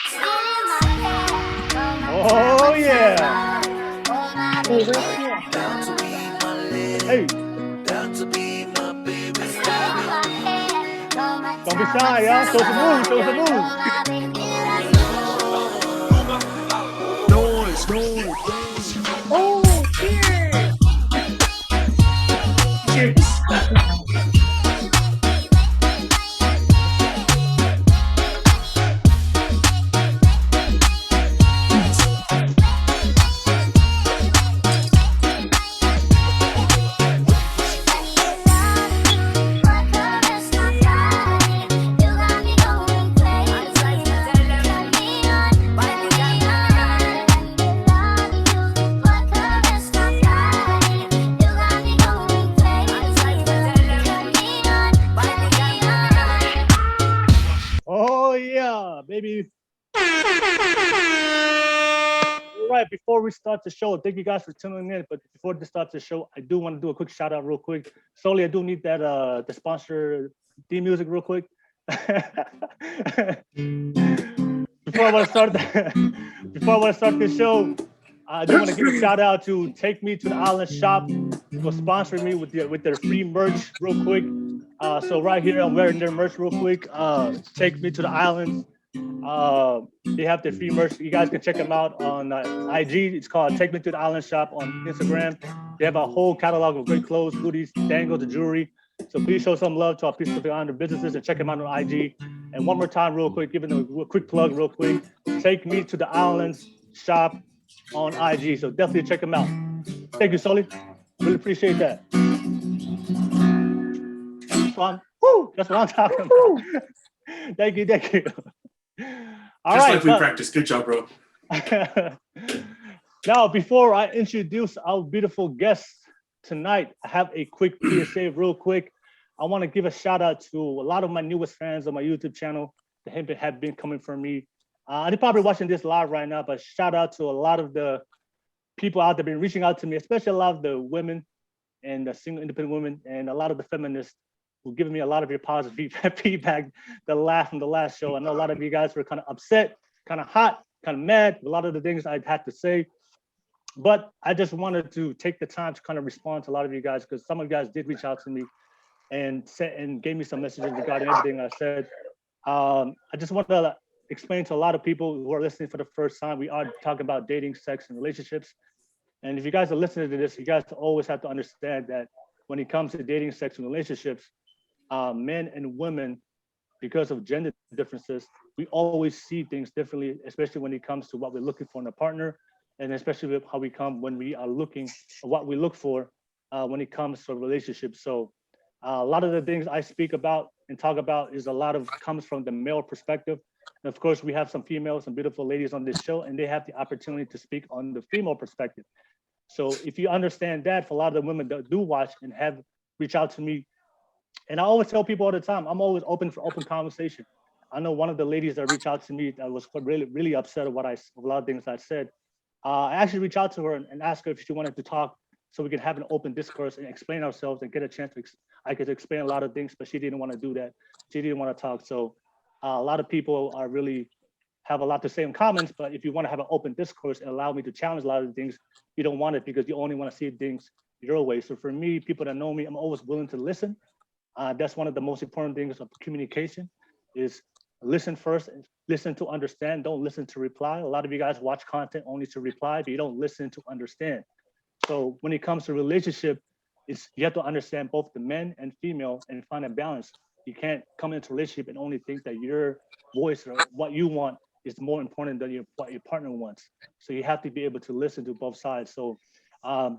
Oh yeah. Hey. Don't be shy, y'all. Show some moves. Show some moves. Noise. Oh, cheers. Cheers. Oh yeah, baby. All right, before we start the show, thank you guys for tuning in. But before we start the show, I do want to do a quick shout out real quick. Soli, I do need that the sponsor theme music real quick. Before I want to start this show, I do want to give a shout out to Take Me to the Island Shop for sponsoring me with their free merch real quick. So right here, I'm wearing their merch real quick. Take Me to the Islands. They have their free merch. You guys can check them out on IG. It's called Take Me to the Island Shop on Instagram. They have a whole catalog of great clothes, goodies, dangles, and jewelry. So please show some love to our Peaceful Honor businesses and check them out on IG. And one more time, real quick, giving them a quick plug, real quick. Take Me to the Islands Shop on IG. So definitely check them out. Thank you, Soli. Really appreciate that. That's what I'm talking about. Thank you. All Just right, like we practice. Good job, bro. Now, before I introduce our beautiful guests tonight, I have a quick PSA real quick. I want to give a shout out to a lot of my newest fans on my YouTube channel that have been coming from me. They're probably watching this live right now, but shout out to a lot of the people out there been reaching out to me, especially a lot of the women and the single independent women and a lot of the feminists who've given me a lot of your positive feedback from the last show. I know a lot of you guys were kind of upset, kind of hot, kind of mad, a lot of the things I had to say. But I just wanted to take the time to kind of respond to a lot of you guys because some of you guys did reach out to me and gave me some messages regarding everything I said. I just want to explain to a lot of people who are listening for the first time, we are talking about dating, sex, and relationships. And if you guys are listening to this, you guys always have to understand that when it comes to dating, sex, and relationships, men and women, because of gender differences, we always see things differently, especially when it comes to what we're looking for in a partner, and especially with how we come when we are looking at what we look for when it comes to relationships. So a lot of the things I speak about and talk about is comes from the male perspective. And of course, we have some females, some beautiful ladies on this show, and they have the opportunity to speak on the female perspective. So if you understand that, for a lot of the women that do watch and have reached out to me, and I always tell people all the time, I'm always open for open conversation. I know one of the ladies that reached out to me that was really, really upset at a lot of things I said. I actually reached out to her and asked her if she wanted to talk so we could have an open discourse and explain ourselves and get a chance I could explain a lot of things, but she didn't want to do that. She didn't want to talk. So a lot of people have a lot to say in comments, but if you want to have an open discourse and allow me to challenge a lot of the things, you don't want it because you only want to see things your way. So for me, people that know me, I'm always willing to listen. That's one of the most important things of communication is listen first, listen to understand, don't listen to reply. A lot of you guys watch content only to reply, but you don't listen to understand. So when it comes to relationship, you have to understand both the men and female and find a balance. You can't come into a relationship and only think that your voice or what you want is more important than what your partner wants. So you have to be able to listen to both sides. So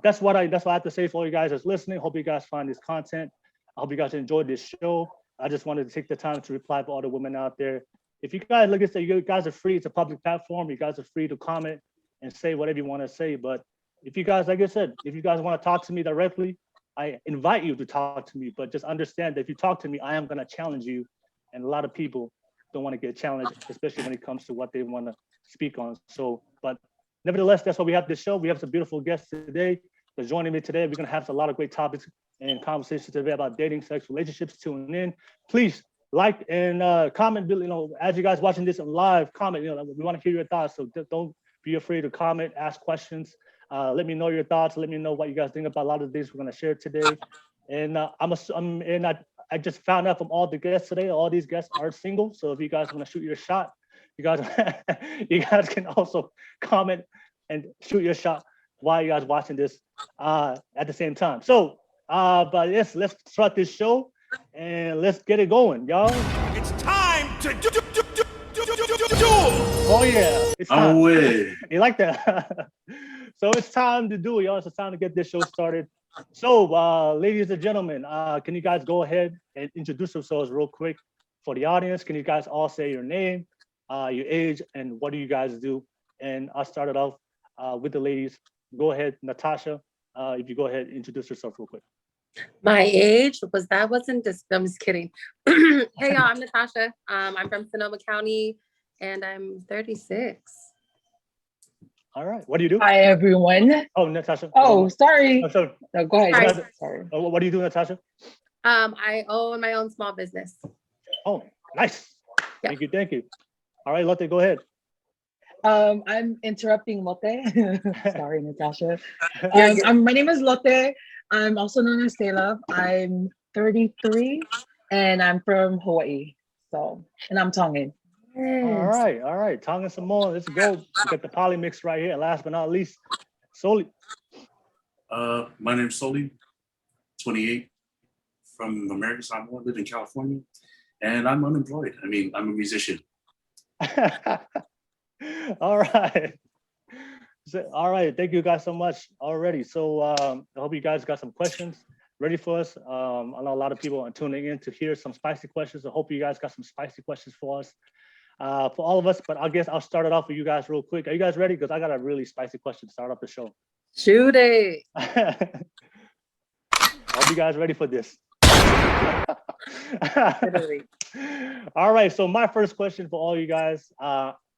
that's what I have to say for all you guys that's listening. Hope you guys find this content. I hope you guys enjoyed this show. I just wanted to take the time to reply to all the women out there. If you guys, like I said, you guys are free. It's a public platform. You guys are free to comment and say whatever you want to say. But if you guys, like I said, if you guys want to talk to me directly, I invite you to talk to me. But just understand that if you talk to me, I am going to challenge you. And a lot of people don't want to get challenged, especially when it comes to what they want to speak on. So, but nevertheless, that's why we have this show. We have some beautiful guests today. They're joining me today. We're going to have a lot of great topics and conversations today about dating, sex, relationships. Tune in. Please like and comment. You know, as you guys watching this on live, comment. You know, we want to hear your thoughts. So don't be afraid to comment, ask questions. Let me know your thoughts. Let me know what you guys think about a lot of things we're gonna share today. And I just found out from all the guests today, all these guests are single. So if you guys want to shoot your shot, you guys you guys can also comment and shoot your shot while you guys watching this at the same time. So but yes, let's start this show and let's get it going, y'all. It's time to do. Oh yeah, it's time. Oh way. You like that? So it's time to do it, y'all. It's time to get this show started. So, ladies and gentlemen, can you guys go ahead and introduce yourselves real quick for the audience? Can you guys all say your name, your age, and what do you guys do? And I'll start it off with the ladies. Go ahead, Natasha. If you go ahead, introduce yourself real quick. My age wasn't just. I'm just kidding. Hey y'all, I'm Natasha. I'm from Sonoma County, and I'm 36. All right. What do you do? Hi, everyone. Oh, Natasha. Oh, sorry. Oh, sorry. No, go ahead. Sorry. Sorry. What do you do, Natasha? I own my own small business. Oh, nice. Yeah. Thank you. Thank you. All right, Lote, go ahead. I'm interrupting Lote. Sorry, Natasha. You're My name is Lote. I'm also known as Caleb. I'm 33 and I'm from Hawaii. And I'm Tongan. All right. Tongan Samoan, let's go. We got the poly mix right here. And last but not least, Soli. My name's Soli, 28, from America Samoa, live in California, and I'm unemployed. I mean, I'm a musician. All right. All right. Thank you guys so much already. So I hope you guys got some questions ready for us. I know a lot of people are tuning in to hear some spicy questions. I hope you guys got some spicy questions for us, for all of us. But I guess I'll start it off with you guys real quick. Are you guys ready? Because I got a really spicy question to start off the show. Shoot it. I hope you guys ready for this. Literally. All right. So my first question for all you guys,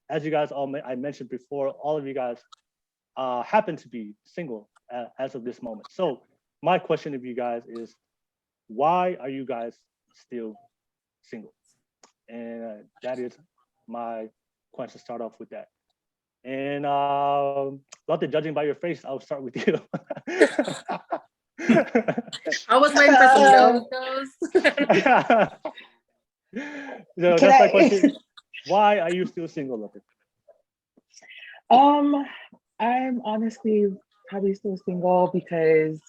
as you guys all I mentioned before, all of you guys happen to be single as of this moment. So my question of you guys is, why are you guys still single? And that is my question. Start off with that. And Lotte, judging by your face, I'll start with you. I was waiting for some no-nos. So that's my question. Why are you still single, Lotte? I'm honestly probably still single because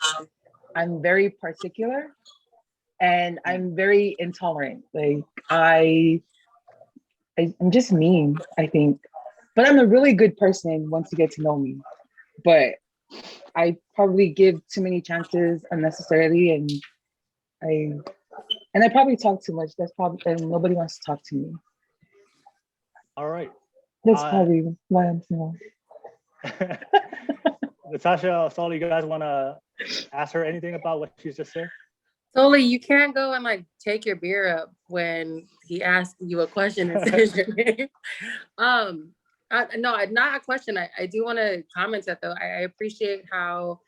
I'm very particular and I'm very intolerant. Like I'm just mean, I think. But I'm a really good person once you get to know me. But I probably give too many chances unnecessarily, and I probably talk too much. That's probably, and nobody wants to talk to me. All right. That's probably why I'm single. Natasha, Soli, you guys want to ask her anything about what she's just said? Soli, you can't go and like take your beer up when he asks you a question and says your name. No, not a question. I do want to comment that though. I appreciate how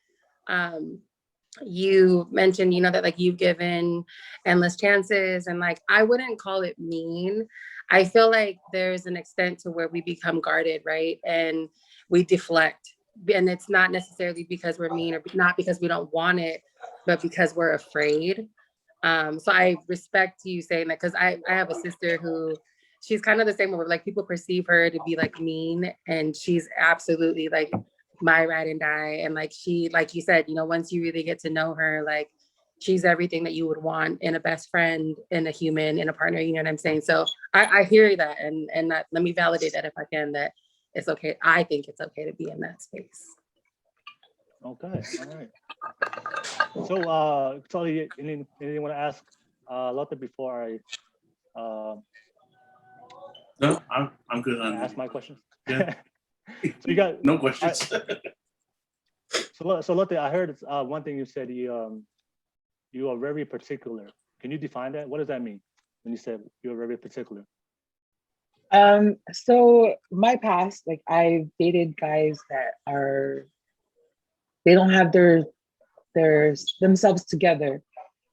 you mentioned, you know, that like you've given endless chances, and like I wouldn't call it mean. I feel like there's an extent to where we become guarded, right? And we deflect. And it's not necessarily because we're mean or not because we don't want it, but because we're afraid. So I respect you saying that, because I have a sister who, she's kind of the same way, like people perceive her to be like mean, and she's absolutely like my ride and die. And like she, like you said, you know, once you really get to know her, like she's everything that you would want in a best friend, in a human, in a partner, you know what I'm saying? So I hear that, and that, let me validate that if I can, that it's okay. I think it's okay to be in that space. Okay, all right. So, Soli, anything you want to ask Lotte before I No, I'm good on ask my questions? Yeah. So you got no questions. So Lotte, I heard one thing you said. You are very particular. Can you define that? What does that mean when you said you're very particular? So my past, like I've dated guys that they don't have their themselves together.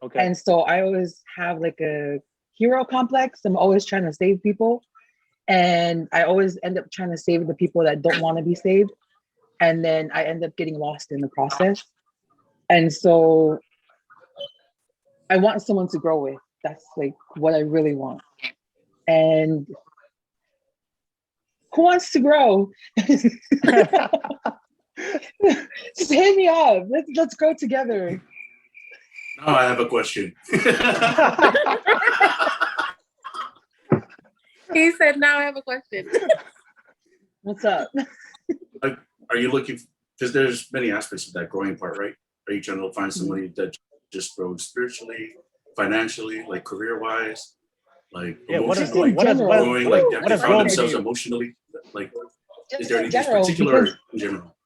Okay. And so I always have like a hero complex. I'm always trying to save people. And I always end up trying to save the people that don't want to be saved. And then I end up getting lost in the process. And so I want someone to grow with. That's like what I really want. And who wants to grow? Just hit me up. Let's grow together. Now I have a question. He said, now I have a question. What's up? Are you looking, because there's many aspects of that growing part, right? Are you trying to find somebody that just grows spiritually, financially, like career-wise, like emotionally, growing, like they found themselves emotionally? Like, is there anything particular in general?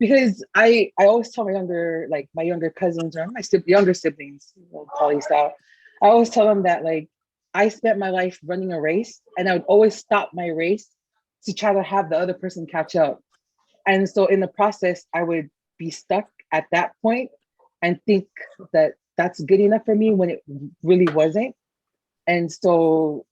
Because I always tell my younger cousins or my younger siblings, poly style, I always tell them that like I spent my life running a race and I would always stop my race to try to have the other person catch up. And so in the process, I would be stuck at that point and think that that's good enough for me when it really wasn't. And so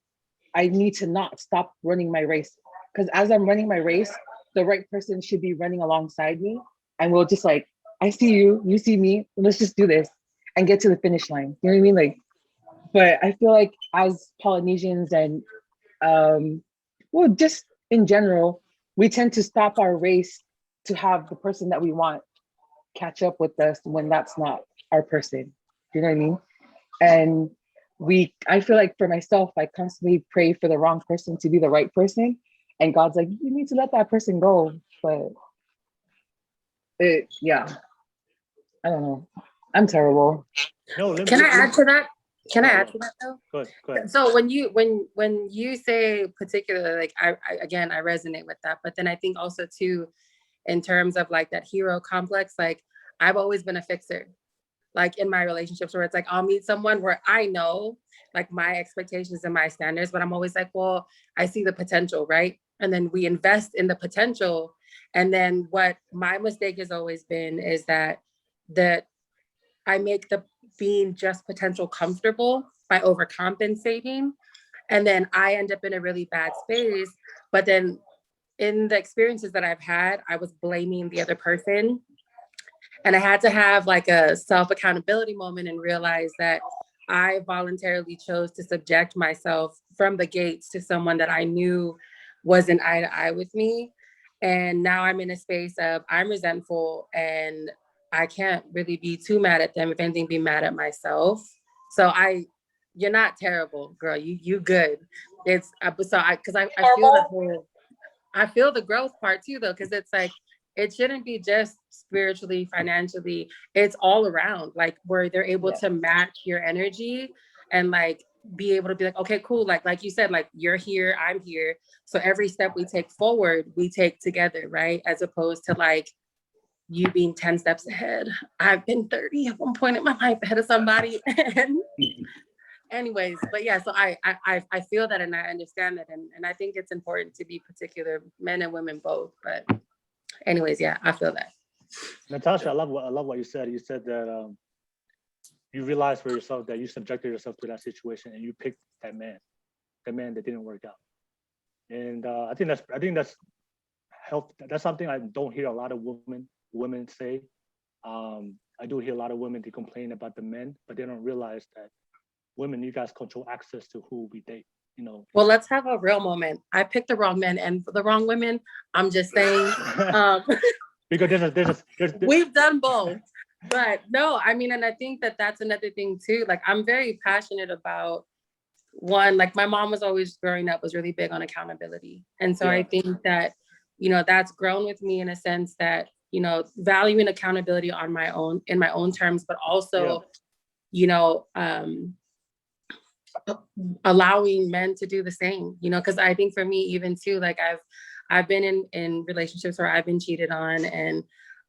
I need to not stop running my race, because as I'm running my race, the right person should be running alongside me. And we'll just like, I see you, you see me, let's just do this and get to the finish line. You know what I mean? Like, but I feel like as Polynesians and well, just in general, we tend to stop our race to have the person that we want catch up with us when that's not our person. You know what I mean? And I feel like for myself, I constantly pray for the wrong person to be the right person. And God's like, you need to let that person go. But yeah, I don't know. I'm terrible. No, Can I add to that? Can I add to that though? Go ahead. So when you say particular, like I again, I resonate with that. But then I think also too, in terms of like that hero complex, like I've always been a fixer. Like in my relationships where it's like, I'll meet someone where I know like my expectations and my standards, but I'm always like, well, I see the potential, right? And then we invest in the potential. And then what my mistake has always been is that I make the being just potential comfortable by overcompensating. And then I end up in a really bad space. But then in the experiences that I've had, I was blaming the other person. And I had to have like a self-accountability moment and realize that I voluntarily chose to subject myself from the gates to someone that I knew wasn't eye to eye with me. And now I'm in a space of I'm resentful and I can't really be too mad at them. If anything, be mad at myself. So you're not terrible, girl. You good. It's so I feel the growth part too, though, because it's like it shouldn't be just spiritually, financially. It's all around, like where they're able to match your energy and like be able to be like, okay, cool. Like you said, like you're here, I'm here. So every step we take forward, we take together, right? As opposed to like you being 10 steps ahead. I've been 30 at one point in my life ahead of somebody. And anyways, but yeah, so I feel that and I understand that. And I think it's important to be particular, men and women both. But anyways, yeah, I feel that. Natasha, I love what you said. You said that you realized for yourself that you subjected yourself to that situation and you picked that man that didn't work out. And I think that's help. That's something I don't hear a lot of women say. I do hear a lot of women, they complain about the men, but they don't realize that women, you guys control access to who we date. You know. Well, let's have a real moment. I picked the wrong men and the wrong women. I'm just saying. Because there's we've done both, but no, I mean, and I think that that's another thing too. Like, I'm very passionate about one. Like, my mom was always growing up was really big on accountability, and so I think that that's grown with me in a sense that valuing accountability on my own in my own terms, but also allowing men to do the same, because I think for me, even too, like I've been in relationships where I've been cheated on, and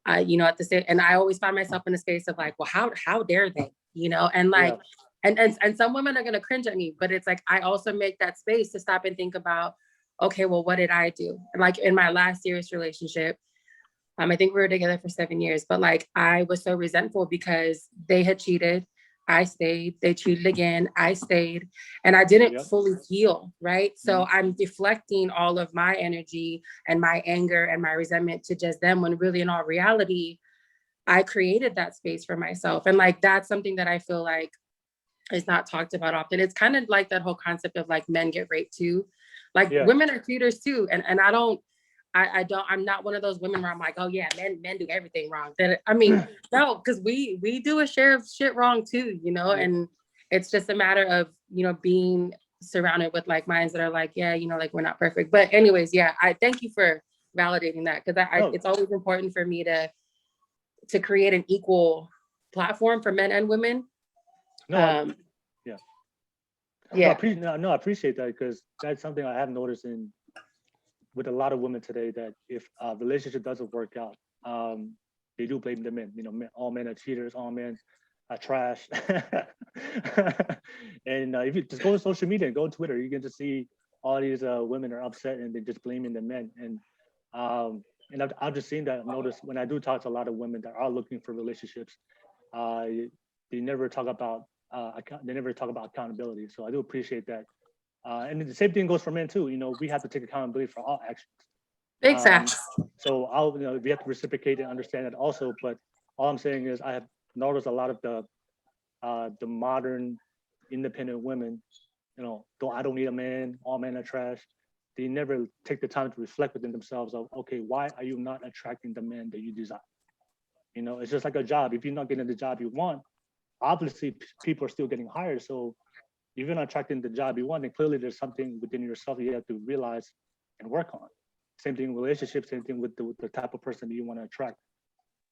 at the same, and I always find myself in a space of like, well, how dare they, and like, and some women are going to cringe at me, but it's like, I also make that space to stop and think about, okay, well, what did I do? And like in my last serious relationship, I think we were together for 7 years, but like, I was so resentful because they had cheated. I stayed. They cheated again. I stayed. And I didn't fully heal, right? So I'm deflecting all of my energy and my anger and my resentment to just them, when really in all reality, I created that space for myself. And like, that's something that I feel like is not talked about often. It's kind of like that whole concept of like men get raped too. Like women are cheaters too. And I'm not one of those women where I'm like, oh yeah, men do everything wrong. That I mean, no, because we do a share of shit wrong too, you know, and it's just a matter of, you know, being surrounded with like minds that are like, yeah, you know, like we're not perfect. But anyways, yeah, I thank you for validating that, because it's always important for me to create an equal platform for men and women. I appreciate that, because that's something I have noticed with a lot of women today, that if a relationship doesn't work out, they do blame the men. You know, all men are cheaters, all men are trash. And if you just go to social media and go on Twitter, you can just see all these women are upset and they're just blaming the men. And I've just seen that. I've noticed when I do talk to a lot of women that are looking for relationships, they never talk about accountability. So I do appreciate that. And the same thing goes for men too. You know, we have to take accountability for all actions. Exactly. So we have to reciprocate and understand that also. But all I'm saying is I have noticed a lot of the modern independent women, you know, I don't need a man, all men are trash. They never take the time to reflect within themselves of, okay, why are you not attracting the man that you desire? You know, it's just like a job. If you're not getting the job you want, obviously people are still getting hired. So if you're not attracting the job you want, then clearly there's something within yourself you have to realize and work on. Same thing in relationships, same thing with the type of person that you want to attract.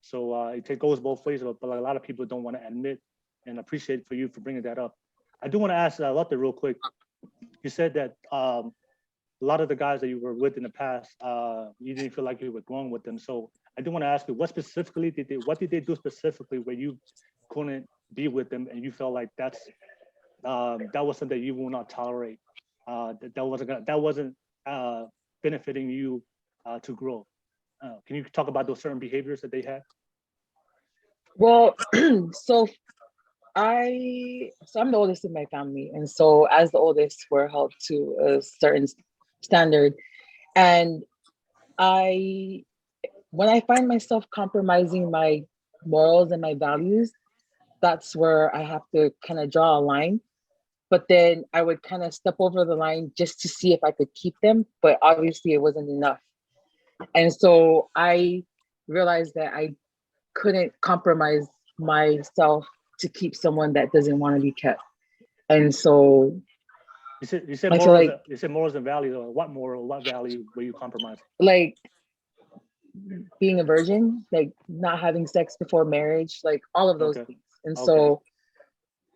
So it goes both ways, but a lot of people don't want to admit, and appreciate for you for bringing that up. I do want to ask Lote real quick. You said that a lot of the guys that you were with in the past, you didn't feel like you were growing with them. So I do want to ask you, what did they do specifically where you couldn't be with them and you felt like that was something that you will not tolerate, that wasn't benefiting you to grow? Can you talk about those certain behaviors that they had? Well, so I'm the oldest in my family, and so as the oldest, we're held to a certain standard. And when I find myself compromising my morals and my values, that's where I have to kind of draw a line. But then I would kind of step over the line just to see if I could keep them, but obviously it wasn't enough. And so I realized that I couldn't compromise myself to keep someone that doesn't want to be kept. And so you said morals and values. Or what value were you compromising? Like being a virgin, like not having sex before marriage, like all of those things. And so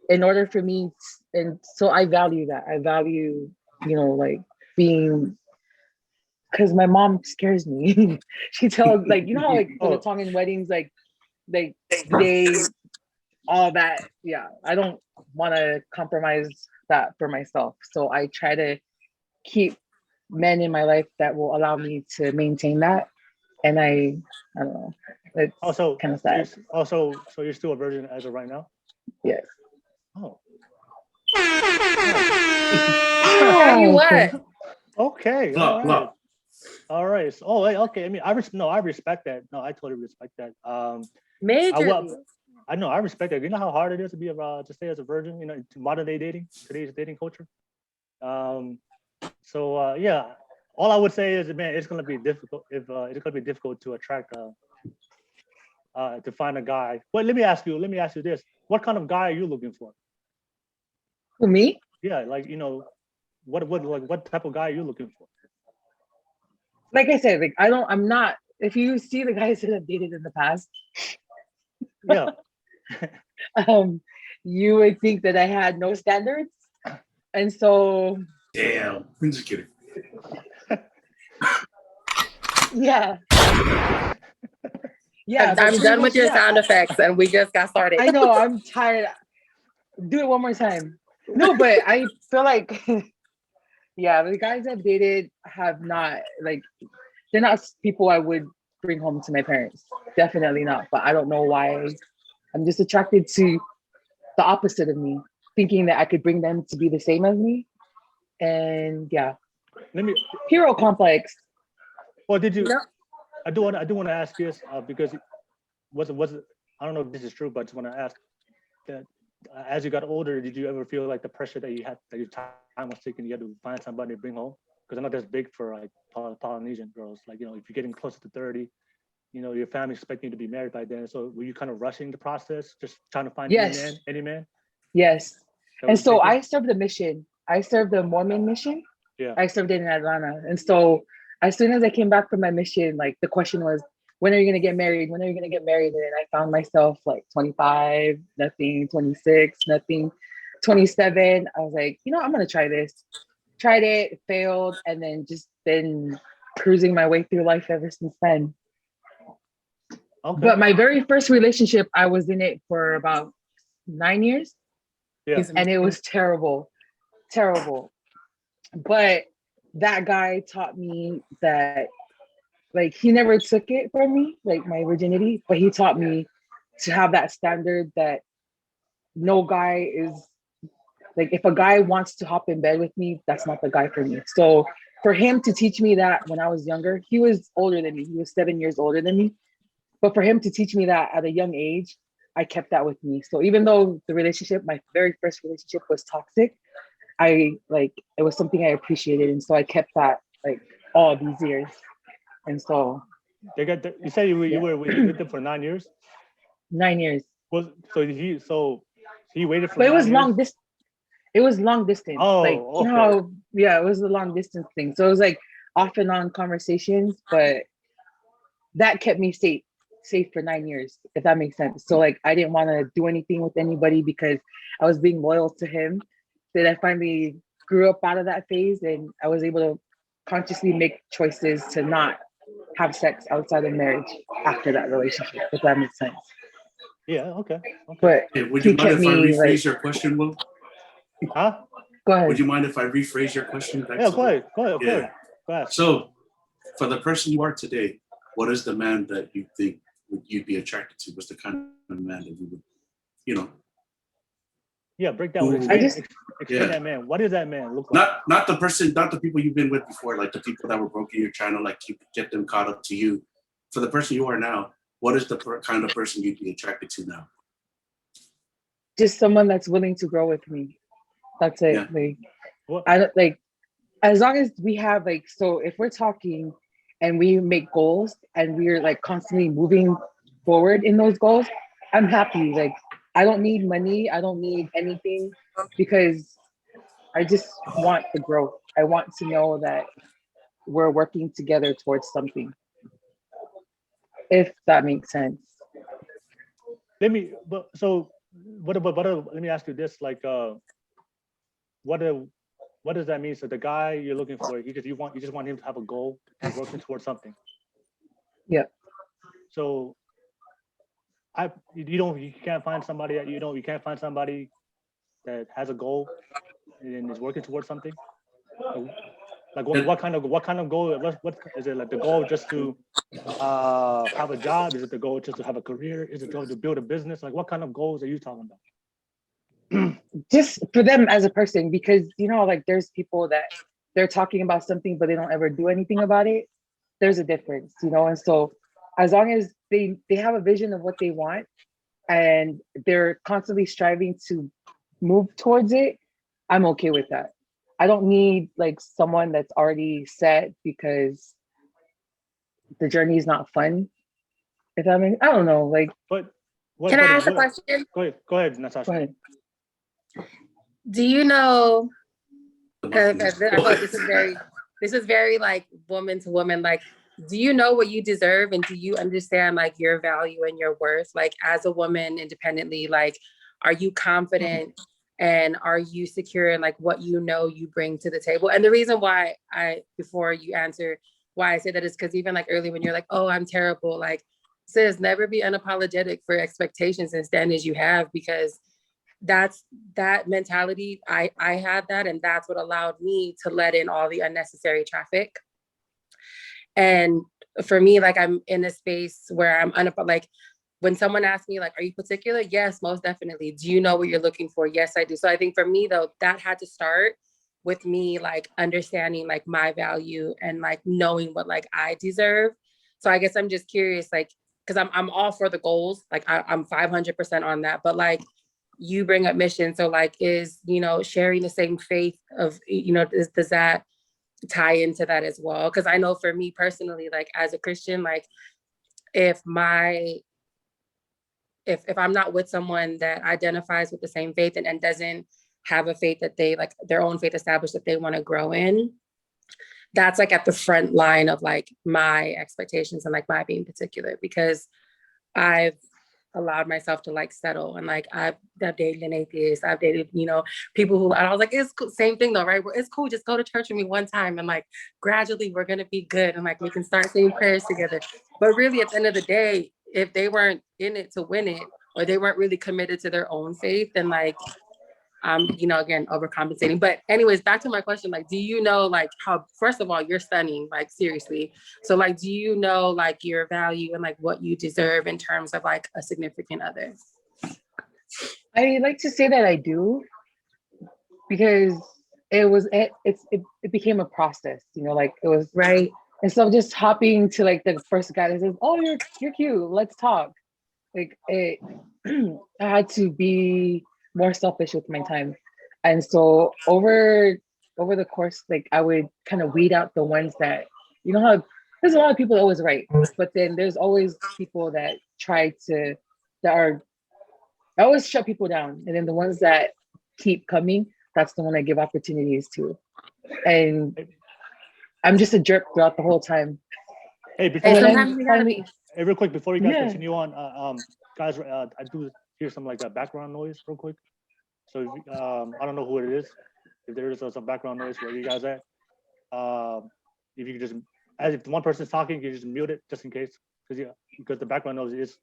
in order for me, and so I value that. I value, you know, like being, because my mom scares me. She tells, like, you know, like the Tongan weddings, like they all that. Yeah, I don't want to compromise that for myself. So I try to keep men in my life that will allow me to maintain that. And I don't know. It's also kind of sad. So you're still a virgin as of right now? Yes. Oh. Tell you what. Okay. All right. So, okay. I mean, I respect that. No, I totally respect that. Majorly. I know. I respect that. You know how hard it is to be to stay as a virgin. You know, modern day dating, today's dating culture. Yeah. All I would say is, man, it's gonna be difficult. It's gonna be difficult to attract to find a guy. But let me ask you this: what kind of guy are you looking for? For me? Yeah, like, you know, what type of guy are you looking for? Like I said, like I'm not. If you see the guys that I've dated in the past, yeah, you would think that I had no standards, and so. Damn, I'm just kidding. Yeah. Yeah, I'm done with your sound effects, and we just got started. I know, I'm tired. Do it one more time. No, but I feel like, yeah, the guys I've dated have not, like, they're not people I would bring home to my parents. Definitely not. But I don't know why. I'm just attracted to the opposite of me, thinking that I could bring them to be the same as me. And yeah, hero complex. Well, did you? No. I do want to ask this because was it? I don't know if this is true, but I just want to ask that as you got older, did you ever feel like the pressure that you had, that your time was taken, you had to find somebody to bring home? Because I know that's big for like Polynesian girls. Like, you know, if you're getting closer to 30, you know, your family's expecting you to be married by then. So were you kind of rushing the process, just trying to find any man? Yes. That And was so taken? I served the mission. I served the Mormon mission. Yeah. I served it in Atlanta. And so as soon as I came back from my mission, like the question was, when are you going to get married? When are you going to get married? And I found myself like 25, nothing, 26, nothing, 27. I was like, you know, I'm going to try this. Tried it, failed, and then just been cruising my way through life ever since then. Okay. But my very first relationship, I was in it for about 9 years. Yeah. And it was terrible, terrible. But that guy taught me that, like, he never took it from me, like my virginity, but he taught me to have that standard that no guy is, like, if a guy wants to hop in bed with me, that's not the guy for me. So for him to teach me that when I was younger, he was older than me. He was 7 years older than me. But for him to teach me that at a young age, I kept that with me. So even though the relationship, my very first relationship was toxic, it was something I appreciated. And so I kept that like all these years. And so you said you were with them for 9 years? 9 years. So he waited for But it was 9 long years? it was long distance. Oh, like, okay. you know how, yeah, it was a long distance thing. So it was like off and on conversations, but that kept me safe for 9 years, if that makes sense. So like, I didn't want to do anything with anybody because I was being loyal to him. Then I finally grew up out of that phase and I was able to consciously make choices to not have sex outside of marriage after that relationship, if that makes sense. Yeah, okay. But Hey, would you mind if I rephrase your question, Will? Huh? Go ahead. Would you mind if I rephrase your question? Yeah, go ahead. Go ahead. So, for the person you are today, what is the man that you think you'd be attracted to? What's the kind of man that you would, you know? Yeah, break down. Explain that man. What does that man look like? Not the person, not the people you've been with before, like the people that were broken you're trying to like get them caught up to you. For the person you are now, what is the kind of person you'd be attracted to now? Just someone that's willing to grow with me. That's it. Yeah. Like, I don't like, as long as we have like, so if we're talking and we make goals and we're like constantly moving forward in those goals, I'm happy. Like, I don't need money. I don't need anything because I just want the growth. I want to know that we're working together towards something. If that makes sense. Let me ask you this, like, what does that mean? So the guy you're looking for, you just want him to have a goal and working towards something. Yeah. So you can't find somebody that has a goal and is working towards something. Like what kind of goal? What is it? Like the goal just to have a job? Is it the goal just to have a career? Is it the goal to build a business? Like what kind of goals are you talking about? Just for them as a person, because you know, like there's people that they're talking about something but they don't ever do anything about it. There's a difference, you know. And so as long as they have a vision of what they want and they're constantly striving to move towards it, I'm okay with that. I don't need like someone that's already set because the journey is not fun. If I mean, I don't know, like. Can I ask a question? Go ahead, Natasha. Go ahead. Do you know? This is very like woman to woman. Like, do you know what you deserve, and do you understand like your value and your worth? Like, as a woman, independently, like, are you confident? And are you secure in like what you know you bring to the table? And the reason why before you answer why I say that is because even like earlier when you're like, oh, I'm terrible, like sis, never be unapologetic for expectations and standards you have, because that mentality, I had that, and that's what allowed me to let in all the unnecessary traffic. And for me, like I'm in a space where I'm like when someone asks me like, are you particular? Yes, most definitely. Do you know what you're looking for? Yes, I do. So I think for me though, that had to start with me like understanding like my value and like knowing what like I deserve. So I guess I'm just curious, like, because I'm all for the goals. Like I'm 500% on that. But like you bring up mission. So like is, you know, sharing the same faith of, you know, does that tie into that as well? Because I know for me personally, like as a Christian, like if I'm not with someone that identifies with the same faith and doesn't have a faith that they like their own faith established that they want to grow in, that's like at the front line of like my expectations and like my being particular, because I've allowed myself to like settle and like I've dated an atheist, I've dated, you know, people who, and I was like, it's cool. Same thing though, right? It's cool, just go to church with me one time and like gradually we're gonna be good and like we can start saying prayers together. But really at the end of the day, if they weren't in it to win it, or they weren't really committed to their own faith, then like you know, again, overcompensating. But anyways, back to my question, like, do you know like how, first of all, you're stunning, like seriously. So like, do you know like your value and like what you deserve in terms of like a significant other? I like to say that I do, because it became a process, you know, like it was Right. instead of just hopping to like the first guy that says, oh, you're cute, let's talk. Like it I had to be more selfish with my time. And so over the course, like I would kind of weed out the ones that, you know how there's a lot of people that always right, but then there's always people that I always shut people down. And then the ones that keep coming, that's the one I give opportunities to. And I'm just a jerk throughout the whole time. Hey, before And And sometimes then we gotta finally, hey, real quick, before you guys Yeah. continue on, guys, I do hear some like background noise real quick. So if, I don't know who it is. If there is some background noise, where you guys at? If you could just, as if one person's talking, you just mute it just in case, because the background noise is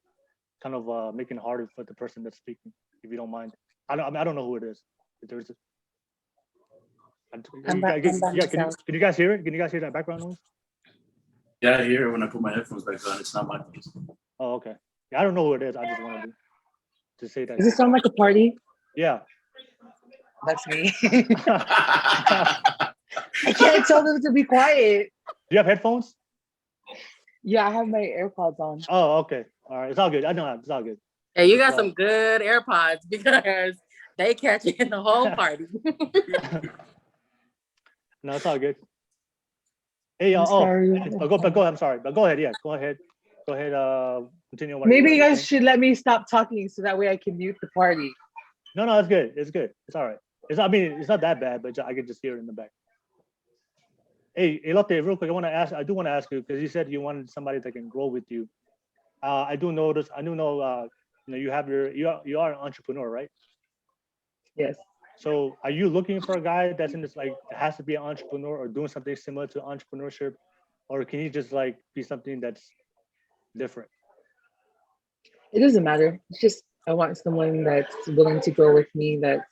kind of making it harder for the person that's speaking. If you don't mind, I don't know who it is. If there's, I'm by myself. can you guys hear it? Can you guys hear that background noise? Yeah, I hear it when I put my headphones back on. It's not my voice. Oh, okay. Yeah, I don't know who it is. I just wanted to say that. does it sound like a party? Yeah. That's me. Do I can't tell them to be quiet. Do you have headphones? Yeah, I have my AirPods on. Oh, okay. All right. It's all good. I know it's all good. Hey, you got some good AirPods because they catch you in the whole party. No, it's all good. Hey, I'm sorry. go ahead. I'm sorry, but go ahead. Yeah, go ahead. Go ahead. Continue. Maybe you guys should let me stop talking so that way I can mute the party. No, it's good. It's good. It's all right. I mean, it's not that bad, but I can just hear it in the back. Hey, Lote, real quick, I do want to ask you, because you said you wanted somebody that can grow with you. I do know, you know, you are an entrepreneur, right? Yes. So are you looking for a guy that's in this, like, has to be an entrepreneur or doing something similar to entrepreneurship? Or can you just like be something that's different? It doesn't matter. It's just I want someone that's willing to grow with me, that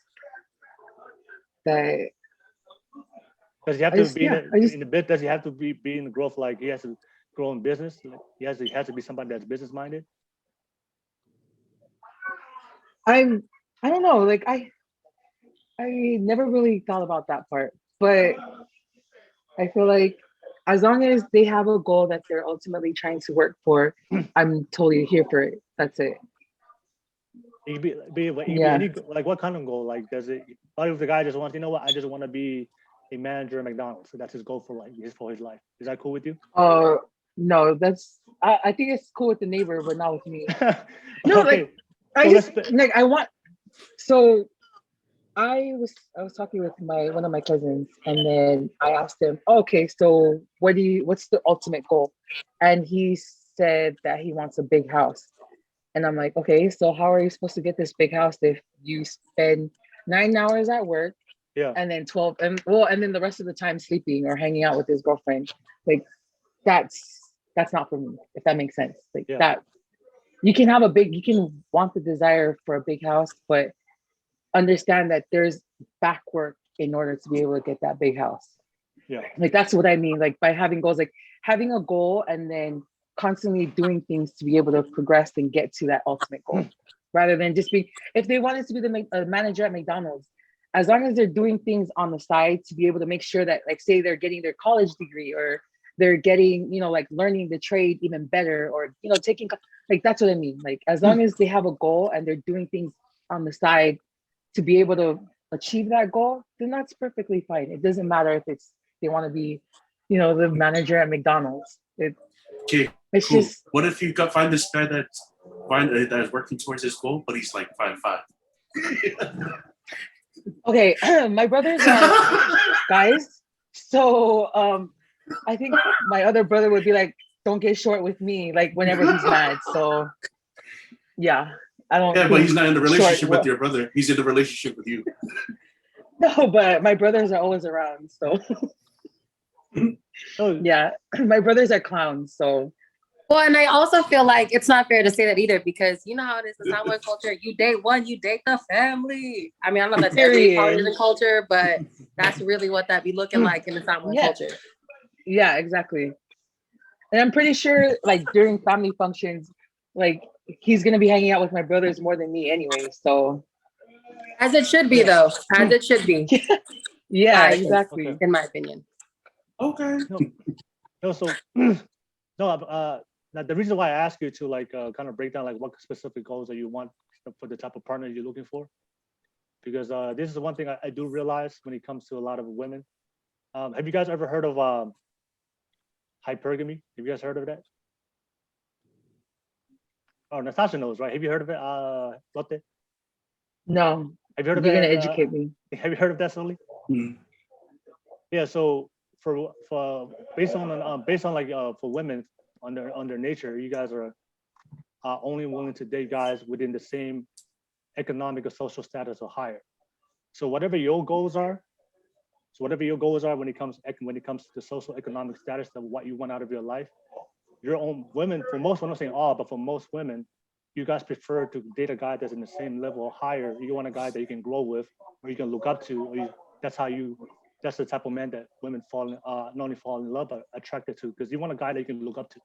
Does he have to be in the bit? Does he have to be in the growth? Like he has to grow in business. Like, he has to be somebody that's business minded. I don't know. Like I never really thought about that part, but I feel like as long as they have a goal that they're ultimately trying to work for, I'm totally here for it. That's it. He could be like what kind of goal? Like does it? What if the guy just wants? You know what? I just want to be a manager at McDonald's. So that's his goal for his life. Is that cool with you? No, I think it's cool with the neighbor, but not with me. No, okay. I was talking with one of my cousins, and then I asked him, okay, so what's the ultimate goal? And he said that he wants a big house. And I'm like, okay, so how are you supposed to get this big house if you spend 9 hours at work? Yeah. And then 12, and then the rest of the time sleeping or hanging out with his girlfriend. Like that's not for me, if that makes sense. Like that you can want the desire for a big house, but understand that there's back work in order to be able to get that big house. Yeah. Like that's what I mean. Like by having goals, like having a goal and then constantly doing things to be able to progress and get to that ultimate goal, rather than just being, if they wanted to be the manager at McDonald's, as long as they're doing things on the side to be able to make sure that, like, say they're getting their college degree, or they're getting, like learning the trade even better, or, taking, like, that's what I mean. Like, as long as they have a goal and they're doing things on the side to be able to achieve that goal, then that's perfectly fine. It doesn't matter if they want to be, the manager at McDonald's. Okay, It's cool. just, What if you find this guy that is working towards his goal, but he's like 5'5"? okay, my brothers are guys. So I think my other brother would be like, don't get short with me, like whenever he's mad. So yeah, I don't. Yeah, but he's not in the relationship short, with your brother. He's in the relationship with you. No, but my brothers are always around. So yeah, my brothers are clowns. So Well, and I also feel like it's not fair to say that either, because you know how it is in Samoan culture. You date one, you date the family. I mean, I don't know if that's every Polynesian culture, but that's really what that be looking like in the Samoan culture. Yeah, exactly. And I'm pretty sure, like, during family functions, like, he's gonna be hanging out with my brothers more than me anyway. So As it should be, though. As it should be. yeah, exactly. Okay. In my opinion. Okay. No, so now the reason why I ask you to kind of break down like what specific goals that you want for the type of partner you're looking for, because this is one thing I do realize when it comes to a lot of women. Have you guys ever heard of hypergamy? Have you guys heard of that? Oh, Natasha knows, right? Have you heard of it, Lote? No, Have you heard of you're it? gonna educate me. Have you heard of that, Soli? Mm. Yeah. So for based on like for women under nature, you guys are only willing to date guys within the same economic or social status or higher. So whatever your goals are, when it comes to the social economic status of what you want out of your life, your own women, for most, I'm not saying all, but for most women, you guys prefer to date a guy that's in the same level or higher. You want a guy that you can grow with, or you can look up to, or that's the type of man that women not only fall in love, but attracted to, because you want a guy that you can look up to.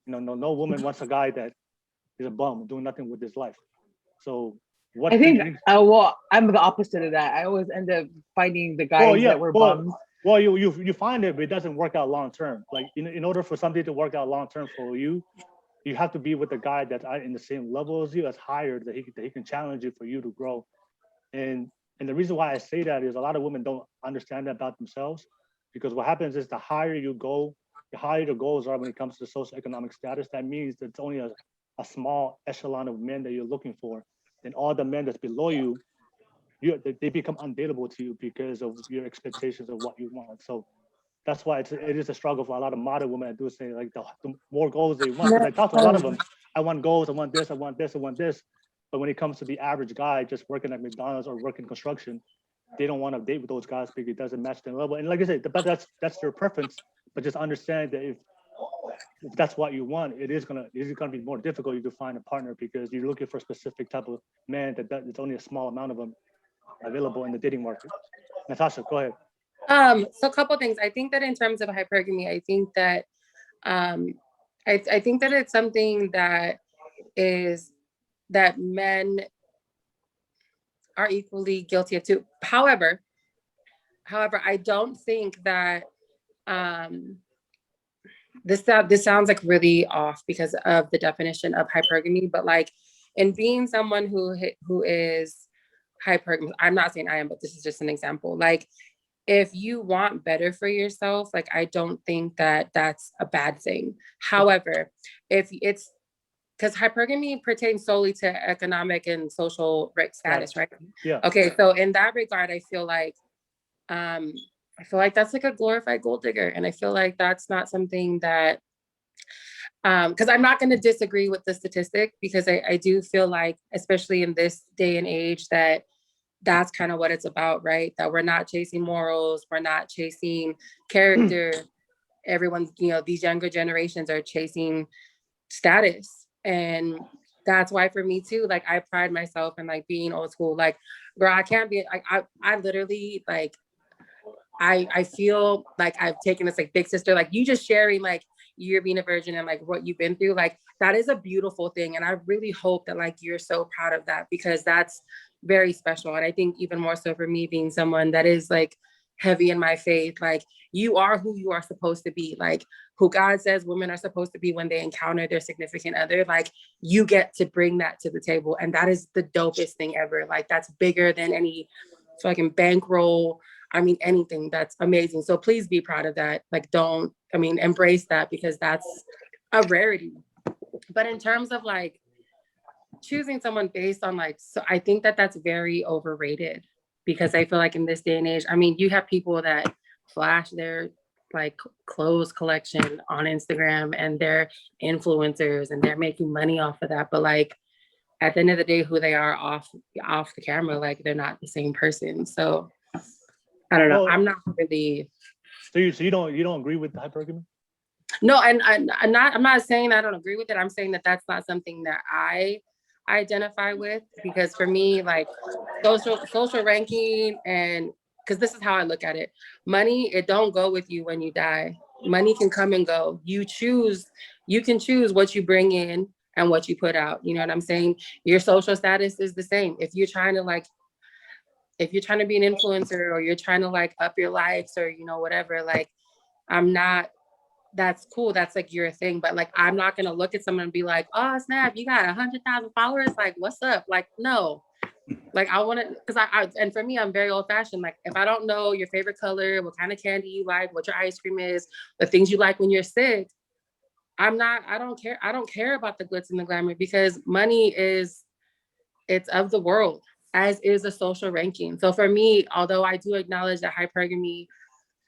No woman wants a guy that is a bum doing nothing with his life. So what I think I'm the opposite of that. I always end up finding the guys that were bums. Well, you find it, but it doesn't work out long term. Like in order for something to work out long term for you, you have to be with a guy that's in the same level as you, that's higher, that he can challenge you for you to grow. And the reason why I say that is a lot of women don't understand that about themselves, because what happens is the higher you go, the higher the goals are when it comes to socioeconomic status. That means that it's only a small echelon of men that you're looking for. And all the men that's below you, they become undateable to you because of your expectations of what you want. So that's why it is a struggle for a lot of modern women. I do say like the more goals they want. Because I talk to a lot of them. I want goals. I want this. I want this. I want this. But when it comes to the average guy just working at McDonald's or working construction, they don't want to date with those guys because it doesn't match their level. And like I said, that's their preference. But just understand that if that's what you want, it is gonna be more difficult to find a partner, because you're looking for a specific type of man it's only a small amount of them available in the dating market. Natasha, go ahead. So a couple things. I think that in terms of hypergamy, I think that I think that it's something that men are equally guilty of too. However, I don't think that this sounds like really off because of the definition of hypergamy, but like in being someone who is hypergamy, I'm not saying I am, but this is just an example. Like if you want better for yourself, like I don't think that that's a bad thing. However, if it's because hypergamy pertains solely to economic and social status, right? Yeah. Okay, so in that regard, I feel like that's like a glorified gold digger, and I feel like that's not something that. Because I'm not going to disagree with the statistic, because I do feel like, especially in this day and age, that's kind of what it's about, right? That we're not chasing morals, we're not chasing character. Everyone's, these younger generations are chasing status. And that's why for me too, like I pride myself in like being old school. Like, girl, I can't be like, I literally like, I feel like I've taken this like big sister, like you just sharing like you're being a virgin and like what you've been through, like that is a beautiful thing. And I really hope that like you're so proud of that, because that's very special. And I think even more so for me being someone that is like heavy in my faith, like you are who you are supposed to be, like who God says women are supposed to be when they encounter their significant other. Like you get to bring that to the table. And that is the dopest thing ever. Like that's bigger than any fucking bankroll. I mean, anything. That's amazing. So please be proud of that. Like embrace that, because that's a rarity. But in terms of like choosing someone based on like, so I think that that's very overrated, because I feel like in this day and age, I mean, you have people that flash their like clothes collection on Instagram and they're influencers and they're making money off of that. But like at the end of the day, who they are off the camera, like they're not the same person. So I don't know. Well, I'm not really. So you don't agree with the hypergamy? No, and I'm not saying that I don't agree with it. I'm saying that that's not something that I identify with, because for me, like social ranking, and because this is how I look at it, money, it don't go with you when you die. Money can come and go. You can choose what you bring in and what you put out. You know what I'm saying? Your social status is the same. If you're trying to be an influencer, or you're trying to like up your likes, or, you know, whatever, like that's cool. That's like your thing. But like, I'm not going to look at someone and be like, oh snap, you got 100,000 followers. Like, what's up? Like, no, like I want to, because and for me, I'm very old fashioned. Like if I don't know your favorite color, what kind of candy you like, what your ice cream is, the things you like when you're sick, I don't care. I don't care about the glitz and the glamour, because money it's of the world, as is a social ranking. So for me, although I do acknowledge that hypergamy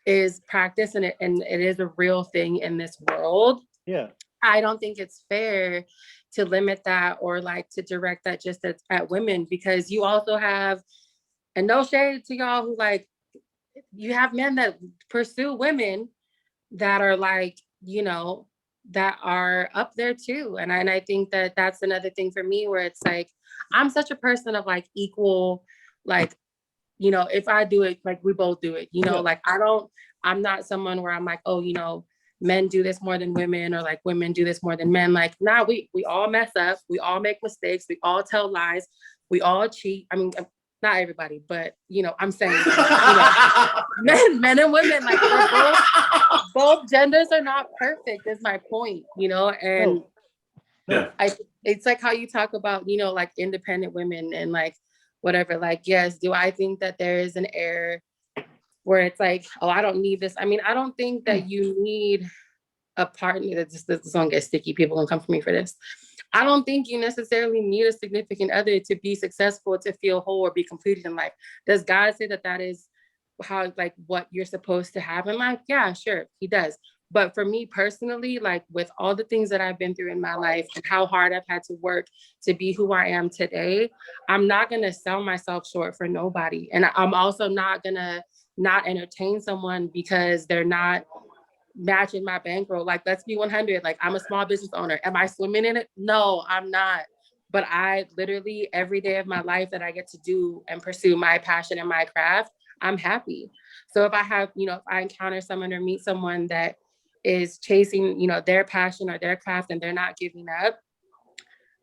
is practiced and it is a real thing in this world, Yeah, I don't think it's fair to limit that, or like to direct that just at women, because you also have, and no shade to y'all who like, you have men that pursue women that are like, you know, that are up there too. And I think that that's another thing for me, where it's like, I'm such a person of like equal, like, you know, if I do it, like we both do it, you know, like I'm not someone where I'm like, oh, you know, men do this more than women, or like women do this more than men. Like, nah, we all mess up. We all make mistakes. We all tell lies. We all cheat. I mean, not everybody, but you know, I'm saying, you know, men and women, like we're both genders are not perfect, is my point, you know. And Yeah. It's like how you talk about, you know, like independent women and like whatever. Like, yes, do I think that there is an error where it's like, oh, I don't need this? I mean, I don't think that you need a partner. This song gets sticky. People gonna come for me for this. I don't think you necessarily need a significant other to be successful, to feel whole, or be completed in life. Does God say that is how, like, what you're supposed to have in life? Yeah, sure, he does. But for me personally, like with all the things that I've been through in my life and how hard I've had to work to be who I am today, I'm not going to sell myself short for nobody. And I'm also not going to not entertain someone because they're not matching my bankroll. Like, let's be 100. Like, I'm a small business owner. Am I swimming in it? No, I'm not. But I literally, every day of my life that I get to do and pursue my passion and my craft, I'm happy. So if I have, you know, if I encounter someone or meet someone that is chasing, you know, their passion or their craft and they're not giving up,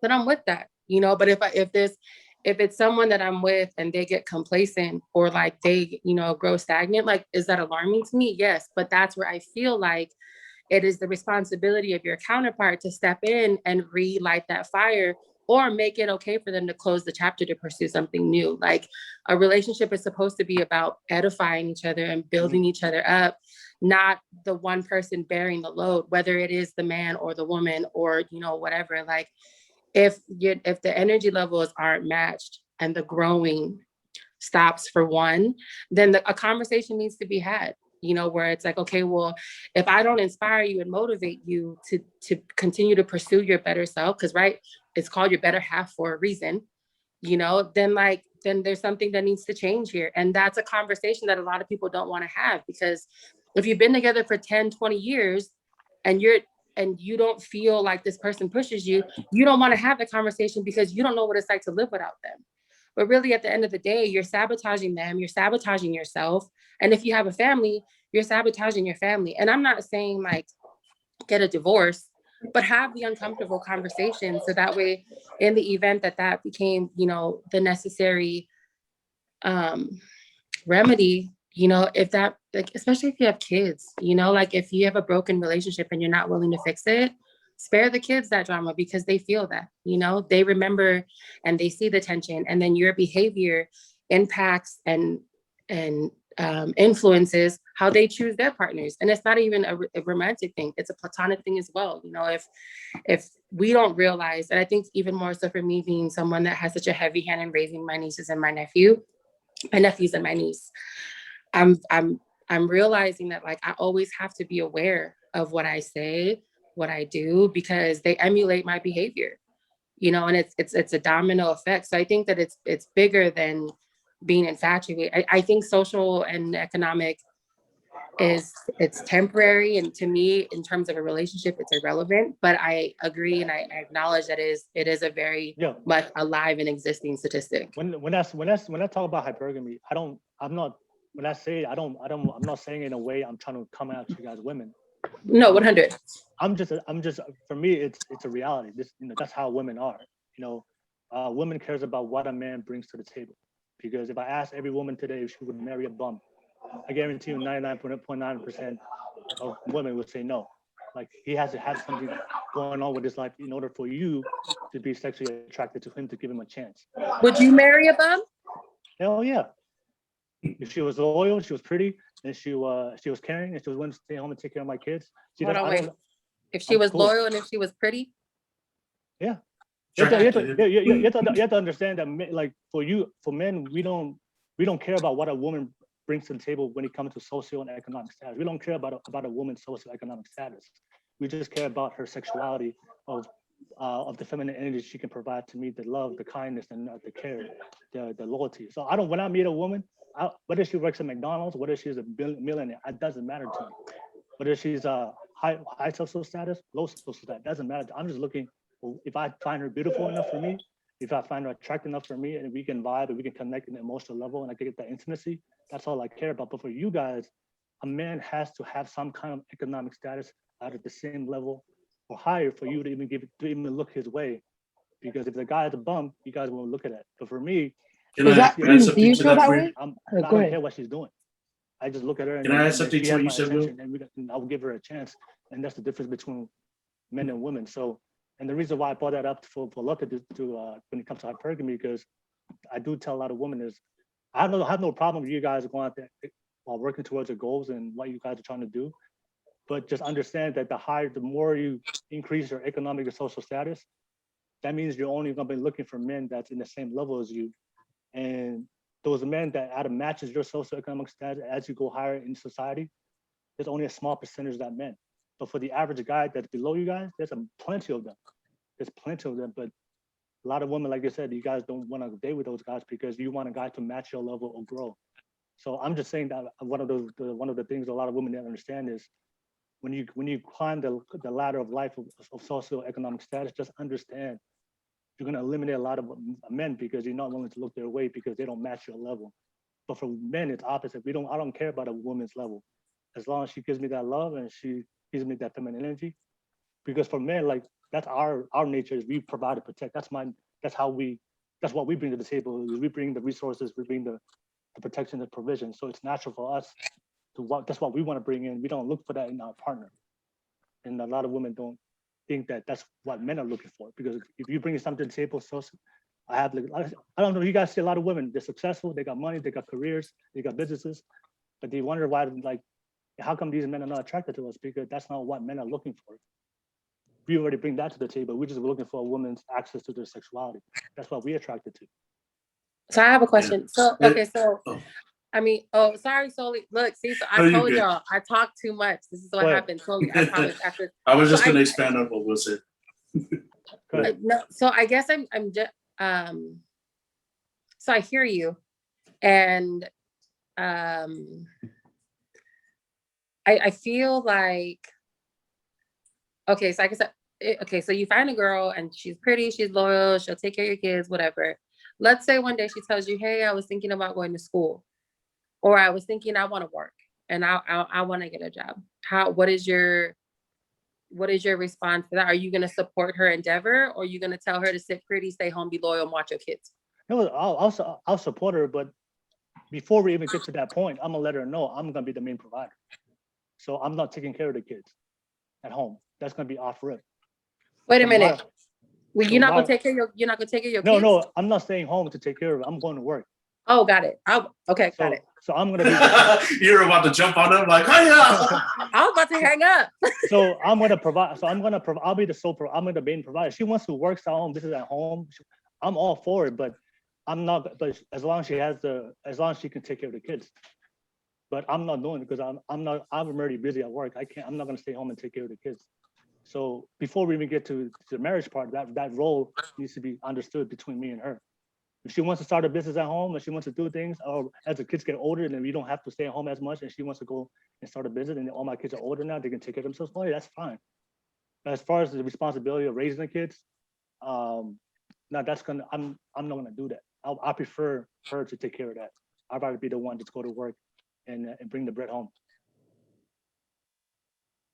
then I'm with that, you know. But if it's someone that I'm with and they get complacent or like they, you know, grow stagnant, like, is that alarming to me? Yes. But that's where I feel like it is the responsibility of your counterpart to step in and relight that fire, or make it okay for them to close the chapter to pursue something new. Like, a relationship is supposed to be about edifying each other and building each other up, not the one person bearing the load, whether it is the man or the woman or, you know, whatever. Like, if the energy levels aren't matched and the growing stops for one, then a conversation needs to be had, you know, where it's like, okay, well, if I don't inspire you and motivate you to continue to pursue your better self, because right, it's called your better half for a reason, you know, then there's something that needs to change here. And that's a conversation that a lot of people don't want to have, because if you've been together for 10, 20 years and you don't feel like this person pushes you, you don't want to have the conversation because you don't know what it's like to live without them. But really, at the end of the day, you're sabotaging them, you're sabotaging yourself. And if you have a family, you're sabotaging your family. And I'm not saying like get a divorce, but have the uncomfortable conversation. So that way, in the event that became, the necessary remedy, if that, like, especially if you have kids, like if you have a broken relationship and you're not willing to fix it, spare the kids that drama, because they feel that, they remember and they see the tension, and then your behavior impacts and influences how they choose their partners. And it's not even a romantic thing, it's a platonic thing as well. If we don't realize, and I think even more so for me being someone that has such a heavy hand in raising my nieces and my nephews and my niece, I'm realizing that, like, I always have to be aware of what I say, what I do, because they emulate my behavior, and it's a domino effect. So I think that it's bigger than being infatuated. I think social and economic it's temporary, and to me, in terms of a relationship, it's irrelevant. But I agree, and I acknowledge that it is a very much alive and existing statistic. When I talk about hypergamy, I'm not saying in a way I'm trying to come at you guys women. No, 100. I'm just for me, it's a reality. That's how women are. Women cares about what a man brings to the table. Because if I ask every woman today if she would marry a bum, I guarantee you 99.9% of women would say no. Like, he has to have something going on with his life in order for you to be sexually attracted to him, to give him a chance. Would you marry a bum? Hell yeah. If she was loyal, she was pretty, and she was caring, and she was willing to stay home and take care of my kids. If she was loyal and if she was pretty? Yeah. You have to understand that, like, for men, we don't care about what a woman brings to the table when it comes to social and economic status. We don't care about a woman's socioeconomic status. We just care about her sexuality, of the feminine energy she can provide to me, the love, the kindness, and the care, the loyalty. So when I meet a woman, whether she works at McDonald's, whether she's a millionaire, it doesn't matter to me. Whether she's a high social status, low social status, doesn't matter. I'm just looking. If I find her beautiful enough for me, if I find her attractive enough for me, and we can vibe and we can connect on an emotional level, and I can get that intimacy, that's all I care about. But for you guys, a man has to have some kind of economic status at the same level or higher for you to even look his way. Because if the guy is a bum, you guys won't look at it. But for me, do you feel that way? I don't care what she's doing. I just look at her and I add something to what you said, Will? And I will give her a chance. And that's the difference between men and women. So, and the reason why I brought that up for Lote to when it comes to hypergamy, because I do tell a lot of women is I have no problem with you guys going out there while working towards your goals and what you guys are trying to do. But just understand that the more you increase your economic or social status, that means you're only going to be looking for men that's in the same level as you. And those men that matches your socioeconomic status as you go higher in society, there's only a small percentage of that men. But for the average guy that's below you guys, there's plenty of them. There's plenty of them. But a lot of women, like you said, you guys don't want to date with those guys because you want a guy to match your level or grow. So I'm just saying that one of the things a lot of women don't understand is when you climb the ladder of life of socioeconomic status, just understand you're going to eliminate a lot of men because you're not willing to look their way because they don't match your level. But for men, it's opposite. I don't care about a woman's level, as long as she gives me that love and she gives me that feminine energy. Because for men, like, that's our nature, is we provide and protect. That's what we bring to the table. Is we bring the resources, we bring the protection, the provision. So it's natural for us that's what we want to bring in. We don't look for that in our partner. And a lot of women don't think that that's what men are looking for. Because if you bring something to the table, so I don't know, you guys see a lot of women, they're successful, they got money, they got careers, they got businesses, but they wonder why, like, how come these men are not attracted to us? Because that's not what men are looking for. We already bring that to the table. We're just looking for a woman's access to their sexuality. That's what we're attracted to. So I have a question. Sorry, Soli. Look, see, so I told y'all, I talk too much. This is what happened. Soli, I promise. I was just going to expand on what Will said. No, so I guess I'm just, so I hear you. And I feel like, okay, so like I said, okay, so you find a girl and she's pretty, she's loyal, she'll take care of your kids, whatever. Let's say one day she tells you, hey, I was thinking about going to school, or I was thinking I want to work and I want to get a job. What is your what is your response to that? Are you going to support her endeavor, or are you going to tell her to sit pretty, stay home, be loyal, and watch your kids? No, I'll support her, but before we even get to that point, I'm gonna let her know I'm gonna be the main provider. So I'm not taking care of the kids at home. That's gonna be off rip. Wait a minute. Well, you're not gonna take care of your kids? No, I'm not staying home to take care of it. I'm going to work. Oh, got it. Okay, got it. So I'm gonna be. You're about to jump on them like, hey, I was about to hang up. So I'm gonna provide. So I'll be the sole. I'm the main provider. She wants to work at home. This is at home. I'm all for it, but I'm not. But as long as she can take care of the kids. But I'm not doing it because I'm already busy at work. I'm not gonna stay home and take care of the kids. So before we even get to the marriage part, that role needs to be understood between me and her. If she wants to start a business at home and she wants to do things, or as the kids get older, then we don't have to stay at home as much, and she wants to go and start a business, and all my kids are older now, they can take care of themselves. Well, that's fine. But as far as the responsibility of raising the kids, I'm not gonna do that. I prefer her to take care of that. I'd rather be the one to go to work and bring the bread home.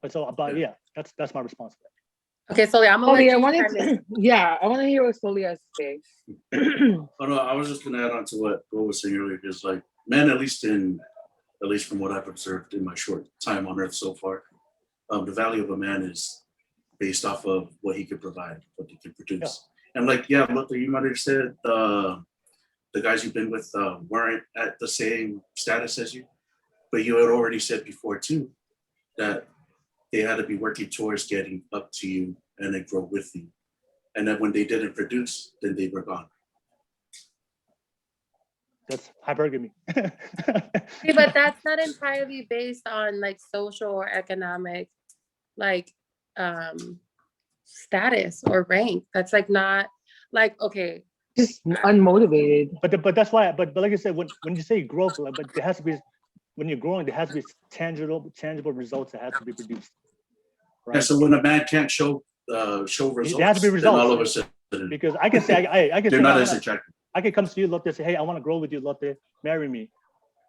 But yeah, that's my response to that. Okay, Soli, I'm gonna I want to hear what Soli has to say. Oh no, I was just gonna add on to what Bo was saying earlier, because like men, at least from what I've observed in my short time on earth so far, the value of a man is based off of what he could provide, what he can produce. Yeah. And like, Lote, you might have said the guys you've been with weren't at the same status as you, but you had already said before too that they had to be working towards getting up to you and then grow with you. And then when they didn't produce, then they were gone. That's hypergamy. See, but that's not entirely based on like social or economic like status or rank. That's like not like, okay. Just unmotivated. But that's why, but like I said, when you say growth, but there has to be, when you're growing, there has to be tangible results that have to be produced. Right? And so when a man can't show results, there has to be results, then all of a sudden, because I can say I can they're say, not as attractive. I can come to you, Lote, and say, hey, I want to grow with you, Lote, marry me.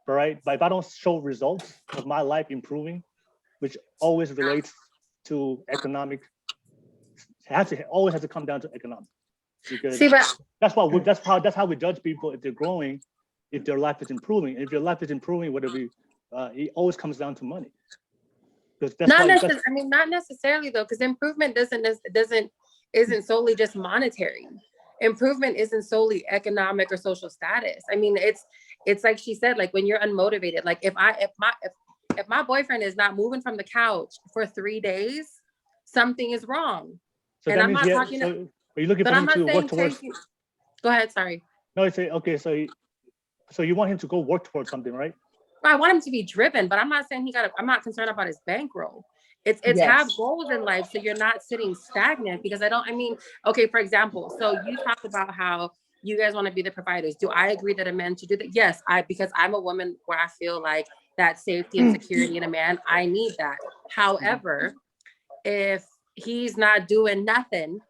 All right. But if I don't show results of my life improving, which always relates to economic, always has to come down to economics. Because that's how we judge people if they're growing, if their life is improving. And if your life is improving, it always comes down to money. Not necessarily though, because improvement isn't solely just monetary. Improvement isn't solely economic or social status. I mean, it's like she said, like when you're unmotivated, like if my boyfriend is not moving from the couch for 3 days, something is wrong. So and I'm not talking. So are you looking for him to work towards? Go ahead. Sorry. No, it's okay. So you want him to go work towards something, right? I want him to be driven, but I'm not saying I'm not concerned about his bankroll. It's have goals in life so you're not sitting stagnant, because okay, for example, so you talked about how you guys want to be the providers. Do I agree that a man should do that? Yes, because I'm a woman where I feel like that safety and security in a man, I need that. However, if he's not doing nothing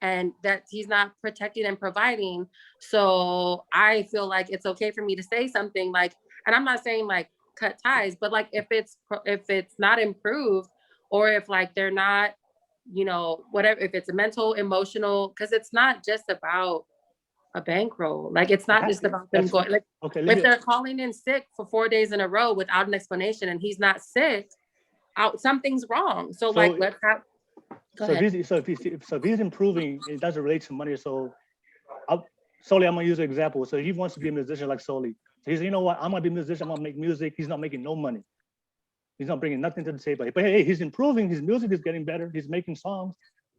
and that he's not protecting and providing, so I feel like it's okay for me to say something like, and I'm not saying like cut ties, but like if it's not improved, or if like they're not, whatever, if it's a mental, emotional, because it's not just about a bankroll. Like it's not just about them going like, okay, if they're calling in sick for 4 days in a row without an explanation and he's not sick, something's wrong. So like let's have. If he's improving, it doesn't relate to money. So Soli, I'm gonna use an example. So he wants to be a musician like Soli. So he's, you know what? I'm gonna be a musician. I'm gonna make music. He's not making no money. He's not bringing nothing to the table. But hey, he's improving. His music is getting better. He's making songs.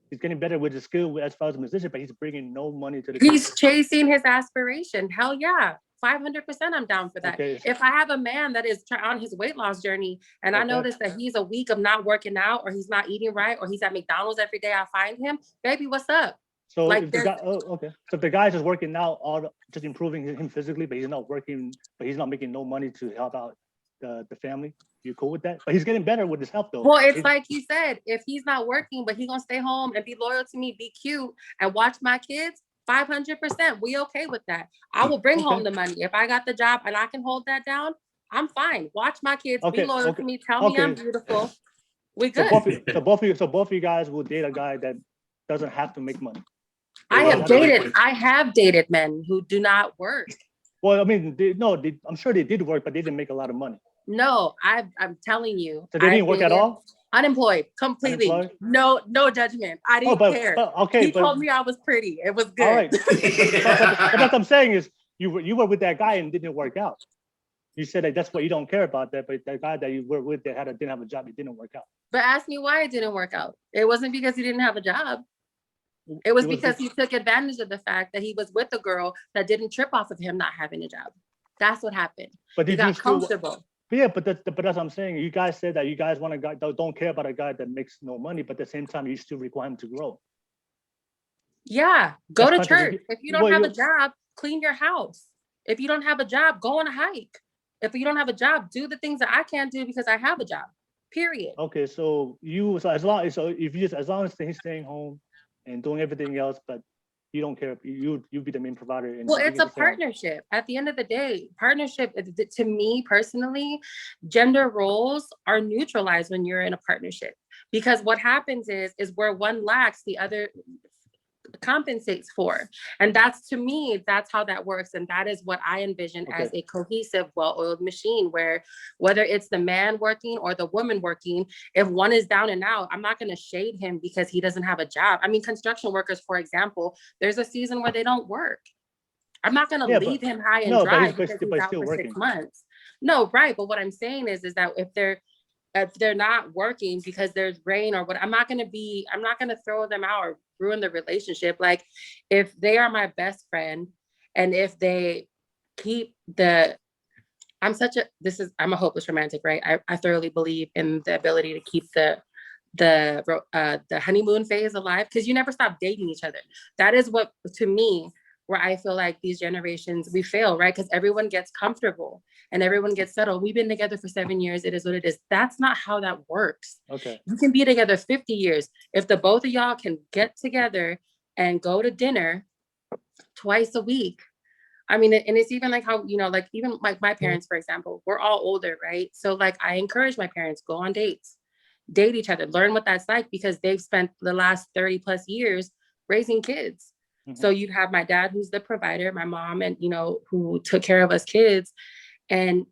He's getting better with his skill as far as a musician. But he's bringing no money to the table. He's chasing his aspiration. Hell yeah. 500% I'm down for that. Okay. If I have a man that is on his weight loss journey and I notice that he's a week of not working out, or he's not eating right, or he's at McDonald's every day I find him, baby, what's up? So like if so if the guy's just working out, just improving him physically, but he's not working, but he's not making no money to help out the family, you cool with that? But he's getting better with his health though. Well, it's like you said, if he's not working, but he's gonna stay home and be loyal to me, be cute, and watch my kids, 500%, we okay with that. I will bring home the money. If I got the job and I can hold that down, I'm fine. Watch my kids, be loyal to me, tell me I'm beautiful. We So good. both of you guys will date a guy that doesn't have to make money. I have dated men who do not work. Well, I mean, I'm sure they did work, but they didn't make a lot of money. No, I'm telling you. So they didn't work at all? Unemployed, completely. Unemployed? No judgment. I didn't care. He told me I was pretty. It was good. All right. but what I'm saying is, you were with that guy and it didn't work out. You said that that's what you don't care about that, but that guy that you were with that didn't have a job, it didn't work out. But ask me why it didn't work out. It wasn't because he didn't have a job. It was because he took advantage of the fact that he was with a girl that didn't trip off of him not having a job. That's what happened. But he got comfortable. Yeah, but that's what I'm saying. You guys said that you guys want a guy that don't care about a guy that makes no money, but at the same time, you still require him to grow. Yeah, go to church. If you don't have a job, clean your house. If you don't have a job, go on a hike. If you don't have a job, do the things that I can't do because I have a job. Period. Okay, so as long as he's staying home and doing everything else, but you don't care, you be the main provider. And well, it's a partnership. At the end of the day, partnership, to me personally, gender roles are neutralized when you're in a partnership, because what happens is where one lacks, the other compensates for. And that's, to me, that's how that works. And that is what I envision as a cohesive, well-oiled machine, where whether it's the man working or the woman working, if one is down and out, I'm not going to shade him because he doesn't have a job. I mean, construction workers, for example, there's a season where they don't work. I'm not going to leave him high and dry because he's out for 6 months. No, right. But what I'm saying is that if they're not working because there's rain or what, I'm not going to throw them out or ruin the relationship. Like, if they are my best friend and if they keep I'm a hopeless romantic, right? I thoroughly believe in the ability to keep the honeymoon phase alive, because you never stop dating each other. That is what, to me, where I feel like these generations, we fail, right? Because everyone gets comfortable and everyone gets settled. We've been together for 7 years. It is what it is. That's not how that works. Okay. You can be together 50 years. If the both of y'all can get together and go to dinner twice a week. I mean, and it's even like how, even like my parents, for example, we're all older, right? So like, I encourage my parents, go on dates, date each other, learn what that's like, because they've spent the last 30 plus years raising kids. So you'd have my dad, who's the provider, my mom, and, who took care of us kids. And,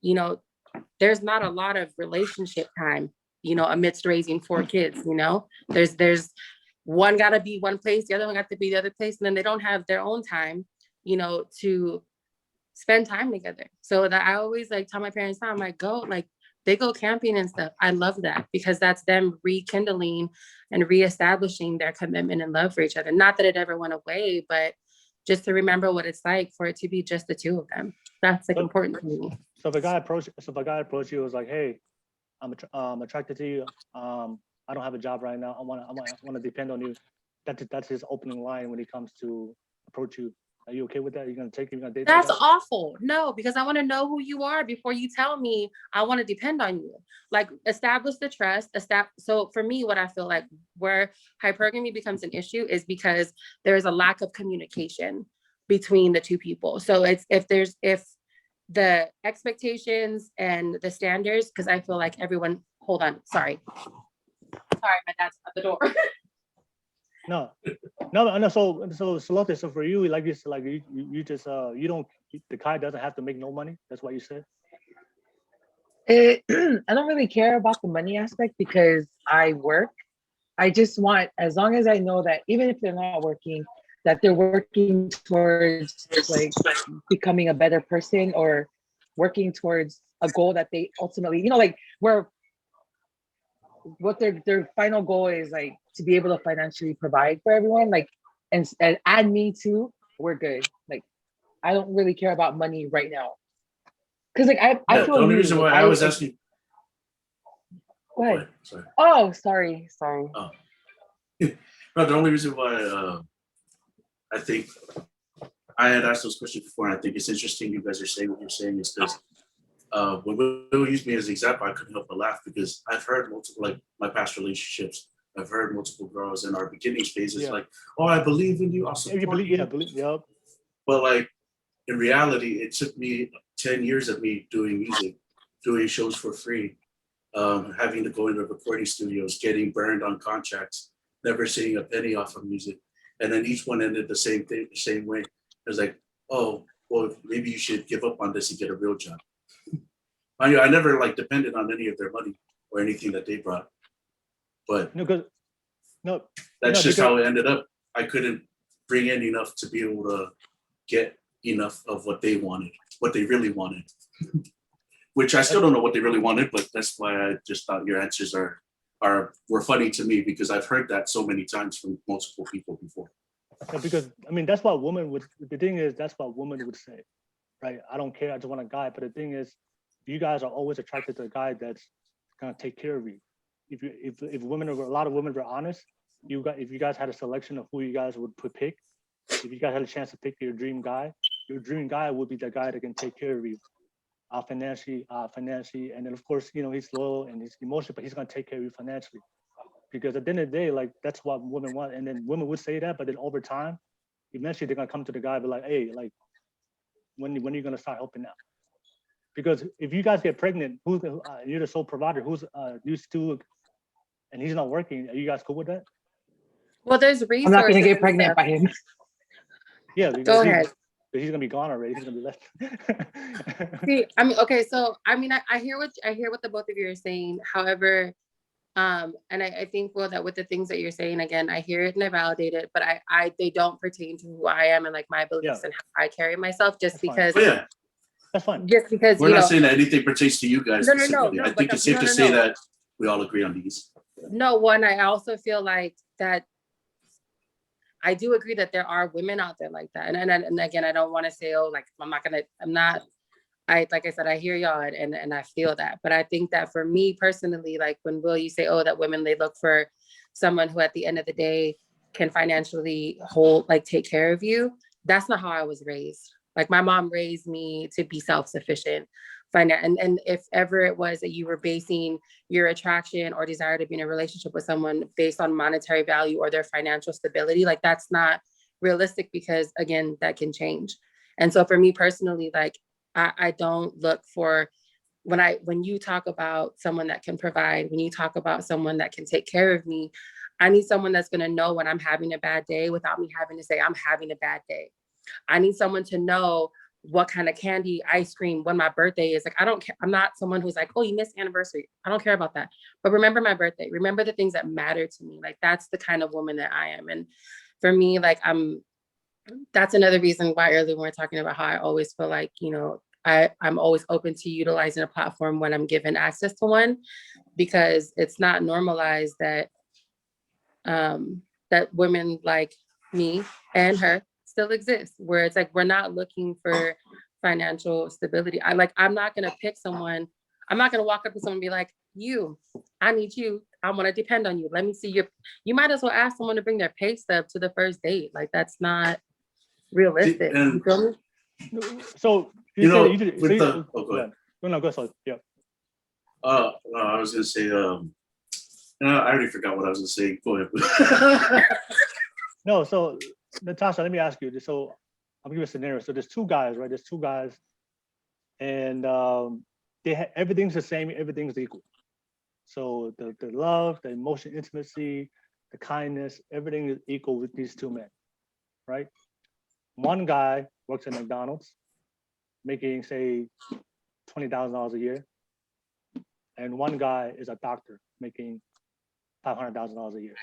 there's not a lot of relationship time, amidst raising 4 kids, there's one got to be one place, the other one got to be the other place. And then they don't have their own time, to spend time together. So that I always tell my parents now, I'm like, they go camping and stuff. I love that, because that's them rekindling and reestablishing their commitment and love for each other. Not that it ever went away, but just to remember what it's like for it to be just the two of them. That's important to me. So if a guy approached you, was like, "Hey, I'm attracted to you. I don't have a job right now. I want to depend on you." That's his opening line when he comes to approach you. Are you okay with that? Are you gonna take it? You're gonna date? That's awful. No, because I want to know who you are before you tell me I want to depend on you. Like, establish the trust. So for me, what I feel like where hypergamy becomes an issue is because there is a lack of communication between the two people. So it's if the expectations and the standards, because I feel like everyone. Hold on, sorry, my dad's at the door. No. So Lote, so for you, like this, like you just you don't, the guy doesn't have to make no money. That's what you said. I don't really care about the money aspect because I work. I just want, as long as I know that even if they're not working, that they're working towards like becoming a better person or working towards a goal that they ultimately, where what their final goal is, like to be able to financially provide for everyone, like and add me too, we're good. Like, I don't really care about money right now. Cause like I feel the only reason why I was asking. Go ahead. Sorry. Oh, sorry. Oh. No, the only reason why I think I had asked those questions before, and I think it's interesting you guys are saying what you're saying, is because when Will used me as an example, I couldn't help but laugh, because I've heard multiple, like my past relationships, I've heard multiple girls in our beginning phases like, "Oh, I believe in you. I'll support you." Yep. But like, in reality, it took me 10 years of me doing music, doing shows for free, having to go into recording studios, getting burned on contracts, never seeing a penny off of music. And then each one ended the same thing, the same way. It was like, oh, well, maybe you should give up on this and get a real job. I never like depended on any of their money or anything that they brought. But that's just how it ended up. I couldn't bring in enough to be able to get enough of what they wanted, what they really wanted. Which I still don't know what they really wanted, but that's why I just thought your answers were funny to me, because I've heard that so many times from multiple people before. Yeah, because I mean, that's what women would. The thing is, that's what women would say, right? I don't care. I just want a guy. But the thing is, you guys are always attracted to a guy that's gonna take care of you. If women, a lot of women were honest, if you guys had a selection of who you guys would pick, if you guys had a chance to pick your dream guy would be the guy that can take care of you, financially, and then of course, you know, he's loyal and he's emotional, but he's gonna take care of you financially. Because at the end of the day, like that's what women want. And then women would say that, but then over time, eventually they're gonna come to the guy and be like, hey, like when are you gonna start helping out? Because if you guys get pregnant, you're the sole provider, who's used to, and he's not working, are you guys cool with that? Well, there's resources. I'm not gonna get pregnant by him. Yeah, go ahead. He's gonna be gone already. He's gonna be left. See, I mean, okay, so I mean, I hear what the both of you are saying. However, and I think, well, that with the things that you're saying, again, I hear it and I validate it, but they don't pertain to who I am and like my beliefs and how I carry myself. Just because. Oh, yeah. That's fine. Just because we're not saying that anything pertains to you guys. No, I think it's safe to say that we all agree on these. No, one, I also feel like that. I do agree that there are women out there like that. And again, I don't want to say, oh, like, like I said, I hear y'all and I feel that. But I think that for me personally, like when you say, oh, that women, they look for someone who at the end of the day can financially take care of you. That's not how I was raised. Like my mom raised me to be self-sufficient. And if ever it was that you were basing your attraction or desire to be in a relationship with someone based on monetary value or their financial stability, like that's not realistic, because again, that can change. And so for me personally, like I don't look for, when you talk about someone that can provide, when you talk about someone that can take care of me, I need someone that's going to know when I'm having a bad day without me having to say I'm having a bad day. I need someone to know what kind of candy, ice cream, when my birthday is. Like, I don't care. I'm not someone who's like, oh, you missed anniversary. I don't care about that. But remember my birthday. Remember the things that matter to me. Like, that's the kind of woman that I am. And for me, like, that's another reason why earlier when we're talking about how I always feel like, you know, I'm always open to utilizing a platform when I'm given access to one, because it's not normalized that that women like me and her still exist, where it's like we're not looking for financial stability. I'm not gonna pick someone. I'm not gonna walk up to someone and be like, I need you. I want to depend on you. Let me see you might as well ask someone to bring their pay stub to the first date. Like, that's not realistic. You feel me? So go ahead. No, go ahead. Yeah. I was gonna say, I already forgot what I was gonna say. Go ahead. No, so Natasha, let me ask you. So I'll give you a scenario. So there's two guys, right? There's two guys, and everything's the same. Everything's equal. So the love, the emotion, intimacy, the kindness, everything is equal with these two men, right? One guy works at McDonald's, making say $20,000 a year, and one guy is a doctor making $500,000 a year.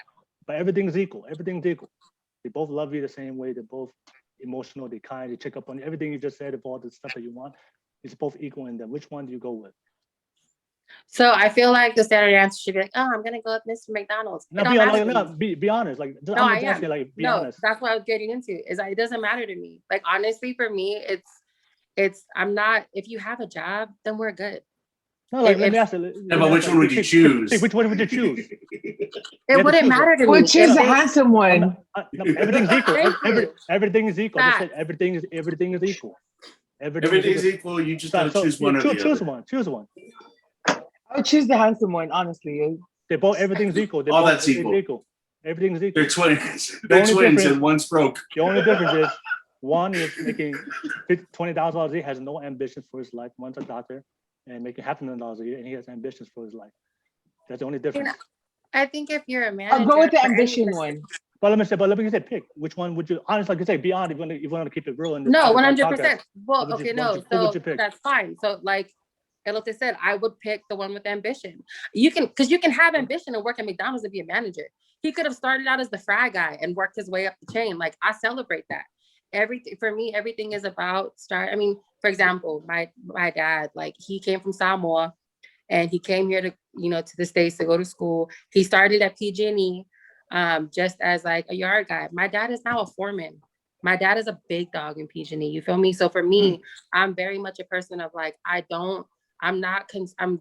But everything's equal. Everything's equal. They both love you the same way. They're both emotional. They're kind. They check up on you. Everything you just said, all the stuff that you want, it's both equal in them. Which one do you go with? So I feel like the standard answer should be like, oh, I'm gonna go with Mr. McDonald's. Be honest. Like, no, I am. Be honest. That's what I was getting into. Is it doesn't matter to me. Like, honestly, for me, it's I'm not. If you have a job, then we're good. No, like, let me ask you. But which one would you choose? Which one would you choose? It wouldn't matter to me. Which is the handsome one? Everything's equal. Everything is equal. I said everything is equal. Everything's equal. You just gotta choose one or the other. Choose one. I would choose the handsome one, honestly. They both, everything's equal. All that's equal. Everything's equal. They're twins. They're twins and one's broke. The only difference is one is making $20,000 a year, has no ambitions for his life. One's a doctor. and making $500,000 a year, and he has ambitions for his life. That's the only You know, difference. I think if you're a man, I'll go with the ambition one. But let me say, pick which one would you honestly, like you say, be honest. If you want to keep it real. In this No, podcast, 100%. Well, what would okay, you- no, what would so you pick? that's fine. So like Lote said, I would pick the one with ambition. You can have ambition and work at McDonald's and be a manager. He could have started out as the fry guy and worked his way up the chain. Like, I celebrate that. Everything for me, everything is about I mean, for example, my dad, like, he came from Samoa and he came here to, to the States to go to school. He started at PG&E just as like a yard guy. My dad is now a foreman. My dad is a big dog in PG&E. You feel me? So for me, I'm very much a person of like, I'm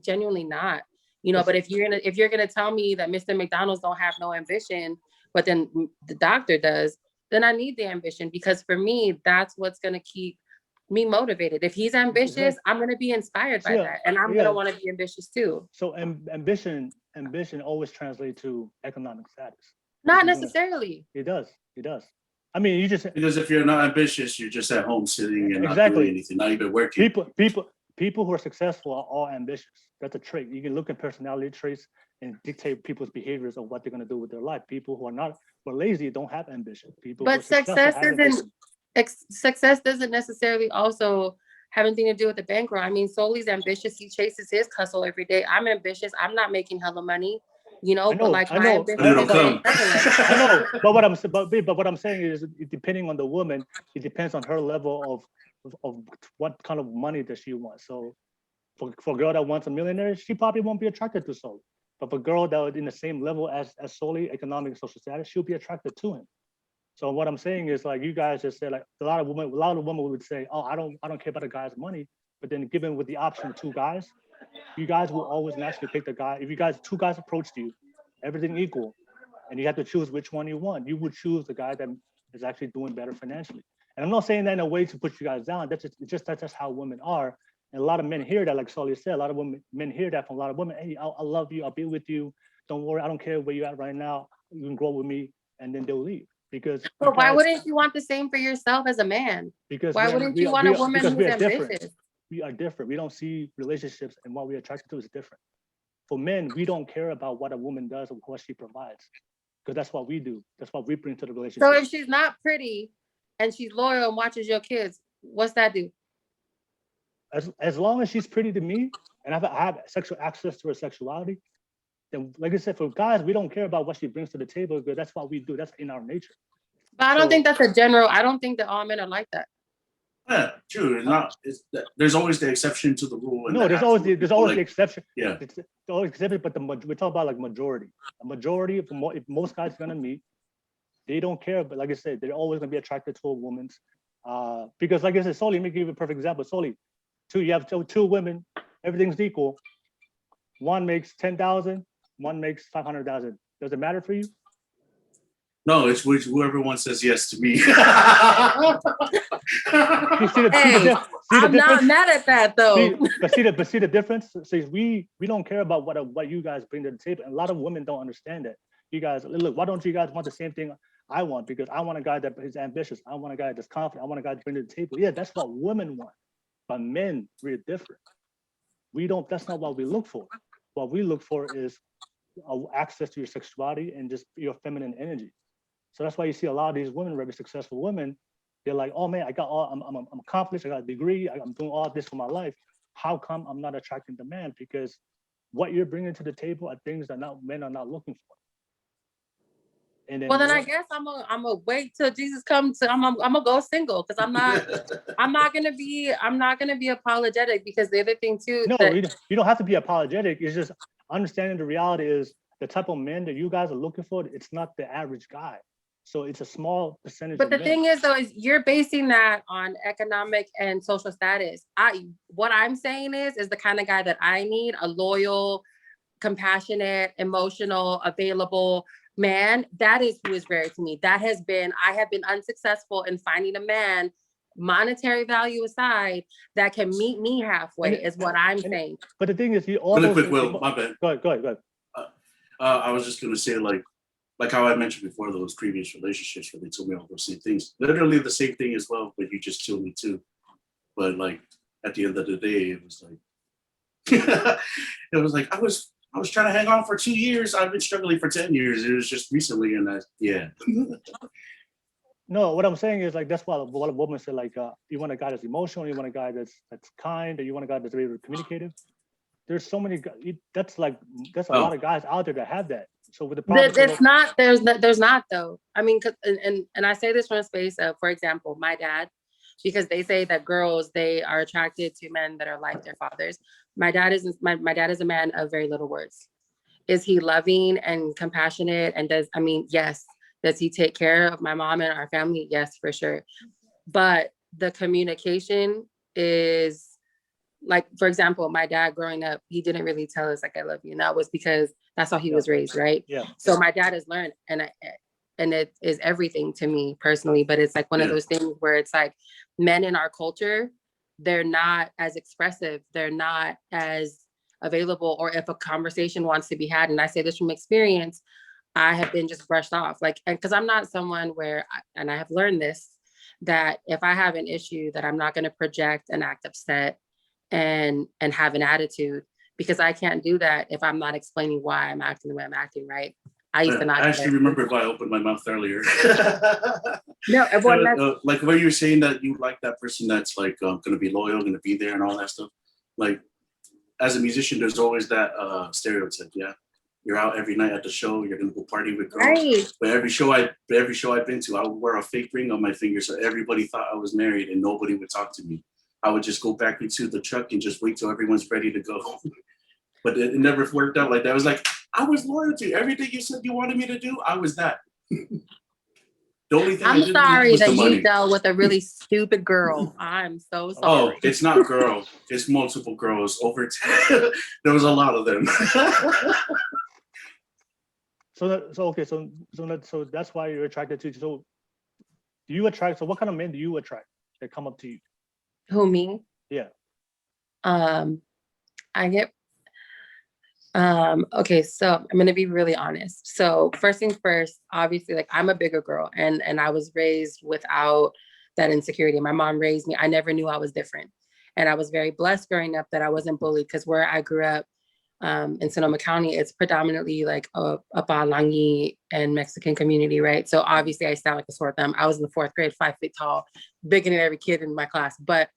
genuinely not, but if you're gonna tell me that Mr. McDonald's don't have no ambition, but then the doctor does, then I need the ambition, because for me, that's what's gonna keep me motivated. If he's ambitious, I'm gonna be inspired by that, and I'm gonna want to be ambitious too. So ambition always translates to economic status. Not necessarily. It does. I mean, because if you're not ambitious, you're just at home sitting and not doing anything, not even working. People who are successful are all ambitious. That's a trait. You can look at personality traits and dictate people's behaviors of what they're going to do with their life. People who are lazy don't have ambition. But success doesn't necessarily also have anything to do with the bankroll. I mean, Soli's ambitious. He chases his hustle every day. I'm ambitious. I'm not making hella money. I know. But what I'm saying is, depending on the woman, it depends on her level of what kind of money does she want. So for a girl that wants a millionaire, she probably won't be attracted to Soli. But for a girl that is in the same level as Soli, economic and social status, she'll be attracted to him. So what I'm saying is, like, you guys just said, like, a lot of women would say, oh, I don't care about a guy's money. But then given with the option of two guys, you guys will always naturally pick the guy. If two guys approached you, everything equal, and you have to choose which one you want, you would choose the guy that is actually doing better financially. And I'm not saying that in a way to put you guys down. That's just how women are. And a lot of men hear that, like Soli said, a lot of men hear that from a lot of women. Hey, I love you. I'll be with you. Don't worry. I don't care where you're at right now. You can grow with me. And then they'll leave. But why wouldn't you want the same for yourself as a man? Why wouldn't you want a woman who's ambitious? We are different. We don't see relationships and what we're attracted to is different. For men, we don't care about what a woman does or what she provides, because that's what we do. That's what we bring to the relationship. So if she's not pretty and she's loyal and watches your kids, what's that do? As long as she's pretty to me and I have sexual access to her sexuality, then, like I said, for guys, we don't care about what she brings to the table, because that's what we do. That's in our nature. But I don't think that's I don't think that all men are like that. Yeah, true. There's always the exception to the rule. No, there's always the exception. Yeah, it's always exception. But we're talking about like majority. A majority, if most guys are gonna meet, they don't care. But like I said, they're always gonna be attracted to a woman's. Because like I said, Soli, let me give you a perfect example. Soli, you have two women, everything's equal. One makes 10,000, one makes 500,000. Does it matter for you? No, it's whoever one says yes to me. I'm not mad at that though. See the difference. See, we don't care about what you guys bring to the table, and a lot of women don't understand that. You guys, look, why don't you guys want the same thing I want? Because I want a guy that is ambitious. I want a guy that's confident. I want a guy to bring to the table. Yeah, that's what women want. But men, we're different. We don't. That's not what we look for. What we look for is access to your sexuality and just your feminine energy. So that's why you see a lot of these women, very successful women, they're like, oh man, I'm accomplished, I got a degree, I'm doing all this for my life. How come I'm not attracting the man? Because what you're bringing to the table are things that men are not looking for. And then, I guess I'm gonna wait till Jesus comes. I'm gonna go single, because I'm not gonna be apologetic, because the other thing too. No, you don't have to be apologetic. It's just understanding the reality is the type of men that you guys are looking for. It's not the average guy. So it's a small percentage. But the thing is, though, is you're basing that on economic and social status. What I'm saying is the kind of guy that I need: a loyal, compassionate, emotional, available man. That is who is rare to me. I have been unsuccessful in finding a man, monetary value aside, that can meet me halfway, is what I'm saying. But the thing is, you almost... Really quick, Will, my bad. Go ahead. I was just going to say, like how I mentioned before, those previous relationships where they told me all those same things. Literally the same thing as well, but you just told me too. But like at the end of the day, it was like, It was like I was trying to hang on for 2 years. I've been struggling for 10 years. It was just recently, and yeah. No, what I'm saying is like that's what a woman said. Like, you want a guy that's emotional, you want a guy that's kind, or you want a guy that's very communicative. There's so many. That's a lot of guys out there that have that. So with the problem, there's not though. I mean, and I say this from a space of, for example, my dad, because they say that girls, they are attracted to men that are like their fathers. My dad is a man of very little words. Is he loving and compassionate? And yes. Does he take care of my mom and our family? Yes, for sure. But the communication is like, for example, my dad growing up, he didn't really tell us like, I love you. And that was because that's how he was raised, right? Yeah. So my dad has learned, and it is everything to me personally, but it's like one of those things where it's like men in our culture, they're not as expressive. They're not as available, or if a conversation wants to be had, and I say this from experience, I have been just brushed off, like, and because I'm not someone where, and I have learned this, that if I have an issue, that I'm not going to project and act upset and have an attitude, because I can't do that if I'm not explaining why I'm acting the way I'm acting, right? I used to not. I actually remember why I opened my mouth earlier. No, everyone. Like when you were saying that you like that person that's like going to be loyal, going to be there, and all that stuff. Like as a musician, there's always that stereotype. Yeah. You're out every night at the show. You're gonna go party with girls. Right. But every show I've been to, I would wear a fake ring on my finger, so everybody thought I was married, and nobody would talk to me. I would just go back into the truck and just wait till everyone's ready to go. But it never worked out like that. I was like, I was loyal to you. Everything you said you wanted me to do, I was that. The only thing I'm sorry that you money. dealt with a really stupid girl. I'm so sorry. Oh, it's not girl. It's multiple girls. Over 10. There was a lot of them. So that's why you're attracted to. So do you attract? So what kind of men do you attract that come up to you? Who, me? Yeah. I get. Okay, so I'm gonna be really honest. So first things first, obviously, like I'm a bigger girl, and I was raised without that insecurity. My mom raised me. I never knew I was different, and I was very blessed growing up that I wasn't bullied, because where I grew up. In Sonoma County, it's predominantly like a Palangi and Mexican community, right? So obviously I sound like a sore thumb. I was in the 4th grade, 5 feet tall, bigger than every kid in my class. But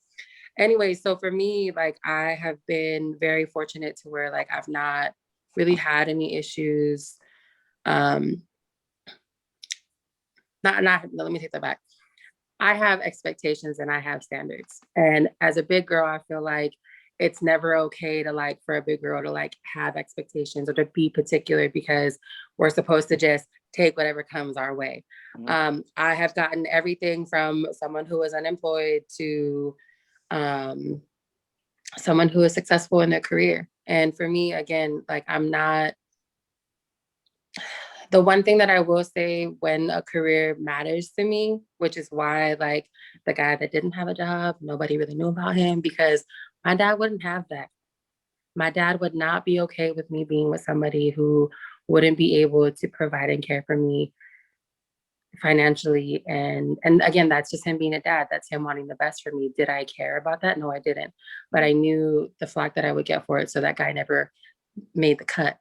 anyway, so for me, like I have been very fortunate to where like I've not really had any issues. Let me take that back. I have expectations and I have standards. And as a big girl, I feel like it's never okay to like for a big girl to like have expectations or to be particular, because we're supposed to just take whatever comes our way. Mm-hmm. I have gotten everything from someone who is unemployed to someone who is successful in their career. And for me, again, like I'm not, the one thing that I will say when a career matters to me, which is why like the guy that didn't have a job, nobody really knew about him, because my dad wouldn't have that. My dad would not be okay with me being with somebody who wouldn't be able to provide and care for me financially. And again, that's just him being a dad. That's him wanting the best for me. Did I care about that? No, I didn't. But I knew the flack that I would get for it. So that guy never made the cut.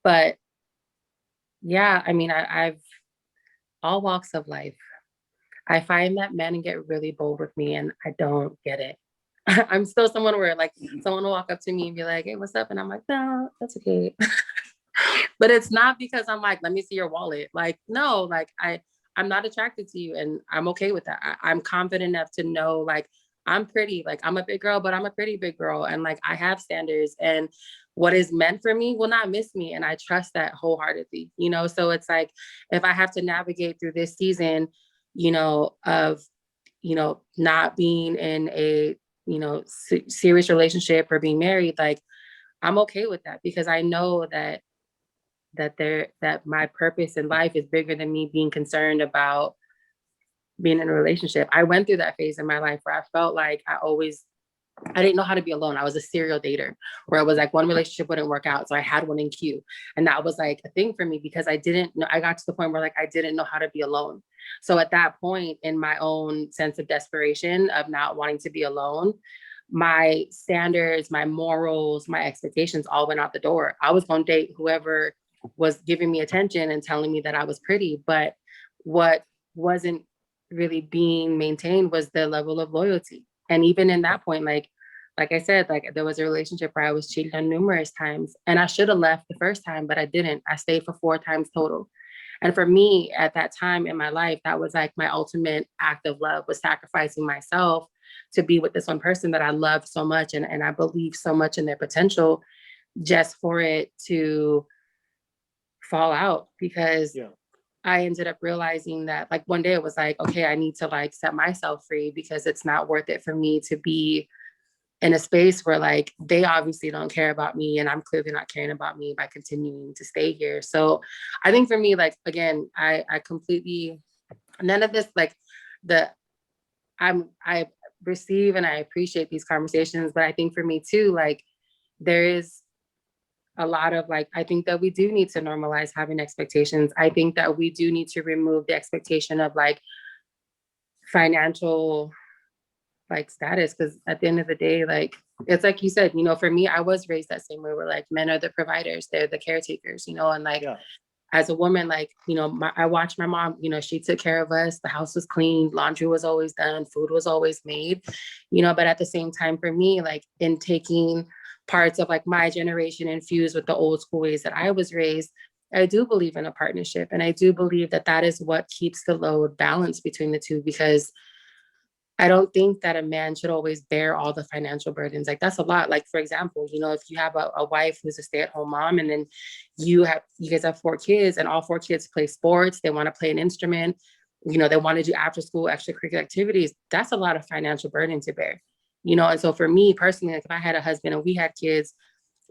But yeah, I mean, I've all walks of life. I find that men get really bold with me and I don't get it. I'm still someone where like someone will walk up to me and be like, hey, what's up? And I'm like, no, that's okay. But it's not because I'm like, let me see your wallet. Like, no, like I'm not attracted to you and I'm okay with that. I'm confident enough to know like I'm pretty, like I'm a big girl, but I'm a pretty big girl. And like I have standards, and what is meant for me will not miss me. And I trust that wholeheartedly, you know? So it's like, if I have to navigate through this season, you know, of, you know, not being in a, you know, serious relationship or being married, like I'm okay with that, because I know that my purpose in life is bigger than me being concerned about being in a relationship. I went through that phase in my life where I felt like I didn't know how to be alone. I was a serial dater where it was like one relationship wouldn't work out. So I had one in queue. And that was like a thing for me, because I didn't know, I got to the point where like, I didn't know how to be alone. So at that point, in my own sense of desperation of not wanting to be alone, my standards, my morals, my expectations all went out the door. I was going to date whoever was giving me attention and telling me that I was pretty. But what wasn't really being maintained was the level of loyalty. And even in that point, like I said, like there was a relationship where I was cheated on numerous times, and I should have left the first time, but I didn't. I stayed for 4 times total. And for me at that time in my life, that was like my ultimate act of love, was sacrificing myself to be with this one person that I loved so much. And I believe so much in their potential, just for it to fall out. Because I ended up realizing that like one day it was like, okay, I need to like set myself free, because it's not worth it for me to be in a space where like they obviously don't care about me, and I'm clearly not caring about me by continuing to stay here. So I think for me, like, again, I completely, none of this, like I receive and I appreciate these conversations, but I think for me too, like there is a lot of like, I think that we do need to normalize having expectations. I think that we do need to remove the expectation of like financial like status, because at the end of the day, like it's like you said, you know, for me, I was raised that same way, where like men are the providers, they're the caretakers, you know, and like as a woman, like, you know, I watched my mom, you know, she took care of us, the house was clean, laundry was always done, food was always made, you know. But at the same time, for me, like in taking parts of like my generation infused with the old school ways that I was raised, I do believe in a partnership, and I do believe that that is what keeps the load balanced between the two, because I don't think that a man should always bear all the financial burdens. Like that's a lot. Like, for example, you know, if you have a wife who's a stay-at-home mom, and then you guys have 4 kids, and all 4 kids play sports, they want to play an instrument, you know, they want to do after school extracurricular activities, that's a lot of financial burden to bear, you know. And so for me personally, like if I had a husband and we had kids,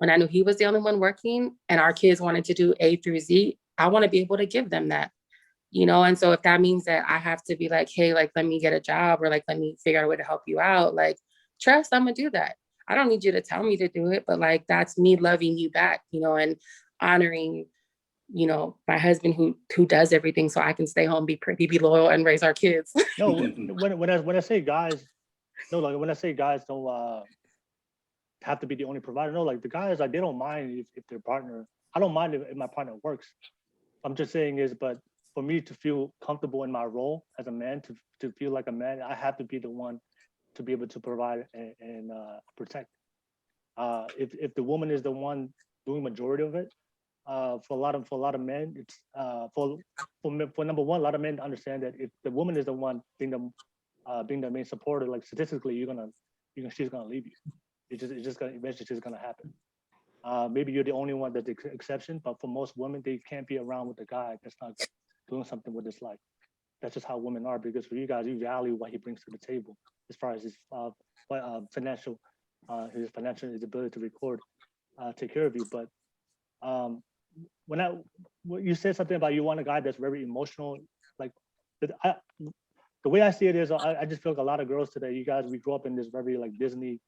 and I knew he was the only one working, and our kids wanted to do A through Z, I want to be able to give them that. You know, and so if that means that I have to be like, hey, like, let me get a job, or like, let me figure out a way to help you out, like, trust, I'm gonna do that. I don't need you to tell me to do it, but like, that's me loving you back, you know, and honoring, you know, my husband who does everything so I can stay home, be pretty, be loyal, and raise our kids. No, when I say guys, no, like when I say guys don't have to be the only provider, no, like the guys, like they don't mind if their partner, I don't mind if my partner works. I'm just saying is, but for me to feel comfortable in my role as a man, to feel like a man, I have to be the one to be able to provide and protect. If the woman is the one doing majority of it, for a lot of men, it's for number one, a lot of men understand that if the woman is the one being the main supporter, like statistically, she's gonna leave you. It's just gonna eventually just gonna happen. Maybe you're the only one that's the exception, but for most women, they can't be around with a guy that's not doing something with his life. That's just how women are, because for you guys, you value what he brings to the table as far as his financial, his ability to record, take care of you. But when you said something about you want a guy that's very emotional, like the way I see it is, I just feel like a lot of girls today, you guys, we grew up in this very like Disney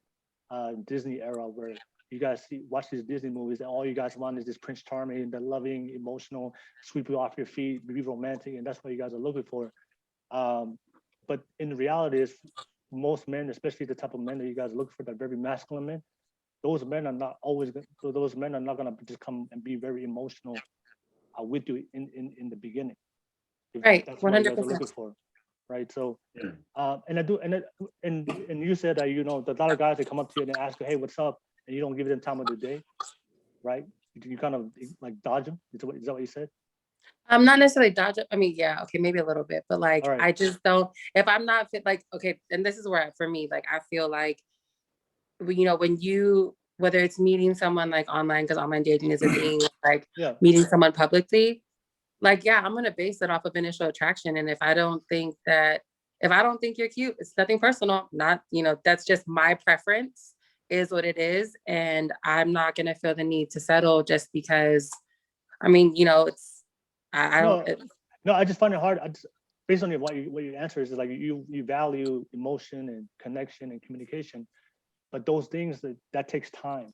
era where you guys watch these Disney movies and all you guys want is this Prince Charming, the loving, emotional, sweep you off your feet, be romantic, and that's what you guys are looking for. But in reality, is most men, especially the type of men that you guys look for, that very masculine men, those men are not gonna just come and be very emotional with you in the beginning. Right, that's what you guys are 100%. looking for. Right. So, and you said that, you know, a lot of guys, they come up to you and they ask you, hey, what's up? And you don't give them time of the day, right? You kind of like dodge them. Is that what you said? I'm not necessarily dodge. I mean, yeah, okay, maybe a little bit, but like, Right. I just don't, if I'm not fit, like, okay, and this is where for me, like, I feel like, you know, whether it's meeting someone like online, because online dating is a thing, like meeting someone publicly, like, yeah, I'm going to base it off of initial attraction. And if I don't think you're cute, it's nothing personal, not, you know, that's just my preference, is what it is. And I'm not going to feel the need to settle just because, I mean, you know, it's, I don't. No, I just find it hard. Based on what your answer is like you value emotion and connection and communication, but those things that takes time,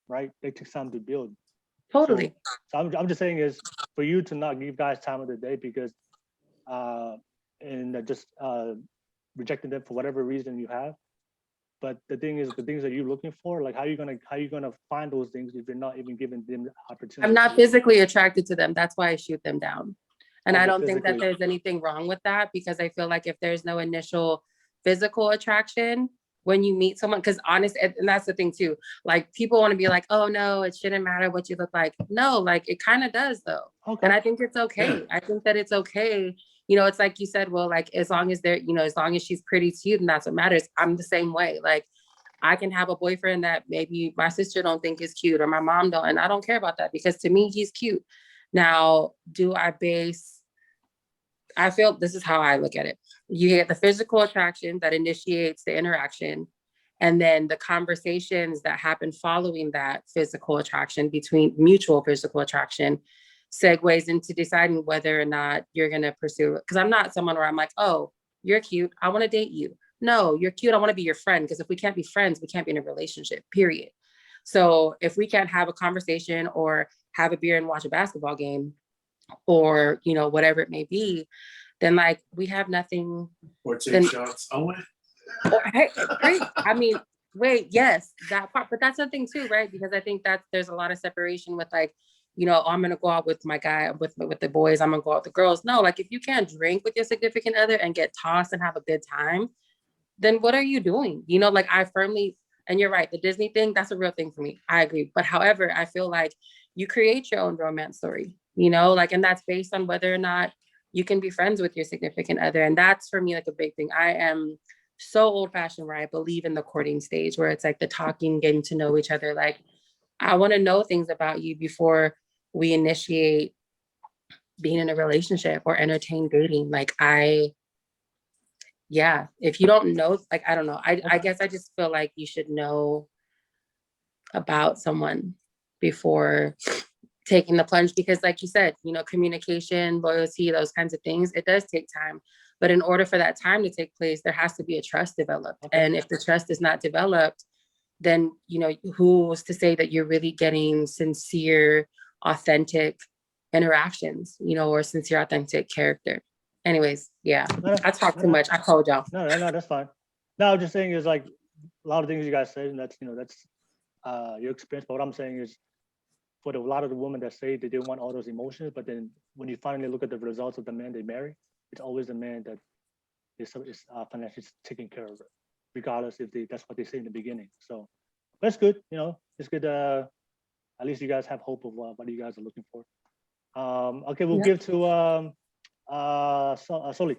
right? It takes time to build. Totally. So I'm just saying is for you to not give guys time of the day because and just rejecting them for whatever reason you have, But the thing is, the things that you're looking for, like how you gonna find those things if you're not even giving them the opportunity? I'm not physically attracted to them. That's why I shoot them down. And Okay, I don't think that physically. there's anything wrong with that, because I feel like if there's no initial physical attraction when you meet someone, because honest, and that's the thing too, like people want to be like, oh no, it shouldn't matter what you look like. No, like it kind of does though. Okay. And I think it's okay. Yeah. I think that it's okay. You know, it's like you said, well, like as long as they're, you know, as long as she's pretty to you, then that's what matters. I'm the same way. Like I can have a boyfriend that maybe my sister don't think is cute or my mom don't, and I don't care about that because to me, he's cute. Now, I feel this is how I look at it. You get the physical attraction that initiates the interaction, and then the conversations that happen following that physical attraction, between mutual physical attraction, segues into deciding whether or not you're going to pursue it. Because I'm not someone where I'm like, oh, you're cute, I want to date you. No, you're cute, I want to be your friend. Because if we can't be friends, we can't be in a relationship, period. So if we can't have a conversation or have a beer and watch a basketball game, or, you know, whatever it may be, then like we have nothing. Or take shots. Oh, wait. Great. I mean, wait, yes, that part, but that's the thing too, right? Because I think that there's a lot of separation with like, you know, I'm gonna go out with my guy, with the boys, I'm gonna go out with the girls. No, like if you can't drink with your significant other and get tossed and have a good time, then what are you doing? You know, like I firmly, and you're right, the Disney thing, that's a real thing for me. I agree. But however, I feel like you create your own romance story, you know, like, and that's based on whether or not you can be friends with your significant other. And that's for me like a big thing. I am so old fashioned where I believe in the courting stage, where it's like the talking, getting to know each other. Like I want to know things about you before we initiate being in a relationship or entertain dating. Like if you don't know, like, I don't know. I guess I just feel like you should know about someone before taking the plunge, because like you said, you know, communication, loyalty, those kinds of things, it does take time. But in order for that time to take place, there has to be a trust developed. Okay. And if the trust is not developed, then, you know, who's to say that you're really getting sincere, authentic interactions, you know, or sincere, authentic character. Anyways, yeah, I talk too much. I told y'all. No, that's fine. No, I'm just saying is like a lot of things you guys said, and that's, you know, that's your experience. But what I'm saying is, for a lot of the women that say they didn't want all those emotions, but then when you finally look at the results of the man they marry, it's always the man that is financially taking care of it, regardless if that's what they say in the beginning. So that's good, you know, it's good. At least you guys have hope of what you guys are looking for. Okay, we'll give to Soli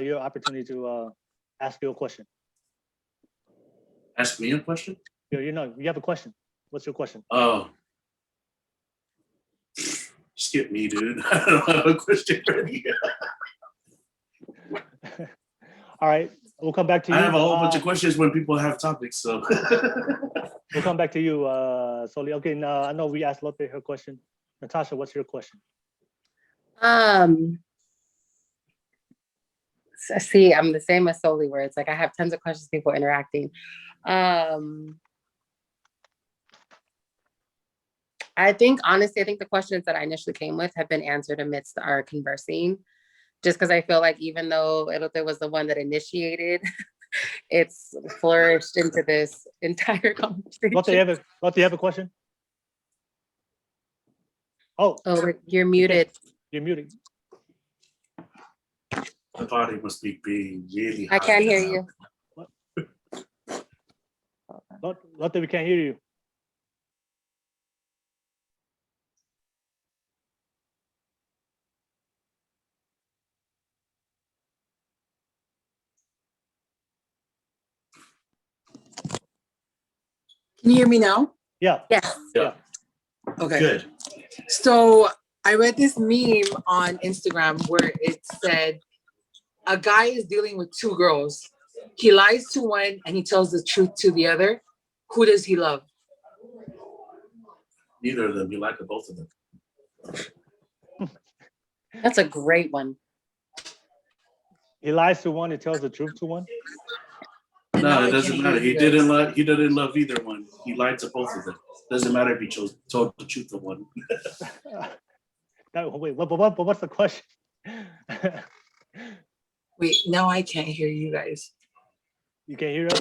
your opportunity to ask your question. Ask me a question? You know, you have a question. What's your question? Oh. Skip me, dude. I don't have a question ready. All right, we'll come back to you. I have a whole bunch of questions when people have topics, so. We'll come back to you, Soli. Okay, now I know we asked Lote her question. Natasha, what's your question? See, I'm the same as Soli, where it's like I have tons of questions, people interacting. I think, honestly, the questions that I initially came with have been answered amidst our conversing, just because I feel like even though Lote was the one that initiated, it's flourished into this entire conversation. Lote, you have a question? Oh, you're muted. You're muted. The body must be being really I can't hear you. Lote, we can't hear you. Can you hear me now? Yeah. Yes. Yeah. Okay. Good. So I read this meme on Instagram where it said a guy is dealing with two girls. He lies to one and he tells the truth to the other. Who does he love? Neither of them. You like the both of them. That's a great one. He lies to one, he tells the truth to one. No, it doesn't matter. He didn't love either one. He lied to both of them. Doesn't matter if he told the truth to one. Wait, what's the question? Wait, now I can't hear you guys. You can't hear us?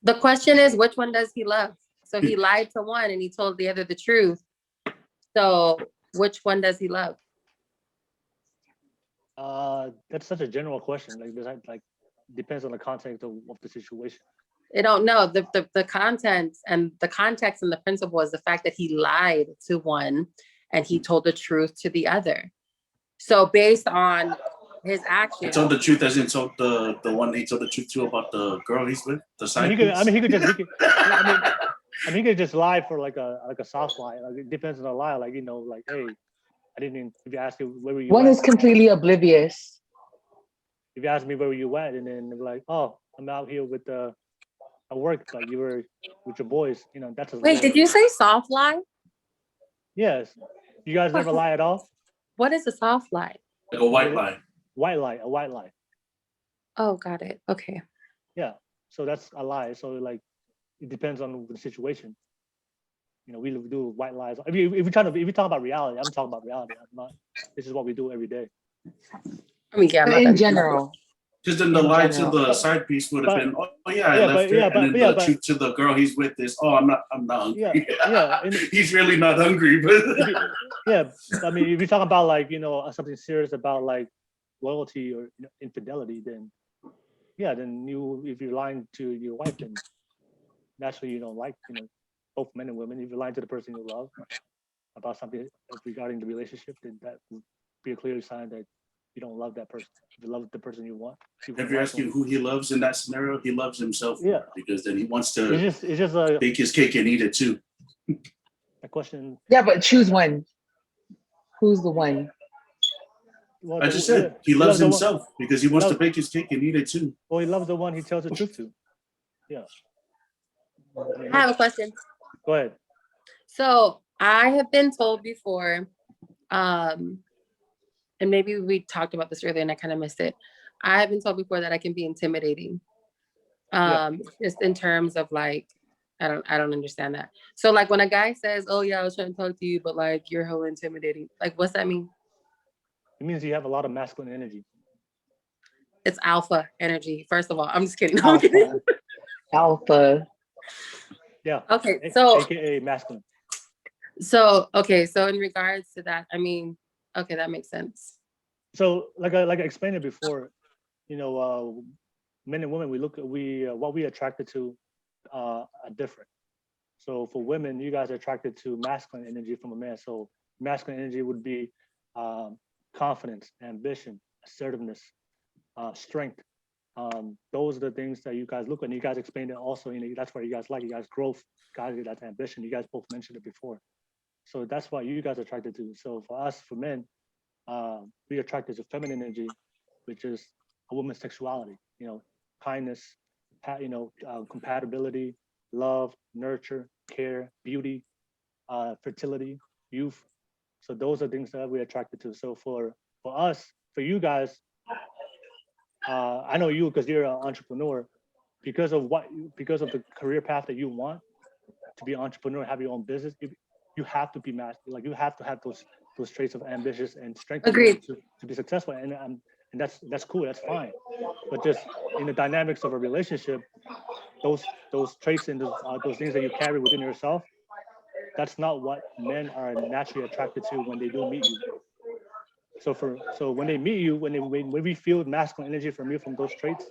The question is, which one does he love? So he lied to one and he told the other the truth. So which one does he love? That's such a general question. Like depends on the context of the situation. I don't know. The content and the context and the principle is the fact that he lied to one and he told the truth to the other. So based on his He actions, told the truth as in told the one he told the truth to about the girl he's with, the side piece. He could just lie for like a soft lie. Like it depends on the lie. Like, like, hey, I didn't even, if you ask you where were you One at? is completely oblivious. If you ask me where were you at, and then they're like, oh, I'm out here with I work, like you were with your boys, that's a wait, did you say soft lie? Yes. You guys never lie at all? What is a soft lie? Like a white lie. A white lie. Oh, got it. Okay. Yeah. So that's a lie. So like it depends on the situation. We do white lies. If we talk about reality, I'm talking about reality. This is what we do every day. I mean, yeah. But in general. Because then the lie to the side piece would have been, oh yeah, I left her. And then the truth to the girl he's with is, oh, I'm not hungry. Yeah. He's really not hungry. But yeah. I mean, if you're talking about like, something serious about like loyalty or infidelity, then if you're lying to your wife, then naturally you don't like, both men and women. If you're lying to the person you love about something regarding the relationship, then that would be a clear sign that you don't love that person. If you love the person you want. if you're asking who he loves in that scenario, he loves himself. Yeah. Because then he wants to it's just a bake his cake and eat it too. a question. Yeah, but choose one. Who's the one? Well, I just said he loves himself because he wants to bake his cake and eat it too. Well, he loves the one he tells the truth to. Yeah. I have a question. Go ahead. So I have been told before, and maybe we talked about this earlier and I kind of missed it. I have been told before that I can be intimidating. Just in terms of like, I don't understand that. So like when a guy says, oh yeah, I was trying to talk to you, but like you're hella intimidating. Like, what's that mean? It means you have a lot of masculine energy. It's alpha energy. First of all, I'm just kidding. Alpha. Yeah. Okay. So AKA masculine. So in regards to that, I mean, okay, that makes sense. So like I explained it before, men and women, what we attracted to are different. So for women, you guys are attracted to masculine energy from a man. So masculine energy would be confidence, ambition, assertiveness, strength. Those are the things that you guys look at. And you guys explained it also. That's what you guys like. You guys growth, guys, that's ambition. You guys both mentioned it before. So that's what you guys are attracted to. So for us, for men, we are attracted to feminine energy, which is a woman's sexuality. Kindness, compatibility, love, nurture, care, beauty, fertility, youth. So those are things that we're attracted to. So for us, for you guys, I know you because you're an entrepreneur. Because of the career path that you want to be an entrepreneur, have your own business, you have to be masculine. Like you have to have those traits of ambitious and strength to be successful. And that's cool. That's fine. But just in the dynamics of a relationship, those traits and those things that you carry within yourself, that's not what men are naturally attracted to when they do meet you. So when they meet you, when we feel masculine energy from you, from those traits,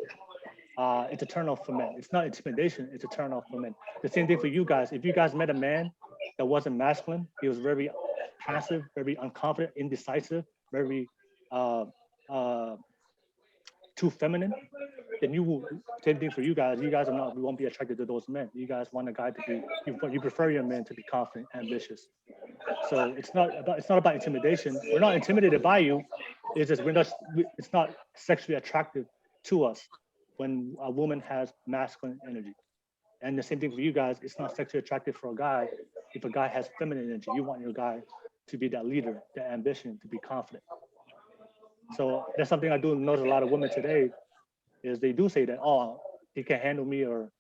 it's a turn off for men. It's not intimidation, it's a turn off for men. The same thing for you guys. If you guys met a man that wasn't masculine, he was very passive, very unconfident, indecisive, very too feminine, then same thing for you guys. You guys we won't be attracted to those men. You guys want a guy to be, you prefer your man to be confident, ambitious. So it's not about intimidation. We're not intimidated by you. It's just it's not sexually attractive to us when a woman has masculine energy. And the same thing for you guys. It's not sexually attractive for a guy if a guy has feminine energy. You want your guy to be that leader, that ambition, to be confident. So that's something I do notice a lot of women today is they do say that, oh, he can't handle me, or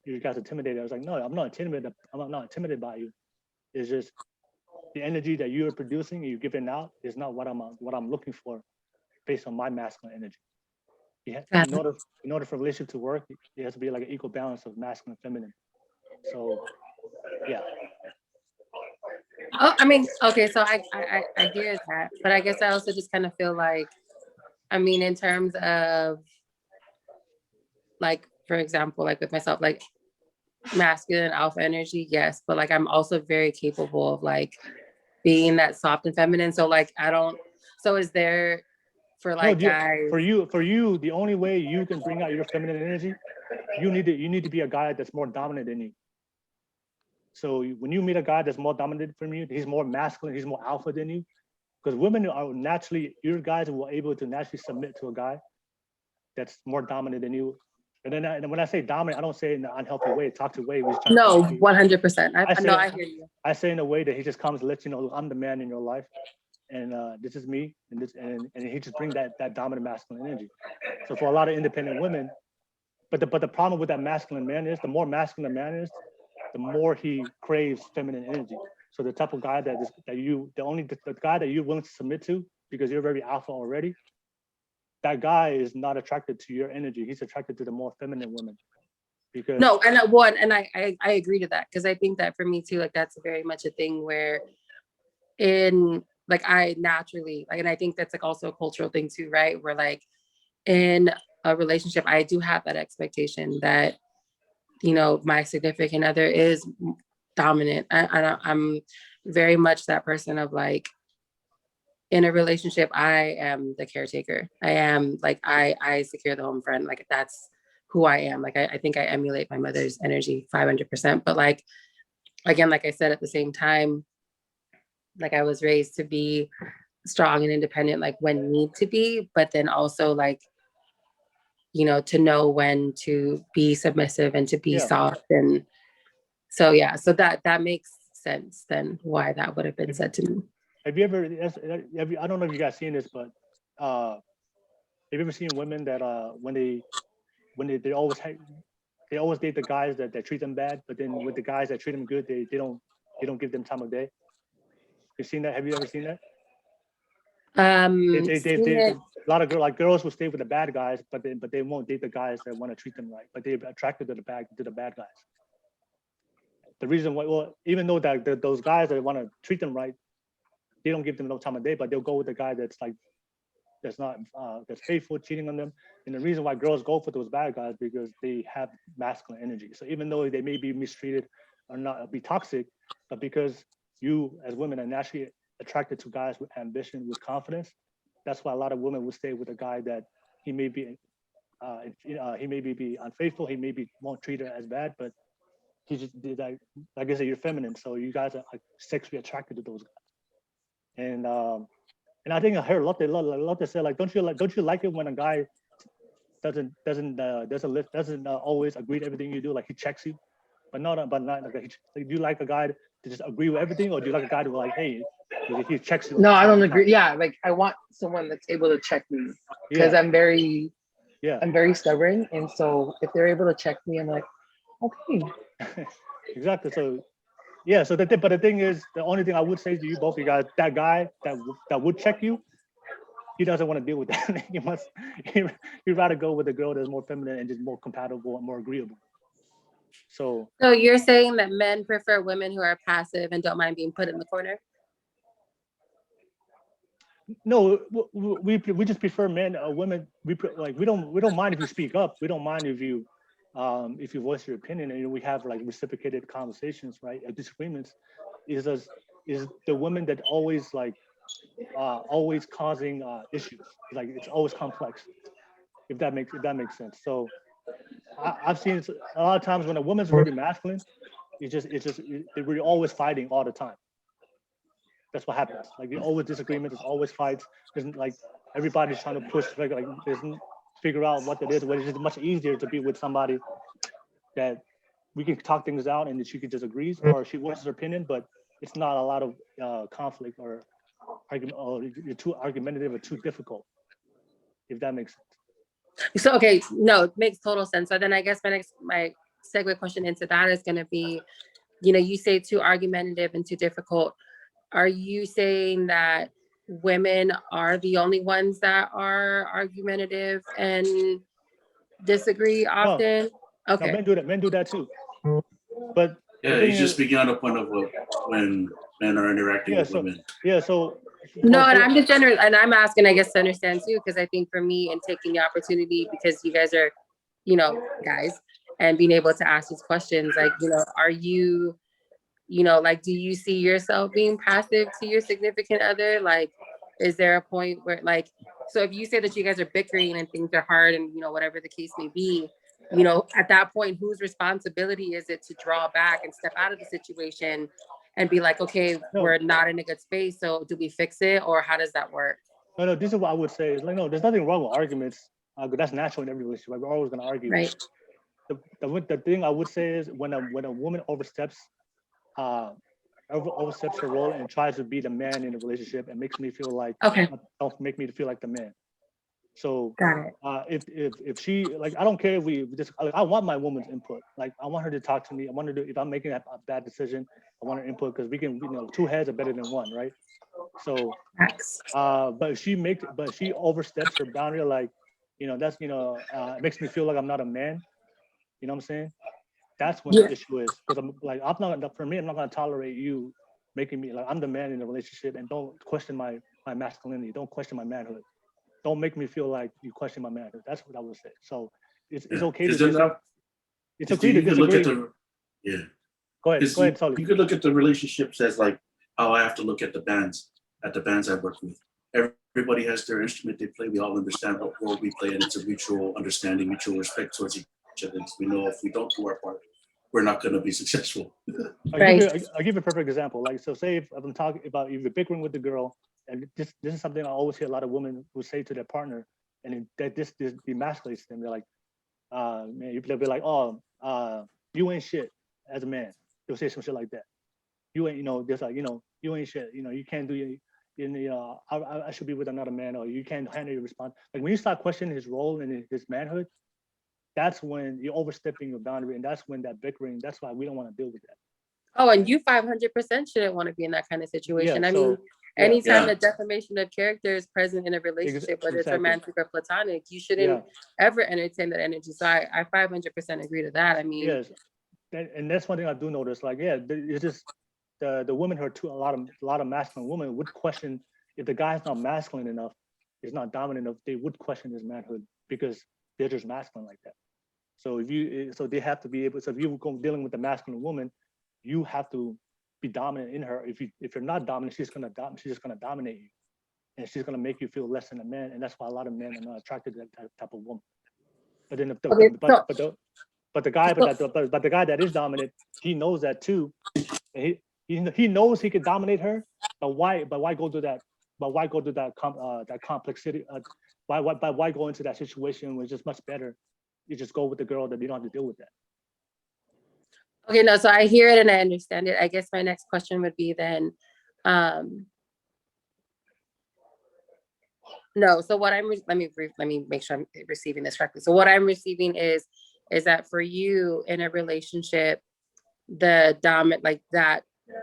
you guys are intimidated. I was like, no, I'm not intimidated. I'm not intimidated by you. It's just the energy that you're producing and you're giving out is not what I'm looking for based on my masculine energy. in order for a relationship to work, it has to be like an equal balance of masculine and feminine. So yeah. Oh, I mean, okay, so I hear that, but I guess I also just kind of feel like, I mean, in terms of like, for example, like with myself, like masculine alpha energy, yes, but like I'm also very capable of like being that soft and feminine. So like so is there for like guys? For you, the only way you can bring out your feminine energy, you need to be a guy that's more dominant than you. So when you meet a guy that's more dominant from you, he's more masculine, he's more alpha than you. Because women are naturally, your guys are able to naturally submit to a guy that's more dominant than you. And then and when I say dominant, I don't say in an unhealthy way, toxic way. No, 100%. I hear you. I say in a way that he just comes and lets you know, I'm the man in your life, and this is me, and he just brings that dominant masculine energy. So for a lot of independent women, but the problem with that masculine man is, the more masculine a man is, the more he craves feminine energy. So the type of guy the guy that you're willing to submit to because you're very alpha already, that guy is not attracted to your energy. He's attracted to the more feminine women. Because no, and I agree to that, because I think that for me too, like that's very much a thing where in like I naturally like, and I think that's like also a cultural thing too, right? Where like in a relationship, I do have that expectation that, you know, my significant other is dominant. I'm very much that person of like, in a relationship, I am the caretaker. I am like, I secure the home friend. Like that's who I am. Like, I think I emulate my mother's energy 500%. But like, again, like I said, at the same time, like I was raised to be strong and independent, like when need to be, but then also like, you know, to know when to be submissive and to be soft. And so, yeah, so that makes sense then why that would have been said to me. Have you ever, I don't know if you guys seen this, but have you ever seen women that when they always date the guys that treat them bad, but then with the guys that treat them good, they don't give them time of day? You've seen that? Have you ever seen that? A lot of girls will stay with the bad guys, but they won't date the guys that want to treat them right, but they're attracted to the bad guys. The reason why, well, even though that those guys that want to treat them right, they don't give them no time of day, but they'll go with the guy that's like that's faithful, cheating on them. And the reason why girls go for those bad guys because they have masculine energy. So even though they may be mistreated or not be toxic, but because you as women are naturally attracted to guys with ambition, with confidence, that's why a lot of women will stay with a guy that he may be unfaithful, he maybe won't treat her as bad, but he just did like I said, you're feminine, so you guys are like sexually attracted to those guys. And I think I heard Lote say like, don't you like it when a guy doesn't always agree to everything you do, like he checks you, but not like do you like a guy to just agree with everything, or do you like a guy to be like, hey, if he checks you? No, I don't agree. Yeah, like I want someone that's able to check me because I'm very stubborn, and so if they're able to check me, I'm like, okay. Exactly. So yeah, so but the thing is, the only thing I would say to you both, you guys, that guy that would check you, he doesn't want to deal with that. You'd rather go with a girl that's more feminine and just more compatible and more agreeable. So you're saying that men prefer women who are passive and don't mind being put in the corner? No, we just prefer men or women. We don't mind if you speak up. We don't mind if you voice your opinion, and we have like reciprocated conversations, right? Disagreements is the women that always always causing issues. Like it's always complex. If that makes sense. So I've seen a lot of times when a woman's very masculine, we're always fighting all the time. That's what happens. Like there's always disagreements, there's always fights. There's like everybody's trying to push figure out what it is. But it's just much easier to be with somebody that we can talk things out and that she can just agree, or she voices her opinion, but it's not a lot of conflict or argument, or you're too argumentative or too difficult, if that makes sense. So okay, no, it makes total sense. So then I guess my segue question into that is going to be, you say too argumentative and too difficult. Are you saying that women are the only ones that are argumentative and disagree often? No, Okay. men do that too. But Yeah, he's just speaking on the point of when men are interacting with women. So no, and I'm just general, and I'm asking, I guess, to understand too, because I think for me and taking the opportunity, because you guys are, you know, guys, and being able to ask these questions, like, you know, are you, you know, like, do you see yourself being passive to your significant other? Like, is there a point where, like, so if you say that you guys are bickering and things are hard and, you know, whatever the case may be, you know, at that point, whose responsibility is it to draw back and step out of the situation and be like, okay, we're not in a good space, so do we fix it, or how does that work? No, this is what I would say. Is like, no, there's nothing wrong with arguments. That's natural in every relationship. Like, we're always gonna argue. Right. The thing I would say is when a woman oversteps her role and tries to be the man in the relationship and makes me feel like, don't make me feel like the man. So if she, like, I don't care if we just, I want my woman's input. Like, I want her to talk to me. I want her to, if I'm making a bad decision, I want her input, because we can, you know, two heads are better than one, right? So, but she oversteps her boundary. Like, you know, that's, you know, it makes me feel like I'm not a man. You know what I'm saying? That's when the issue is, because I'm like, I'm not gonna tolerate you making me like I'm the man in the relationship, and don't question my masculinity. Don't question my manhood. Don't make me feel like you question my manhood. That's what I would say. So it's okay to disagree. It's okay to disagree. Go ahead, Soli. You could look at the relationships as like, oh, I have to look at the bands I work with. Everybody has their instrument they play. We all understand what role we play, and it's a mutual understanding, mutual respect towards each other. We know if we don't do our part, we're not going to be successful. I'll give you a perfect example. Like, so say if I'm talking about, if you're bickering with the girl, and this is something I always hear a lot of women who say to their partner, and this demasculates them. They're like, man, they'll be like, oh, you ain't shit as a man. They'll say some shit like that. You ain't, you know, just like, you know, you ain't shit. You know, you can't do your, I should be with another man, or you can't handle your response. Like, when you start questioning his role and his manhood, that's when you're overstepping your boundary, and that's when that bickering. That's why we don't want to deal with that. Oh, and you 500% shouldn't want to be in that kind of situation. I mean, anytime the defamation of character is present in a relationship, whether it's romantic or platonic, you shouldn't ever entertain that energy. So I 500% agree to that. I mean, yes, and that's one thing I do notice. Like, it's just the women who are a lot of masculine women would question if the guy's not masculine enough, is not dominant enough. They would question his manhood because they're just masculine like that. So they have to be able. So if you go dealing with a masculine woman, you have to be dominant in her. If you're not dominant, she's just gonna dominate you, and she's gonna make you feel less than a man. And that's why a lot of men are not attracted to that type of woman. But then the guy that is dominant, he knows that too. And he knows he can dominate her. But why go to that? But why go to that complexity? Why go into that situation where it's just much better? You just go with the girl that you don't have to deal with that. Okay, no, so I hear it and I understand it. I guess my next question would be then, no, so what let me make sure I'm receiving this correctly. So what I'm receiving is that for you in a relationship,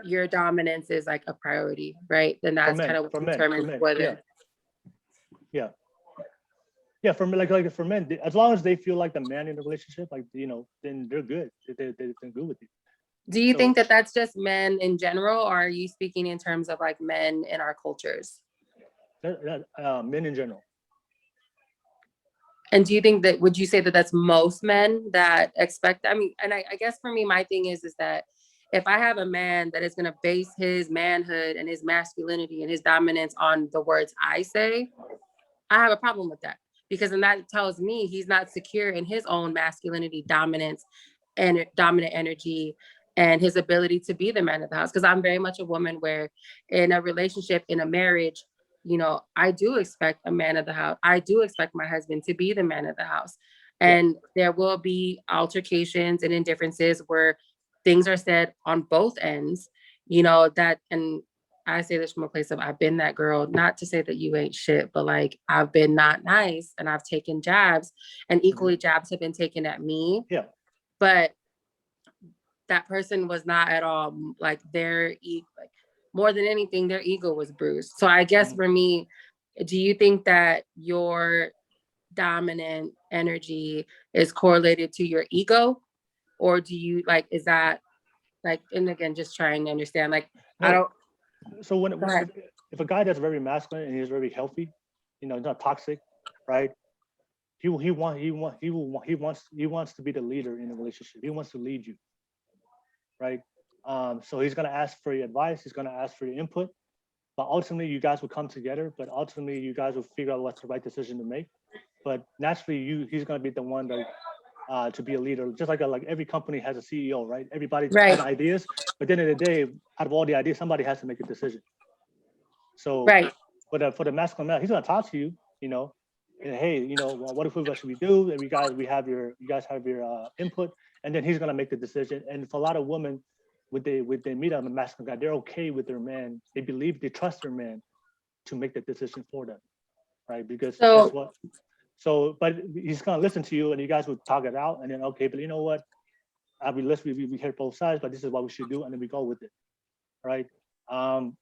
your dominance is like a priority, right? Then that's kind of what determines whether. Yeah, for men, as long as they feel like the man in the relationship, like, you know, then they're good. They're good with you. Do you think that that's just men in general, or are you speaking in terms of like men in our cultures? Men in general. And do you think that, would you say that that's most men that expect, I mean, and I guess for me, my thing is that if I have a man that is going to base his manhood and his masculinity and his dominance on the words I say, I have a problem with that. Because then that tells me he's not secure in his own masculinity, dominance, and dominant energy, and his ability to be the man of the house. Because I'm very much a woman where in a relationship, in a marriage, you know, I do expect a man of the house. I do expect my husband to be the man of the house. And there will be altercations and indifferences where things are said on both ends, you know, and I say this from a place of I've been that girl, not to say that you ain't shit, but like I've been not nice and I've taken jabs, and equally jabs have been taken at me. Yeah. But that person was not at all like more than anything, their ego was bruised. So I guess for me, do you think that your dominant energy is correlated to your ego? Or do you like, is that like, and again, just trying to understand, like, No. I don't. So when Go ahead. if a guy that's very masculine and he's very healthy, you know, not toxic, right? He wants to be the leader in a relationship. He wants to lead you, right? So he's gonna ask for your advice. He's gonna ask for your input. But ultimately, you guys will come together. But ultimately, you guys will figure out what's the right decision to make. But naturally, he's gonna be the one that to be a leader. Just like every company has a CEO, right? Everybody has ideas, but at the end of the day, out of all the ideas, somebody has to make a decision. So for the masculine male, he's gonna talk to you, you know, and hey, you know, well, what should we do? And you guys have your input, and then he's gonna make the decision. And for a lot of women, when they meet a masculine guy, they're okay with their man. They trust their man to make the decision for them, right? Because that's what. So, but he's gonna listen to you, and you guys will talk it out, and then okay, but you know what? We hear both sides, but this is what we should do, and then we go with it, right? You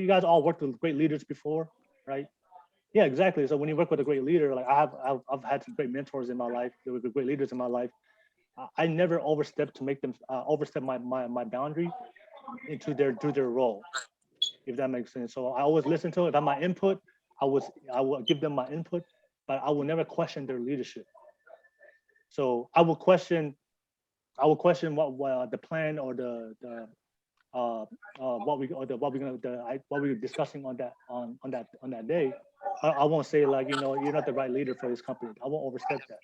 guys all worked with great leaders before, right? Yeah, exactly. So when you work with a great leader, like I've had some great mentors in my life. There were great leaders in my life. I never overstepped to make them overstep my boundary into their role, if that makes sense. So I always listen to it. If I'm my input, I will give them my input, but I will never question their leadership. So I will question what the plan or what we were discussing on that day. I won't say like, you know, you're not the right leader for this company. I won't overstep that.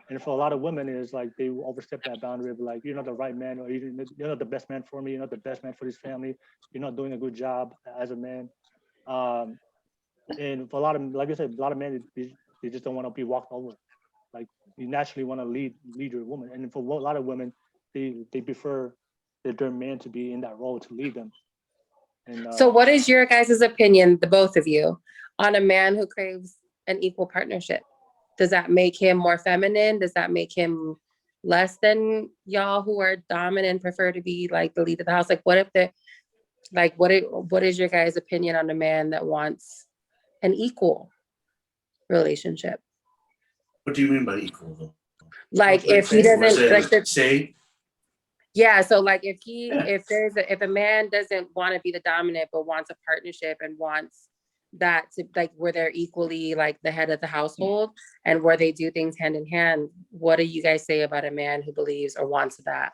And for a lot of women, is like they will overstep that boundary of like, you're not the right man, or you're not the best man for me. You're not the best man for this family. You're not doing a good job as a man. And for a lot of, like I said, a lot of men, they just don't want to be walked over. Like you naturally want to lead your woman. And for a lot of women, they prefer their man to be in that role to lead them. And so what is your guys' opinion, the both of you, on a man who craves an equal partnership? Does that make him more feminine? Does that make him less than y'all who are dominant, prefer to be like the lead of the house? Like what is your guys' opinion on a man that wants an equal relationship? What do you mean by equal though? Like if he doesn't like say. Yeah, so like if a man doesn't want to be the dominant but wants a partnership and wants that to like where they're equally like the head of the household and where they do things hand in hand, what do you guys say about a man who believes or wants that?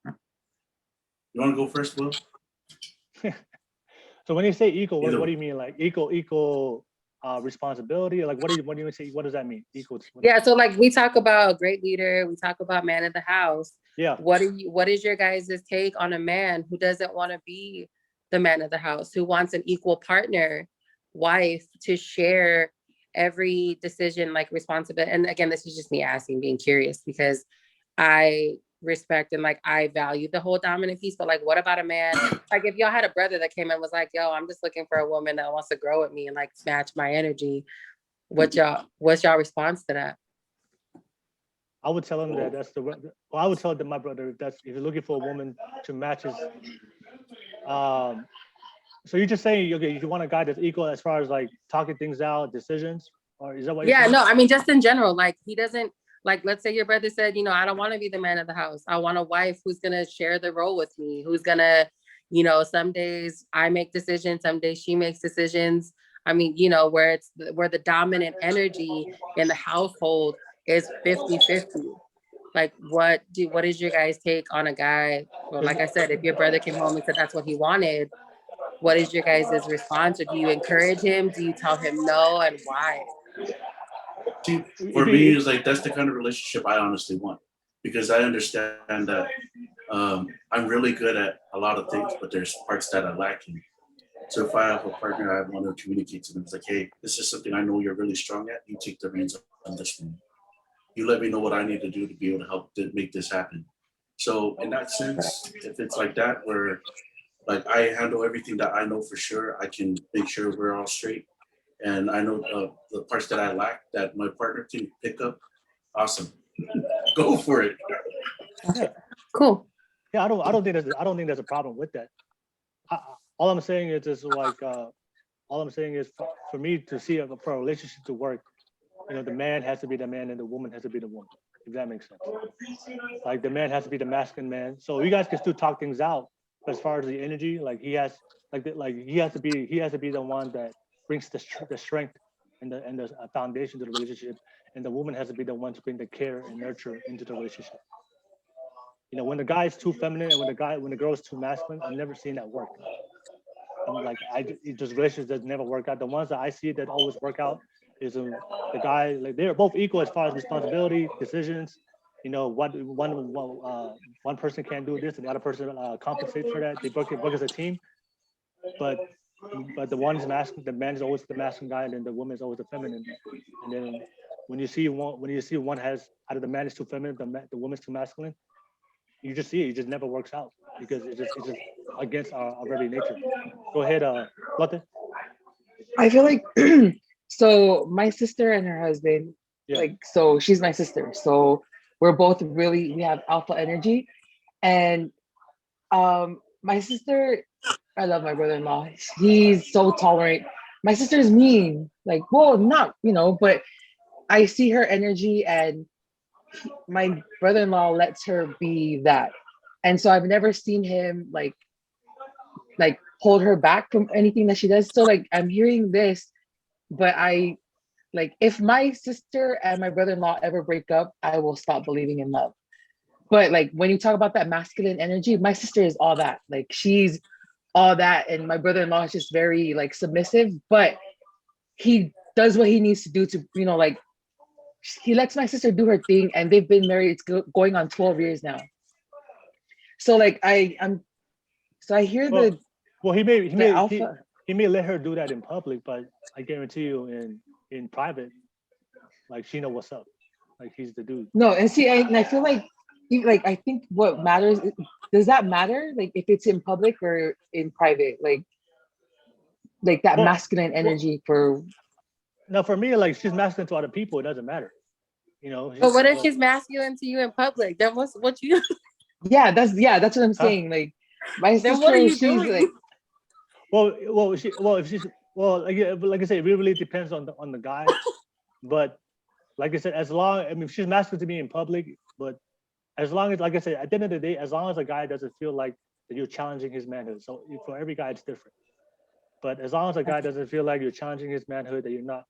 You want to go first, Will? So when you say equal, what do you mean? Like equal responsibility? Or like what do you say? What does that mean? Equal. Yeah, so like we talk about great leader, we talk about man of the house. Yeah. What is your guys' take on a man who doesn't want to be the man of the house, who wants an equal partner, wife to share every decision, like responsibility? And again, this is just me asking, being curious, because I respect and like I value the whole dominant piece. But like, what about a man? Like if y'all had a brother that came in and was like, yo, I'm just looking for a woman that wants to grow with me and like match my energy. What's y'all response to that? I would tell him that I would tell my brother if you're looking for a woman to match his. So you're just saying, okay, you want a guy that's equal as far as like talking things out, decisions, or is that what? Yeah, no, I mean just in general, like he doesn't like. Let's say your brother said, you know, I don't want to be the man of the house. I want a wife who's gonna share the role with me, who's gonna, you know, some days I make decisions, some days she makes decisions. I mean, you know, where the dominant energy in the household is 50-50. Like what is your guys' take on a guy? Well, like I said, if your brother came home and said that's what he wanted, what is your guys' response? Or do you encourage him? Do you tell him no, and why? See, for me, it's like that's the kind of relationship I honestly want, because I understand that I'm really good at a lot of things, but there's parts that I lack in. So if I have a partner, I want to communicate to them. It's like, hey, this is something I know you're really strong at. You take the reins on this one. You let me know what I need to do to be able to help to make this happen. So in that sense, if it's like that, where like I handle everything that I know for sure, I can make sure we're all straight. And I know the parts that I lack that my partner can pick up. Awesome. Go for it. Cool. Yeah, I don't think there's a problem with that. All I'm saying is just like all I'm saying is for me to see for a relationship to work, the man has to be the man and the woman has to be the woman. If that makes sense. Like the man has to be the masculine man. So you guys can still talk things out. But as far as the energy, like he has to be the one that brings the strength and the foundation to the relationship, and the woman has to be the one to bring the care and nurture into the relationship. When the guy is too feminine and when the girl is too masculine, I've never seen that work. I'm like, relationships that never work out. The ones that I see that always work out is the guy, like they're both equal as far as responsibility, decisions. One person can't do this and the other person compensates for that. They work as a team. But the one is masculine, the man is always the masculine guy, and then the woman is always the feminine. And then when you see one has out of the man is too feminine, the woman's too masculine, you just see it. It just never works out because it's just against our very nature. Go ahead, Lote. I feel like so my sister and her husband, so she's my sister. So we're both we have alpha energy. And my sister, I love my brother-in-law. He's so tolerant. My sister's mean, but I see her energy and my brother-in-law lets her be that. And so I've never seen him like hold her back from anything that she does. So I'm hearing this, but if my sister and my brother-in-law ever break up, I will stop believing in love. But when you talk about that masculine energy, my sister is all that. She's all that, and my brother-in-law is just very submissive, but he does what he needs to do to, he lets my sister do her thing, and they've been married. It's going on 12 years now. So I hear he may let her do that in public, but I guarantee you in private, she know what's up. He's the dude. No, and see, I feel I think what matters, does that matter? If it's in public or in private, that masculine energy for. No, for me, she's masculine to other people. It doesn't matter. But what if she's masculine to you in public? Then what you? Yeah, that's what I'm saying. My sister, then what are you doing? Like I said, it really depends on the guy. But like I said, if she's masculine to me in public, but as long as, like I said, at the end of the day, as long as a guy doesn't feel like that you're challenging his manhood. So for every guy, it's different. But as long as a guy doesn't feel like you're challenging his manhood, that you're not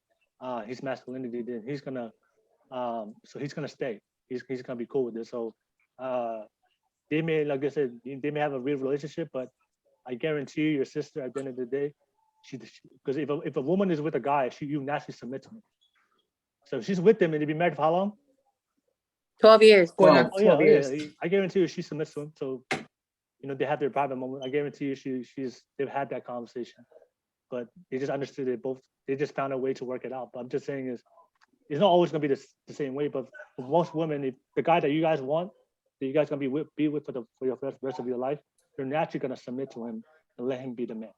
his masculinity, then he's gonna stay. He's gonna be cool with this. So they may, like I said, they may have a real relationship, but I guarantee you, your sister at the end of the day, because if a woman is with a guy, you naturally submit to him. So if she's with him and they've been married for how long? 12 years. 12 years. Yeah. I guarantee you she submits to him. So, they have their private moment. I guarantee you they've had that conversation. But they just understood it both. They just found a way to work it out. But I'm just saying it's not always gonna be the same way. But for most women, if the guy that you guys want, that you guys gonna be with for your rest of your life, you're naturally gonna submit to him and let him be the man.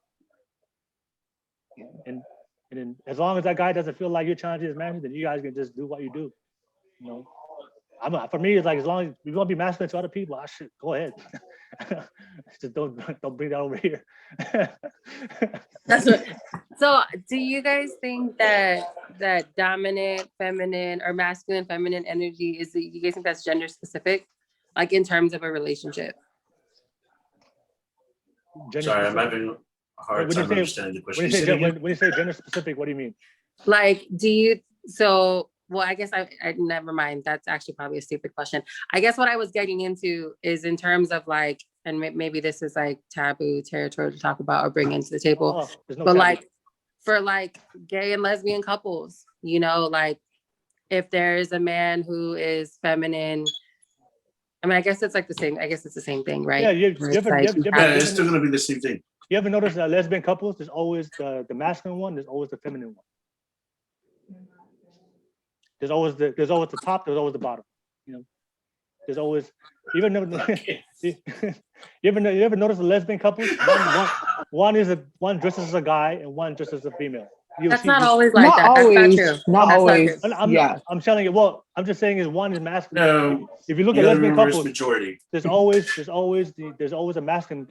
And then as long as that guy doesn't feel like you're challenging his man, then you guys can just do what you do. For me, it's as long as you want to be masculine to other people, go ahead. Just don't bring that over here. So do you guys think that dominant feminine or masculine feminine energy you guys think that's gender specific, in terms of a relationship? Sorry, I'm having a hard time understanding the question. When you say gender specific, what do you mean? Well, I guess I never mind. That's actually probably a stupid question. I guess what I was getting into is in terms of and maybe this is taboo territory to talk about or bring into the table. But taboo. For gay and lesbian couples, if there's a man who is feminine, I guess it's the same. I guess it's the same thing, right? Yeah, it's still gonna be the same thing. You ever notice that lesbian couples? There's always the masculine one. There's always the feminine one. There's always the top. There's always the bottom. There's always you ever notice the lesbian couples? One dresses as a guy and one dresses as a female. That's not always like that. Always, that's not true. not That's always. Not true. Yeah. I'm telling you. Well, I'm just saying is one is masculine. No, If you look you at gotta lesbian remember it's couples, majority. there's always a masculine.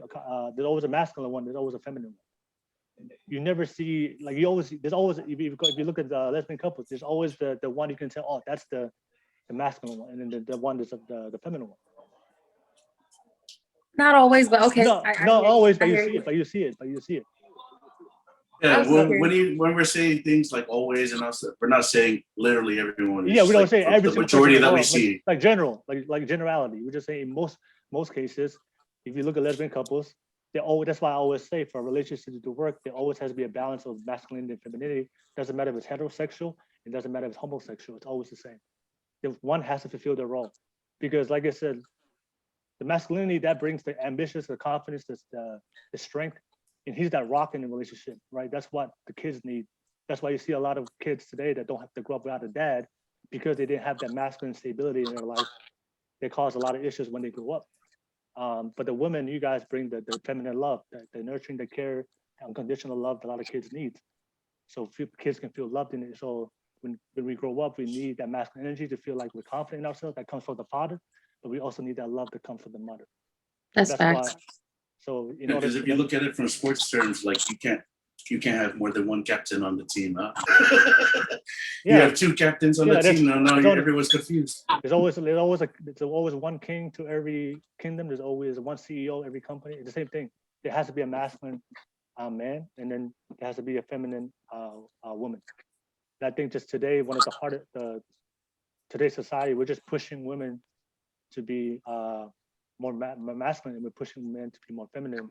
There's always a masculine one. There's always a feminine one. You never see like there's always if you look at lesbian couples, there's always the one you can tell, oh, that's the masculine one, and then the one that's the feminine one. Not always, but okay. No, not always, but you see it. Yeah, Okay. when we're saying things like always and us, we're not saying literally everyone. Yeah, we don't say every the single majority person that we involved, see. like general, like generality. We're just saying in most cases, if you look at lesbian couples, that's why I always say for a relationship to work, there always has to be a balance of masculinity and femininity. Doesn't matter if it's heterosexual, it doesn't matter if it's homosexual, it's always the same. One has to fulfill their role. Because like I said, the masculinity that brings the ambitious, the confidence, the strength, and he's that rock in the relationship, right? That's what the kids need. That's why you see a lot of kids today that don't have to grow up without a dad because they didn't have that masculine stability in their life. They cause a lot of issues when they grow up. But the women, you guys bring the feminine love, the nurturing, the care, unconditional love that a lot of kids need. So kids can feel loved in it. So when we grow up, we need that masculine energy to feel like we're confident in ourselves. That comes from the father, but we also need that love that comes from the mother. That's facts. Why, so Because if you look at it from sports terms, like you can't have more than one captain on the team. Huh? You have two captains on the team. Now everyone's confused. There's always one king to every kingdom. There's always one CEO every company. It's the same thing. There has to be a masculine man, and then there has to be a feminine woman. And I think just today, one of the hardest today's society, we're just pushing women to be more masculine, and we're pushing men to be more feminine.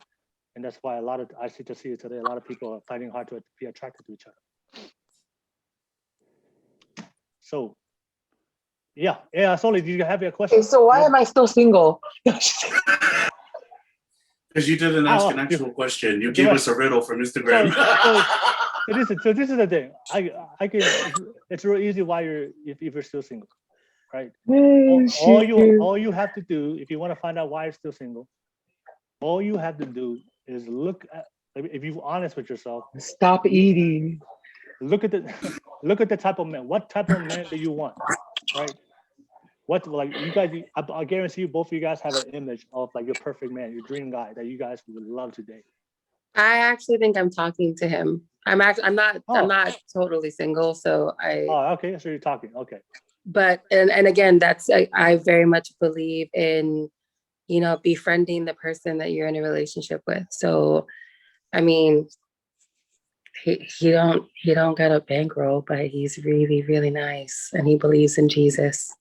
And that's why I see it today, a lot of people are fighting hard to be attracted to each other. So, yeah, Soli, do you have your question? Okay, so why am I still single? Because you didn't ask an actual question. You gave us a riddle from Instagram. So this is the thing. I can. It's real easy why if you're still single, right? All you have to do if you want to find out why you're still single, all you have to do is look at, if you're honest with yourself. Stop eating. Look at the type of man. What type of man do you want, right? What, like, you guys? I guarantee you, both of you guys have an image of like your perfect man, your dream guy that you guys would love to date. I actually think I'm talking to him. I'm not totally single, so I. Oh, okay. So you're talking. Okay. But and again, that's I very much believe in, befriending the person that you're in a relationship with. So, I mean, he don't got a bankroll, but he's really, really nice, and he believes in Jesus,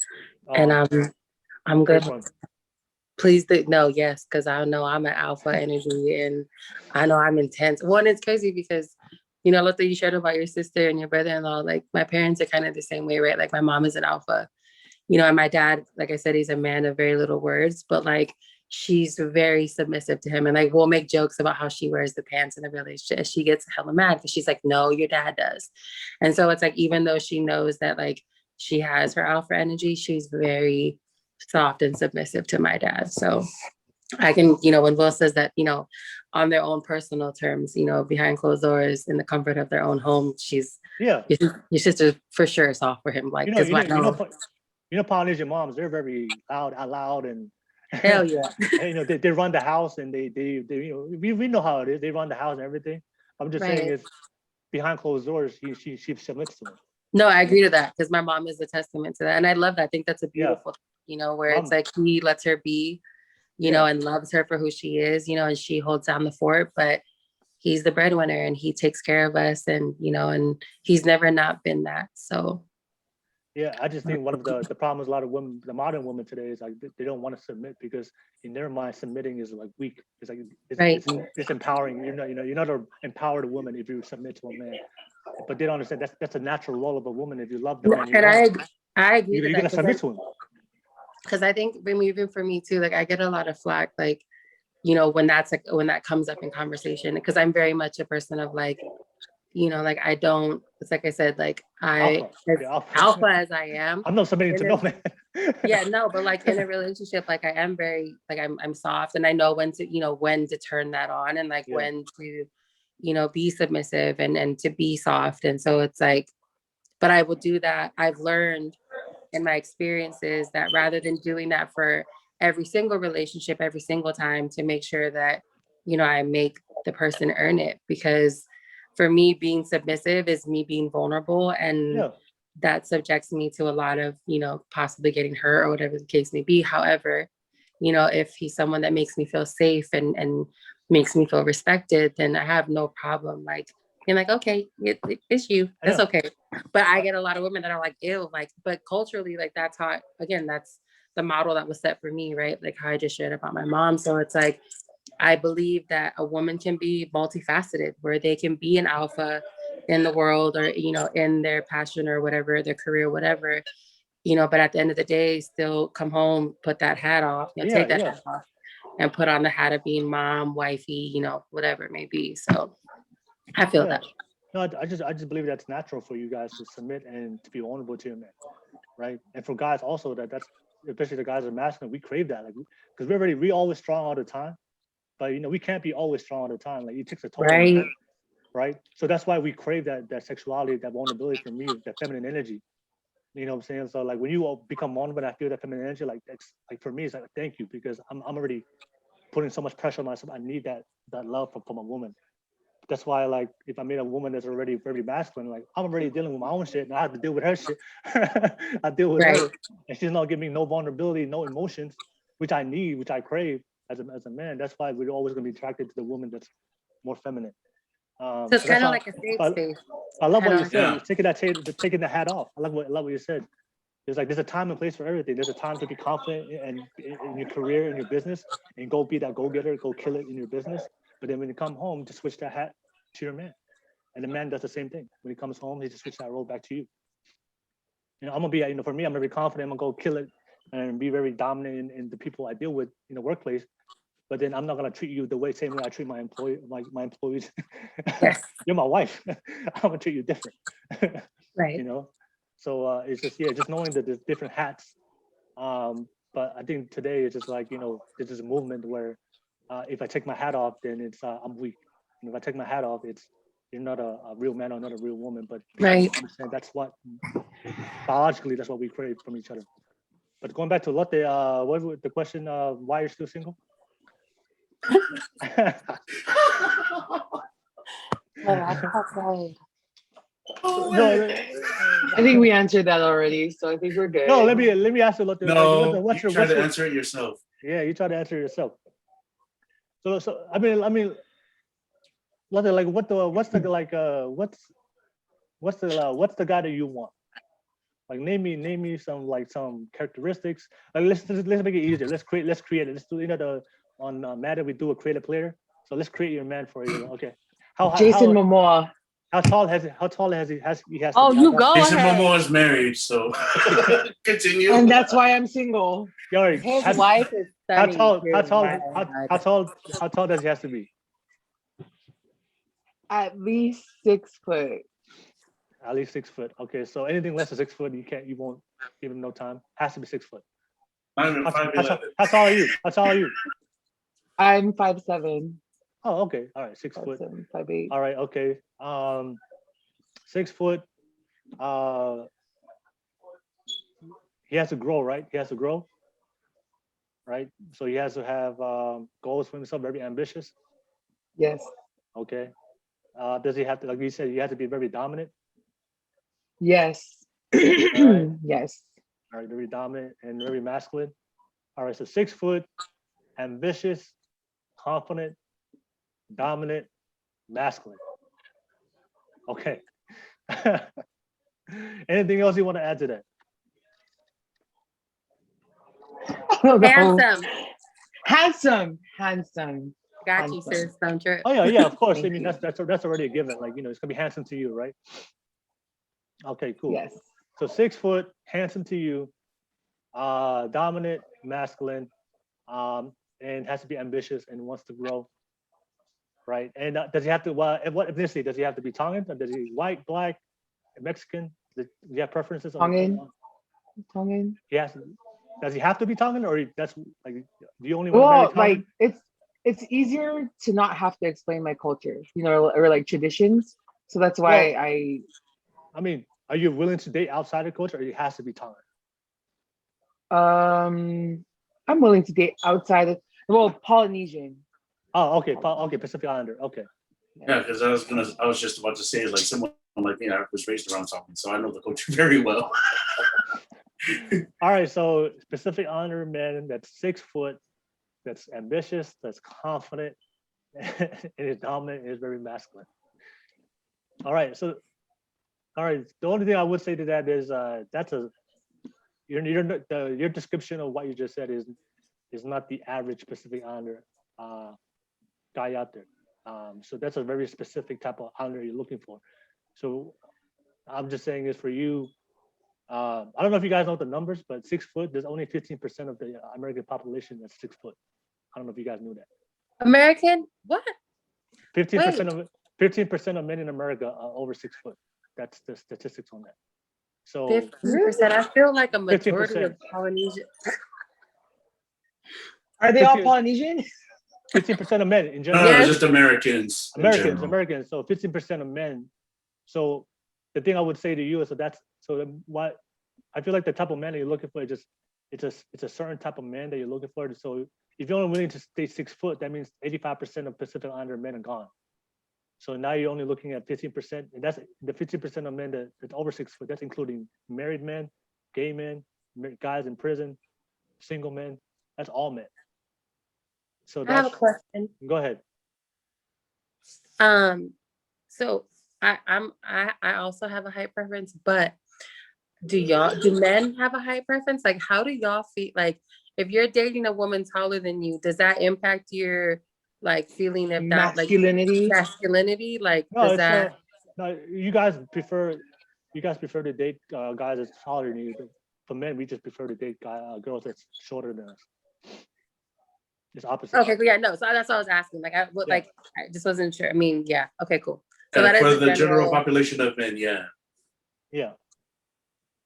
and I'm good. Please no, yes, because I know I'm an alpha energy, and I know I'm intense. One, it's crazy because, Lote, you shared about your sister and your brother-in-law. Like, my parents are kind of the same way, right? Like, my mom is an alpha, and my dad, like I said, he's a man of very little words, but like, she's very submissive to him. And like, we'll make jokes about how she wears the pants in the relationship. She gets hella mad because she's like, no, your dad does. And so it's like, even though she knows that like she has her alpha energy, she's very soft and submissive to my dad. So I can, when Will says that, on their own personal terms, behind closed doors in the comfort of their own home, your sister for sure is soft for him. Like, Polynesian moms, they're very loud and hell yeah. They run the house, and they we know how it is. They run the house and everything. I'm just saying is behind closed doors, she submits to them. No, I agree to that, because my mom is a testament to that. And I love that. I think that's a beautiful, where it's like he lets her be, and loves her for who she is, and she holds down the fort, but he's the breadwinner and he takes care of us, and, and he's never not been that. So. Yeah, I just think one of the problems a lot of women, the modern women today, is like they don't want to submit because in their mind submitting is like weak. It's like it's empowering. You're not an empowered woman if you submit to a man. But they don't understand that's a natural role of a woman. If you love the man, I agree. You're gonna submit to him. Because I think even for me too, like I get a lot of flack, like when that comes up in conversation, because I'm very much a person of like. Like I don't, it's like I said, like alpha as I am. I'm not submitting to no man. Yeah, no, but like in a relationship, like I am very, like I'm soft, and I know when to, when to turn that on, and like when to, be submissive and to be soft. And so it's like, but I will do that. I've learned in my experiences that rather than doing that for every single relationship, every single time, to make sure that, I make the person earn it. Because for me, being submissive is me being vulnerable, and that subjects me to a lot of, possibly getting hurt or whatever the case may be. However, if he's someone that makes me feel safe and makes me feel respected, then I have no problem. Like, being like, okay, it's you. That's okay. But I get a lot of women that are like, ew, like, but culturally, like, that's how, again, that's the model that was set for me, right? Like how I just shared about my mom. So it's like, I believe that a woman can be multifaceted, where they can be an alpha in the world, or, in their passion or whatever, their career, whatever, but at the end of the day, still come home, put that hat off, take that hat off and put on the hat of being mom, wifey, whatever it may be. So I feel that. No, I just believe that's natural for you guys to submit and to be vulnerable to your man, right? And for guys also, that's, especially the guys that are masculine, we crave that, like, because we always strong all the time, but we can't be always strong all the time. Like, it takes a toll, right? So that's why we crave that sexuality, that vulnerability. For me, that feminine energy. You know what I'm saying? So like when you become vulnerable and I feel that feminine energy, like that's like, for me, it's like, thank you, because I'm already putting so much pressure on myself. I need that love from a woman. That's why, like, if I meet a woman that's already very masculine, like, I'm already dealing with my own shit and I have to deal with her shit. I deal with her, and she's not giving me no vulnerability, no emotions, which I need, which I crave as a man. That's why we're always going to be attracted to the woman that's more feminine. So it's kind of like a safe space. I love what you said. Taking the hat off. I love what you said. There's like, there's a time and place for everything. There's a time to be confident in your career, in your business, and go be that go-getter, go kill it in your business. But then when you come home, just switch that hat to your man. And the man does the same thing. When he comes home, he just switches that role back to you. I'm gonna be, for me, I'm gonna be confident. I'm gonna go kill it and be very dominant in the people I deal with in the workplace. But then I'm not gonna treat you the same way I treat my employees. Yes. You're my wife. I'm gonna treat you different. Right. So it's just knowing that there's different hats. But I think today it's just like, there's this movement where if I take my hat off, then it's I'm weak. And if I take my hat off, it's you're not a real man or not a real woman. But I understand that's what biologically, that's what we crave from each other. But going back to Lote, what was the question? Why you're still single? No, I think we answered that already, so I think we're good. No, let me ask you, Lote. No, you try to answer it yourself. Yeah, you try to answer it yourself. So I mean, Lote, like, what's the guy that you want? Like, name me some characteristics. Like, let's make it easier. Let's create it. Let's do on Madden, we do a create a player. So let's create your man for you. Okay. Jason Momoa. How tall has he? Oh, you go Jason ahead. Momoa is married, so continue. And that's why I'm single. His wife is stunning. How tall does he have to be? At least 6 foot. At least 6 foot. Okay, so anything less than 6 foot, you won't give him no time. Has to be 6 foot. How tall are you? How tall are you? I'm 5'7". Oh, okay. All right, 6 foot. 5'8". All right, okay. 6 foot. He has to grow, right? He has to grow, right? So he has to have goals for himself, very ambitious. Yes. Okay. Does he have to, like you said, he has to be very dominant? Yes. Right. Yes. All right, very dominant and very masculine. All right, so 6 foot, ambitious, confident, dominant, masculine. Okay. Anything else you want to add to that? Handsome. Got you, sis. Don't trip. Oh yeah, of course. I mean, that's already a given. Like, it's gonna be handsome to you, right? Okay, cool. Yes. So 6 foot, handsome to you, dominant, masculine, and has to be ambitious and wants to grow, right? And does he have to? What ethnicity does he have to be? Tongan? Does he white, black, Mexican? Do you have preferences? Tongan. Yes. Does he have to be Tongan, or that's like the only one? Well, like it's it's easier to not have to explain my culture, or like traditions. So that's why I mean, are you willing to date outside of culture, or it has to be tolerant? I'm willing to date outside of, Polynesian. Oh, okay, okay, Pacific Islander, okay. Yeah, because I was just about to say, like, someone like me, I was raised around something, so I know the culture very well. All right, so Pacific Islander man that's 6 foot, that's ambitious, that's confident, and is dominant, and is very masculine. All right, the only thing I would say to that is your description of what you just said is not the average Pacific Islander guy out there. So that's a very specific type of islander you're looking for. So I'm just saying is for you. I don't know if you guys know the numbers, but 6 foot, there's only 15% of the American population that's 6 foot. I don't know if you guys knew that. American? What? 15% of men in America are over 6 foot. That's the statistics on that. So 15%. I feel like a majority 15%. of Polynesian. Are they all Polynesian? 15% of men in general. No, just Americans. Americans. So 15% of men. So the thing I would say to you is what I feel like the type of man that you're looking for is just it's a certain type of man that you're looking for. So if you're only willing to stay 6 foot, that means 85% of Pacific Islander men are gone. So now you're only looking at 15%, and that's the 15% of men that's over 6 foot. That's including married men, gay men, guys in prison, single men. That's all men. So I have a question. Go ahead. So I also have a height preference, but do men have a height preference? Like, how do y'all feel? Like, if you're dating a woman taller than you, does that impact your like feeling of that masculinity? Like, no, no, you guys prefer to date guys that's taller than you. For men, we just prefer to date girls that's shorter than us. It's opposite. Okay, yeah, no. So that's what I was asking. Like, I just wasn't sure. I mean, yeah. Okay, cool. So that is for the general population of men, yeah. Yeah.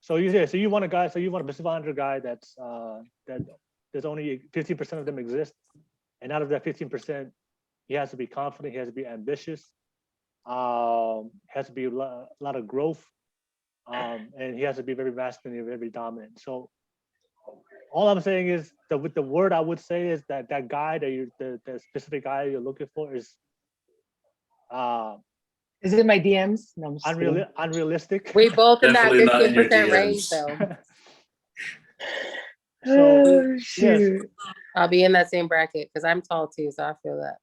So you want a Pacific Islander guy that's that there's only 15% of them exist, and out of that 15%, he has to be confident, he has to be ambitious, has to be a lot of growth, and he has to be very masculine and very dominant. So all I'm saying is that with the word I would say is that guy the specific guy you're looking for is it in my DMs? No, unrealistic. We both in that Definitely 15% range, though. So shoot. Yes, I'll be in that same bracket because I'm tall too, so I feel that.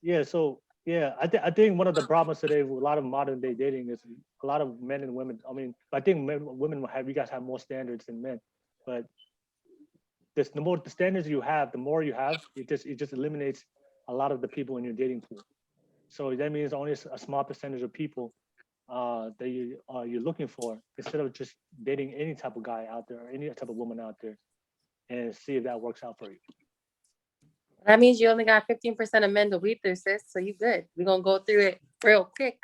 yeah. So yeah, I think one of the problems today with a lot of modern day dating is a lot of men and women. I mean, I think women you guys have more standards than men, but the more the standards you have, the more you have, it just eliminates a lot of the people in your dating pool. So that means only a small percentage of people that you're looking for, instead of just dating any type of guy out there or any type of woman out there, and see if that works out for you. That means you only got 15% of men to weed through, sis. So you good. We're gonna go through it real quick.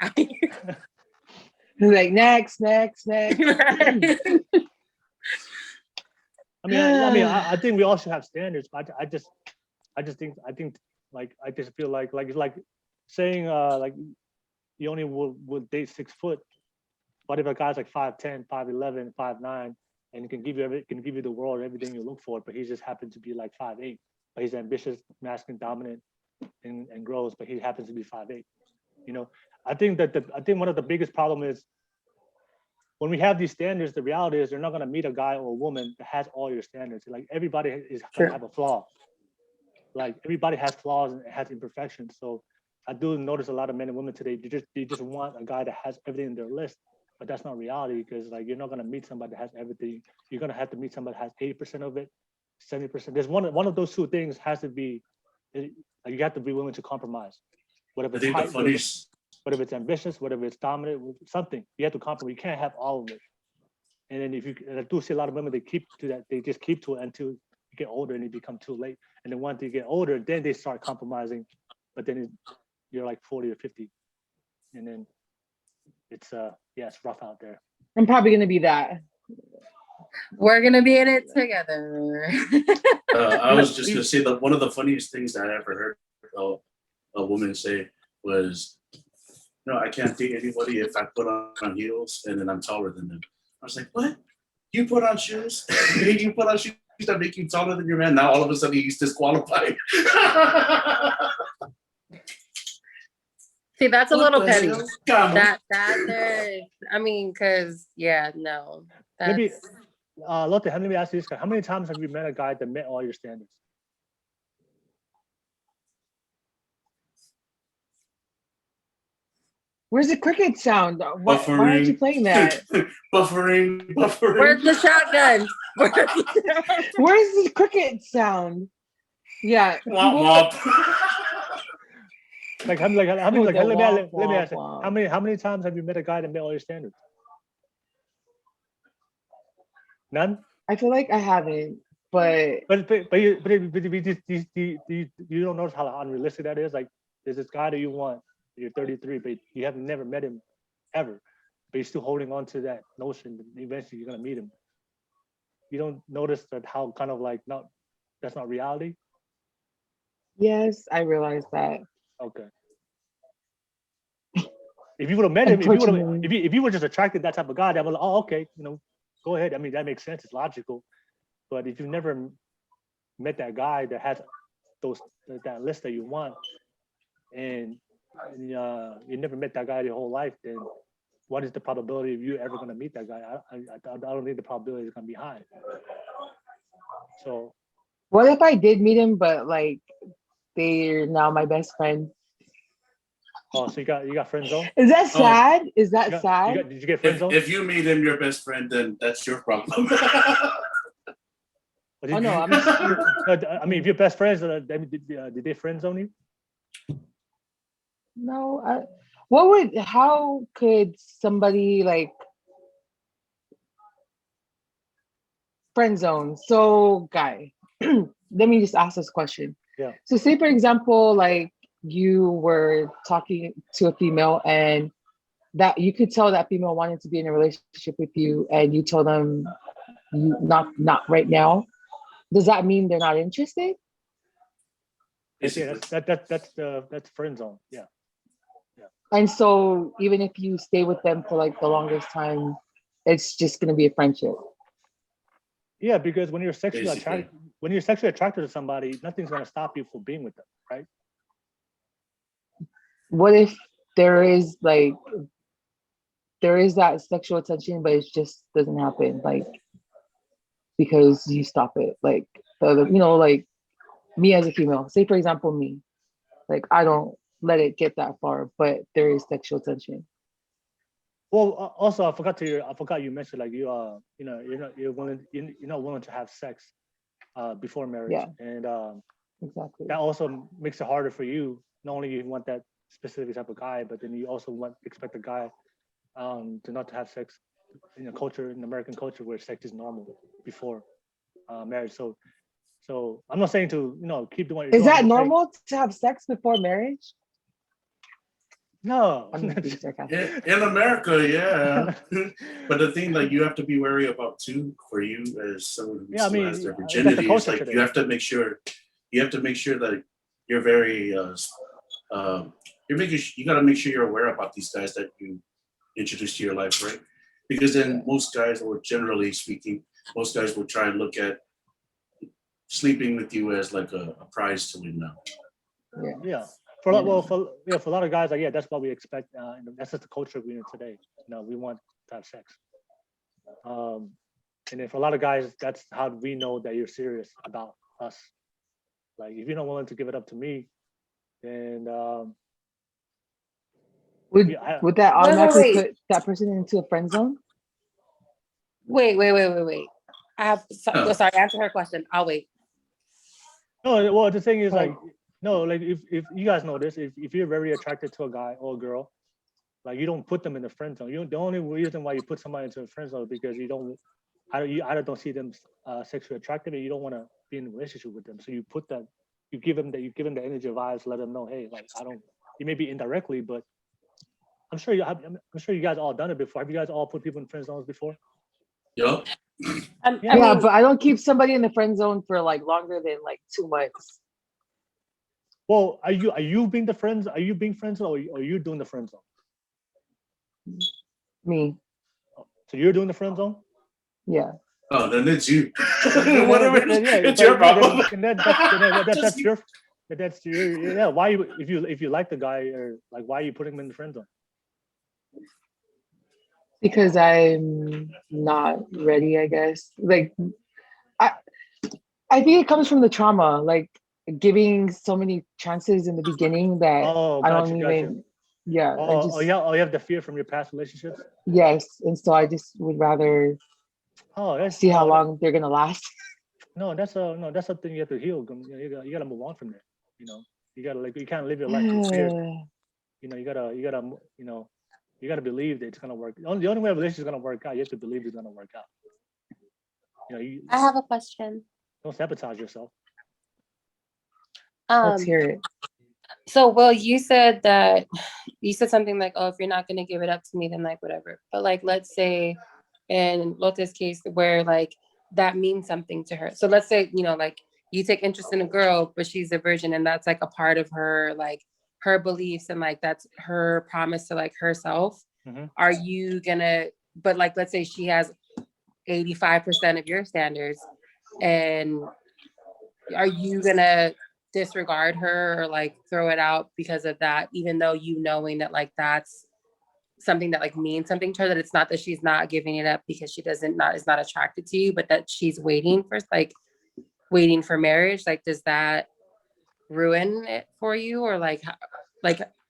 Like next. I think we all should have standards, but I just feel like it's like saying like you only will date 6 foot, but if a guy's like 5'10", 5'11", 5'9", and can give you the world, everything you look for, but he just happens to be like 5'8", but he's ambitious, masculine, dominant, and grows, but he happens to be 5'8". You know, I think one of the biggest problem is when we have these standards, the reality is you're not gonna meet a guy or a woman that has all your standards. Like everybody is gonna have a flaw. Like everybody has flaws and has imperfections. So I do notice a lot of men and women today, they just want a guy that has everything in their list, but that's not reality, because like you're not gonna meet somebody that has everything. You're gonna have to meet somebody that has 80% of it, 70%. There's one of those two things has to be, like you have to be willing to compromise. Whatever it's height, whatever it's ambitious, whatever it's dominant, something you have to compromise. You can't have all of it. And then I do see a lot of women, they keep to that, they just keep to it until you get older and it become too late. And then once they get older, then they start compromising. But then you're like 40 or 50, and then it's rough out there. I'm probably gonna be that. We're gonna be in it together. I was just gonna say that one of the funniest things that I ever heard a woman say was, "No, I can't date anybody if I put on heels and then I'm taller than them." I was like, "What? You put on shoes? You put on shoes that make you taller than your man? Now all of a sudden he's disqualified." See, that's a What little the petty. hell? Come on. That there. I mean, cause yeah, no. That's, Maybe, Lote, let me ask you this: how many times have you met a guy that met all your standards? Where's the cricket sound? Why aren't you playing that? Buffering. Where's the shotgun? Where's the cricket sound? Yeah. Womp womp. Like how many? Let me ask you: Womp. how many times have you met a guy that met all your standards? None. I feel like I haven't, but But you don't notice how unrealistic that is. Like there's this guy that you want. You're 33, but you have never met him ever, but you're still holding on to that notion that eventually you're gonna meet him. You don't notice that how kind of like that's not reality. yes, I realize that. Okay. If you would have met him, Unfortunately. if you were just attracted to that type of guy, that was like, oh, okay, go ahead. I mean, that makes sense. It's logical. But if you've never met that guy that has that list that you want, and you never met that guy your whole life, then what is the probability of you ever going to meet that guy? I don't think the probability is going to be high. So What if I did meet him, but like they're now my best friend? so you got friend zone? Is that sad? Is that sad? Did you get friend zone? If you made him your best friend, then that's your problem. Oh no, I'm I mean, if you're best friends, did they friend zone you? no. How could somebody like friend zone? So, guy, let me just ask this question. Yeah. So, say for example, like you were talking to a female, and that you could tell that female wanted to be in a relationship with you, and you told them you not right now. Does that mean they're not interested? Yeah, that's friend zone. Yeah. And so, even if you stay with them for like the longest time, it's just going to be a friendship. Yeah, because when you're sexually Basically. attracted to somebody, nothing's going to stop you from being with them, right? What if there is that sexual attention, but it just doesn't happen, like because you stop it, like like me as a female. Say for example, me, like I don't let it get that far, but there is sexual tension. Well, also I forgot you mentioned like you're not willing to have sex before marriage, Yeah. and Exactly. that also makes it harder for you. Not only you want that specific type of guy, but then you also expect a guy to not to have sex in American culture where sex is normal before marriage. So I'm not saying to keep doing what you're Is doing. that normal to have sex before marriage? No. I'm being sarcastic. In America, yeah. But the thing like you have to be wary about too, for you as someone who still has their that's virginity, the is culture like today. you have to make sure that you're very you got to make sure you're aware about these guys that you introduce to your life, right? Because then most guys, or generally speaking, most guys will try and look at sleeping with you as like a prize to win now. Yeah. For a lot of guys, like that's what we expect. That's just the culture we're in today. We want to have sex. And then for a lot of guys, that's how we know that you're serious about us. Like if you're not willing to give it up to me, then Would that automatically put that person into a friend zone? Wait. I have sorry, answer her question. I'll wait. No, well, the thing is like, no, like if you guys know this, if you're very attracted to a guy or a girl, like you don't put them in the friend zone. The only reason why you put somebody into a friend zone is because you either don't see them sexually attractive, or you don't want to be in a relationship with them. So you give them the energy vibes, let them know, hey, like you may be indirectly, but I'm sure you guys all done it before. Have you guys all put people in friend zones before? Yup. I Yeah, mean, but I don't keep somebody in the friend zone for like longer than like 2 months. Well, are you being the friends? Are you being friends, or are you doing the friend zone? Me, So you're doing the friend zone? yeah. Oh, then it's you. Yeah, Whatever. It's your problem. That's your yeah. Why you if you like the guy, or like, why are you putting him in the friend zone? Because I'm not ready, I guess. Like I think it comes from the trauma, like giving so many chances in the beginning that Oh, I gotcha, don't gotcha. even yeah, I Oh, just yeah. Oh, you have the fear from your past relationships. yes. And so I just would rather Oh, that's see how long they're gonna last. no. That's something you have to heal. You gotta move on from there. You know, you gotta, like, you can't live your life in fear. You know, you gotta you gotta believe that it's gonna work. The only way a relationship is gonna work out, you have to believe it's gonna work out. You know, you I have a question. don't sabotage yourself. Let's Um, hear it. so Will, you said something like, "Oh, if you're not gonna give it up to me, then like whatever." But like, let's say in Lote's case, where like that means something to her. So let's say, like you take interest in a girl, but she's a virgin, and that's like a part of her, like her beliefs, and like that's her promise to like herself. Mhm. Are you gonna? But like, let's say she has 85% of your standards, and are you gonna disregard her or like throw it out because of that, even though knowing that like that's something that like means something to her, that it's not that she's not giving it up because she is not attracted to you, but that she's waiting for marriage? Like, does that ruin it for you, or like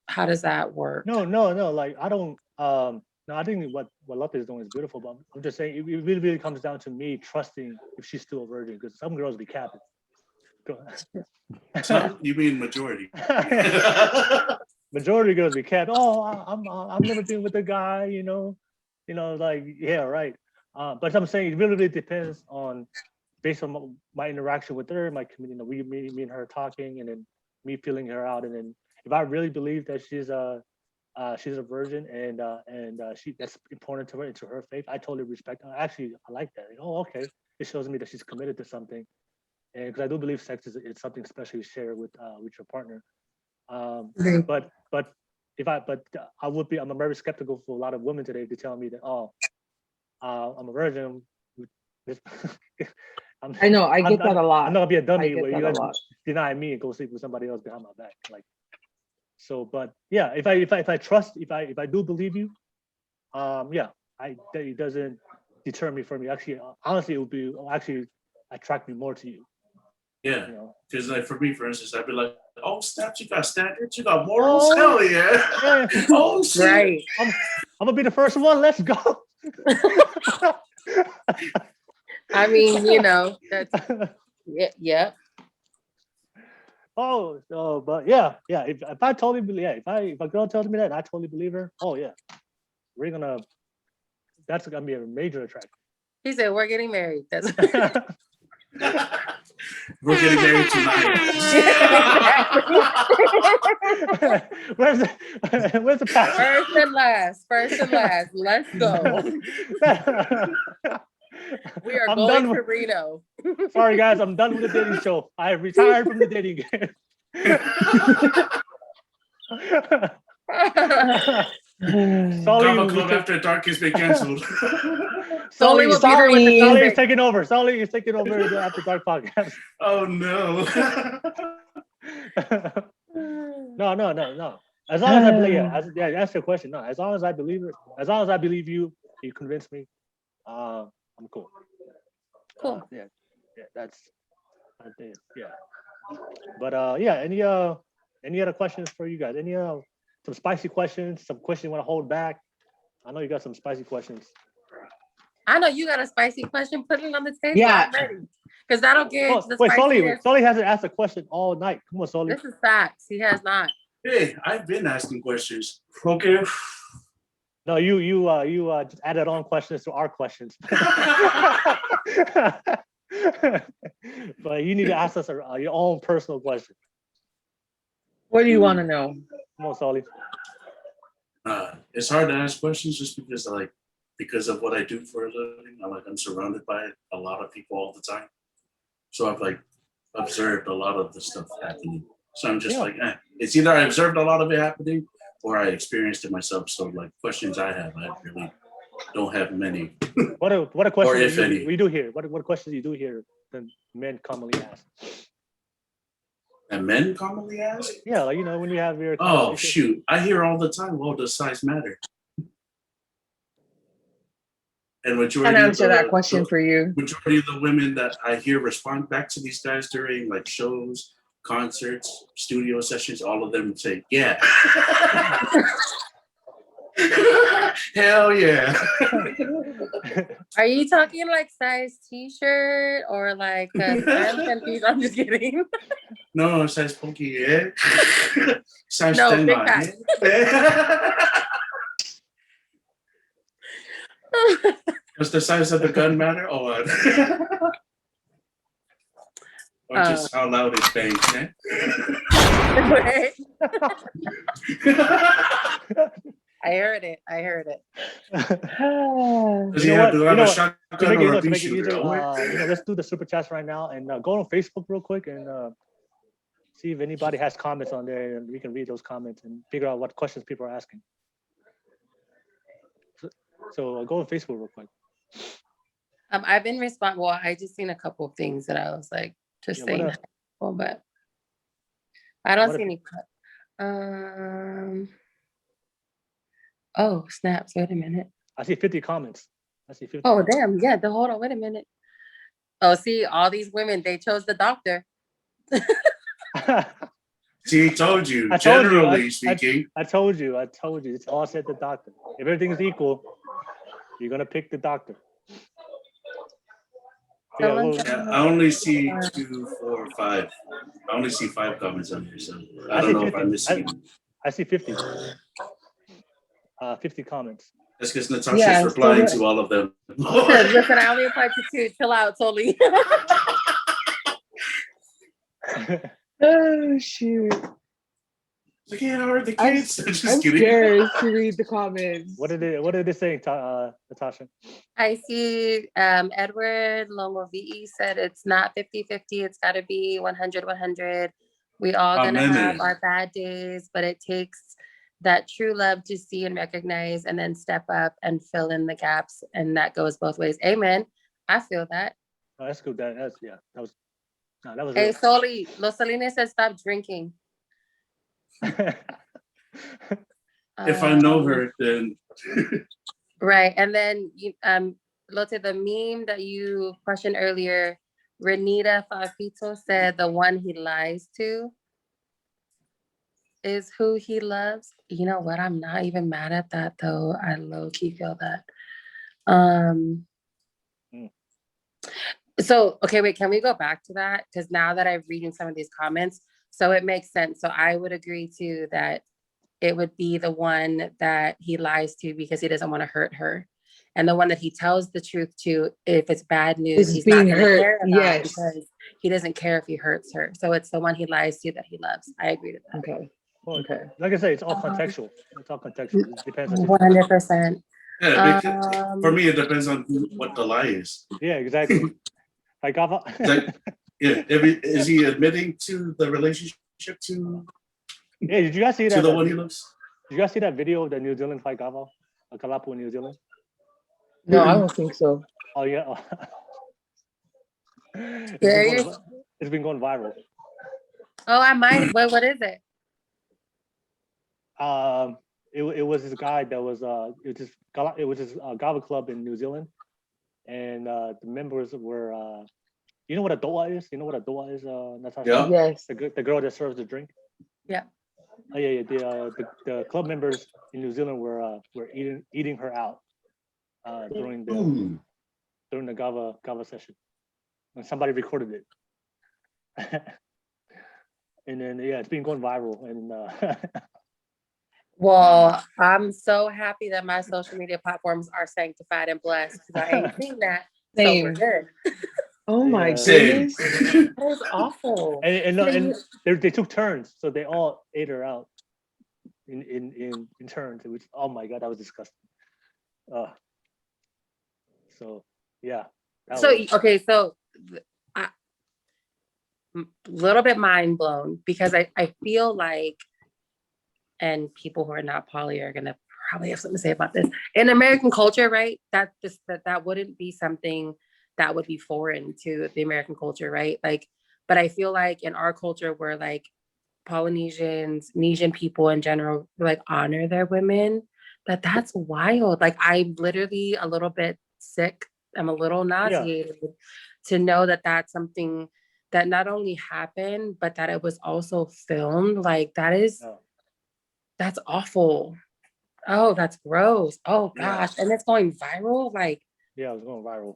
how does that work? No. Like, I don't. No, I think what Lotte is doing is beautiful, but I'm just saying it really comes down to me trusting if she's still a virgin, because some girls be capping. Some, you mean majority? Majority of girls be capped. Oh, I've never been with a guy, like, yeah, right. But I'm saying it really depends on, based on my interaction with her, me and her talking, and then me feeling her out, and then if I really believe that she's a virgin, and she that's important to her, into her faith, I totally respect her. Actually, I like that. Oh, okay, it shows me that she's committed to something, and because I do believe sex is something special you share with your partner. But I'm very skeptical for a lot of women today to tell me that, oh, I'm a virgin. I know, I get that a lot. I'm not gonna be a dummy I get where that you a guys lot. deny me and go sleep with somebody else behind my back. Like, so, but yeah, if I trust, if I do believe you, yeah, it doesn't deter me from you. Actually, honestly, it will actually attract me more to you. Yeah, You know. because like for me, for instance, I'd be like, "Oh, snap! You got standards, you got morals, Oh, hell yeah!" Yeah. Oh shit! Right. I'm gonna be the first one. Let's go. I mean, that's yeah. But yeah. If I totally believe, if a girl tells me that, and I totally believe her. Oh yeah, that's gonna be a major attraction. He said, "We're getting married." That's We're getting married tonight. Where's the pastor? First and last. Let's go. We are I'm going done to Reno. Sorry guys, I'm done with the dating show. I have retired from the dating game. Kava Club After Dark has been canceled. Soli will be here with the Soli is music. taking over. Soli is taking over the After Dark podcast. Oh no. No. As long as I believe, that's your question. No, as long as I believe it, as long as I believe you, you convince me, I'm cool. Cool. Yeah, that's, I think, yeah. But yeah, any other questions for you guys? Any some spicy questions? Some questions you want to hold back? I know you got some spicy questions. I know you got a spicy question. Put it on the table. Yeah. I'm ready. Because that'll get the Wait, spiciness. Soli hasn't asked a question all night. Come on, Soli. This is facts. He has not. Hey, I've been asking questions. Okay. No, you just added on questions to our questions. But you need to ask us your own personal question. What do you want to know? Come on, Soli. It's hard to ask questions just because like because of what I do for a living, I'm surrounded by a lot of people all the time. So I've like observed a lot of the stuff happening. So I'm just like, it's either I observed a lot of it happening or I experienced it myself. So like questions I really don't have many. What a question Or if any. we do hear? What questions you do hear that men commonly ask? And men commonly ask? Yeah, like when you have your Oh shoot. I hear all the time, well, does size matter? And Can answer that question for you. Majority of the women that I hear respond back to these guys during like shows, concerts, studio sessions, all of them say, yeah. Hell yeah. Are you talking like size t-shirt or like I'm just kidding. No, size punky, yeah. Size No, 10, big yeah. Does the size of the gun matter or what? Or just how loud it bangs, eh? I heard it. Does he have to have a shotgun or a pea shooter? Let's do the super chats right now and go on Facebook real quick and see if anybody has comments on there, and we can read those comments and figure out what questions people are asking. So go on Facebook real quick. I've been responding. Well, I just seen a couple of things that I was like just saying. Well, but I don't see any. Oh, snaps. Wait a minute. I see 50 comments. Oh, damn. Yeah, hold on. Wait a minute. Oh, see, all these women, they chose the doctor. See, told you. Generally speaking. I told you. It's all said the doctor. If everything is equal, you're going to pick the doctor. I only see 2, 4, 5. I only see 5 comments on here, so I don't know if I'm missing. I see 50. 50 comments. That's because Natasha's replying to all of them. Listen, I only replied to 2. Chill out, Soli. Oh shoot! Like, yeah, how are the kids? I'm scared to read the comments. What did they say, Natasha? I see Edward Lomovi said it's not 50-50. It's got to be 100-100. We all gonna have our bad days, but it takes that true love to see and recognize and then step up and fill in the gaps. And that goes both ways. Amen. I feel that. Oh, that's good. That was Hey, real. Soli, Los Salines says stop drinking. If I know her, then. Right. And then, Lote, the meme that you questioned earlier, Renita Fafito said the one he lies to is who he loves. You know what? I'm not even mad at that, though. I low-key feel that. So, okay, wait, can we go back to that? Because now that I'm reading some of these comments, so it makes sense. So I would agree too that it would be the one that he lies to because he doesn't want to hurt her. And the one that he tells the truth to, if it's bad news, he's not going to care about because he doesn't care if he hurts her. So it's the one he lies to that he loves. I agree with that. Okay. Well, okay. Like I say, it's all contextual. It's all contextual. It depends on 100%. Yeah, for me, it depends on what the lie is. Yeah, exactly. Like Kava. Is he admitting to the relationship to? Yeah, did you guys see that? To the one he loves. Did you guys see that video of the New Zealand fight Kava? A Kalapu in New Zealand? No, I don't think so. Oh yeah. It's been going viral. Oh, I might. What is it? It was this guy that was it was this Kava Club in New Zealand, and the members were you know what a doa is? You know what a doa is, Natasha? Yeah. Yes. The girl that serves the drink. Yeah. Oh yeah. The club members in New Zealand were eating her out during the Kava session, and somebody recorded it. And then it's been going viral and. Well, I'm so happy that my social media platforms are sanctified and blessed because I ain't seen that. Same. So we're good. Oh my goodness. That was awful. And they took turns, so they all ate her out in turns. Which, oh my God, that was disgusting. So yeah. So okay, so a little bit mind blown because I feel like, and people who are not poly are gonna probably have something to say about this. In American culture, right? That wouldn't be something that would be foreign to the American culture, right? Like, but I feel like in our culture, where like Polynesians, Asian people in general, like honor their women. That's wild. Like I'm literally a little bit sick. I'm a little nauseated to know that that's something that not only happened, but that it was also filmed. Like that's awful. Oh, that's gross. Oh gosh. And it's going viral. Like, yeah, it was going viral.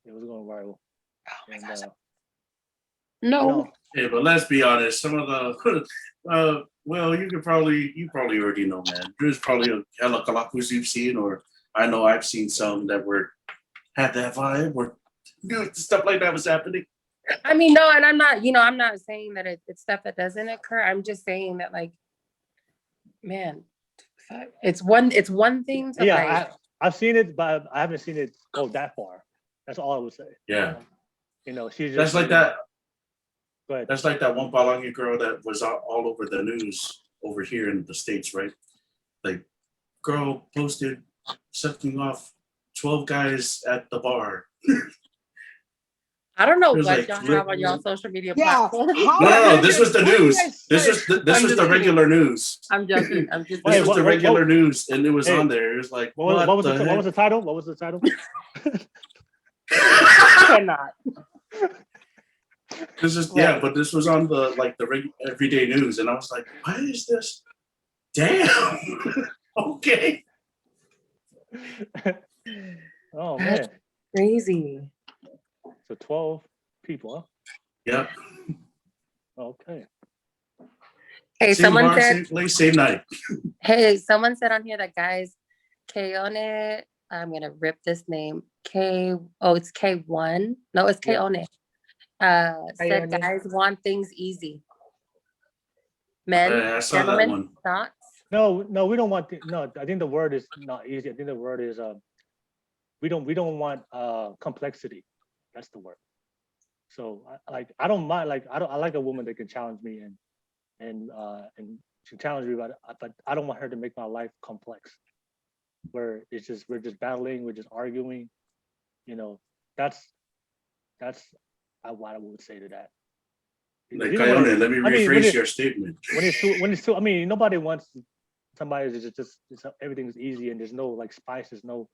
It was going viral. Oh my gosh. No. Yeah, but let's be honest. Some of the, well, you probably already know, man. There's probably a hella kalakus you've seen, or I know I've seen some that had that vibe where stuff like that was happening. I mean, no, and I'm not saying that it's stuff that doesn't occur. I'm just saying that, like, man, it's one thing to like. I've seen it, but I haven't seen it go that far. That's all I would say. Yeah. She's just. That's like that. But that's like that one Palangi girl that was all over the news over here in the States, right? Like, girl posted sucking off 12 guys at the bar. I don't know what y'all have on y'all social media platforms. No, this was the news. This was the regular news. I'm joking. This was the regular news, and it was on there. It was like, what was the title? What was the title? Cannot. But this was on the everyday news, and I was like, why is this? Damn. Okay. Oh man. Crazy. So 12 people, huh? Yep. Okay. Hey, same someone bar, said same place, same night. Hey, someone said on here that guys, Keone, I'm gonna rip this name. It's K1. No, it's Keone. Said guys want things easy. Men, I saw gentlemen, that one. thoughts? No, we don't want. I think the word is not easy. I think the word is we don't want complexity. That's the word. So I don't mind. I like a woman that can challenge me and she challenge me, but I don't want her to make my life complex. Where we're just battling, we're just arguing. That's what I would say to that. Like, Kayone, let me rephrase your statement. When it's too, I mean, nobody wants somebody that's just everything's easy and there's no like spice, there's no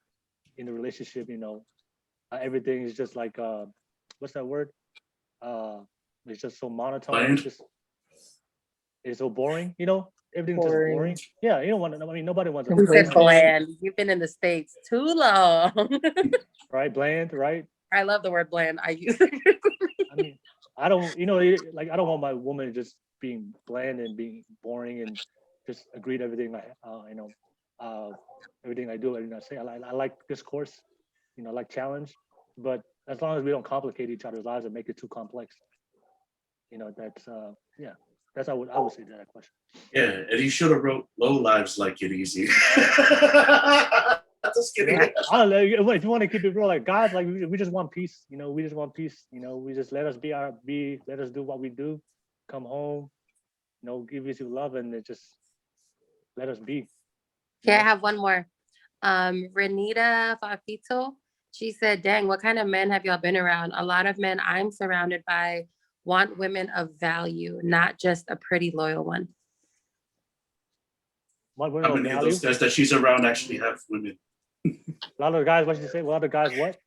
in the relationship, everything is just like what's that word? It's just so monotone. It's so boring, everything's just boring. Yeah, you don't want to. I mean, nobody wants. Who said bland? You've been in the States too long. Right, bland, right? I love the word bland. I use it. I mean, I don't want my woman just being bland and being boring and just agree to everything everything I do, everything I say. I like discourse, I like challenge, but as long as we don't complicate each other's lives and make it too complex, that's how I would say to that question. Yeah, and he should have wrote "Low Lives Like It Easy." Just kidding. I don't know, if you want to keep it real, like guys, like we just want peace. We just want peace. We just let us let us do what we do. Come home, give you some love, and just let us be. Yeah, I have one more. Renita Fafito, she said, dang, what kind of men have y'all been around? A lot of men I'm surrounded by want women of value, not just a pretty loyal one. What How many of those guys that she's around actually have women? A lot of guys, what did you say? A lot of guys what?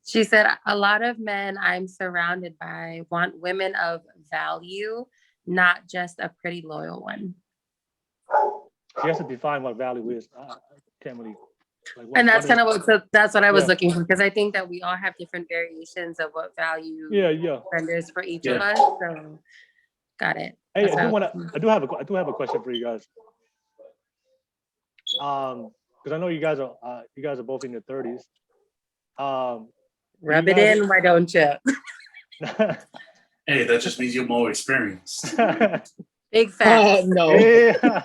She said, a lot of men I'm surrounded by want women of value, not just a pretty loyal one. She has to define what value is. I can't really. And that's kind of that's what I was looking for, because I think that we all have different variations of what value renders for each of us. So, got it. Hey, I do have a question for you guys. Because I know you guys are both in your 30s. Rub it in, why don't you? Hey, that just means you're more experienced. Big facts. No. Yeah.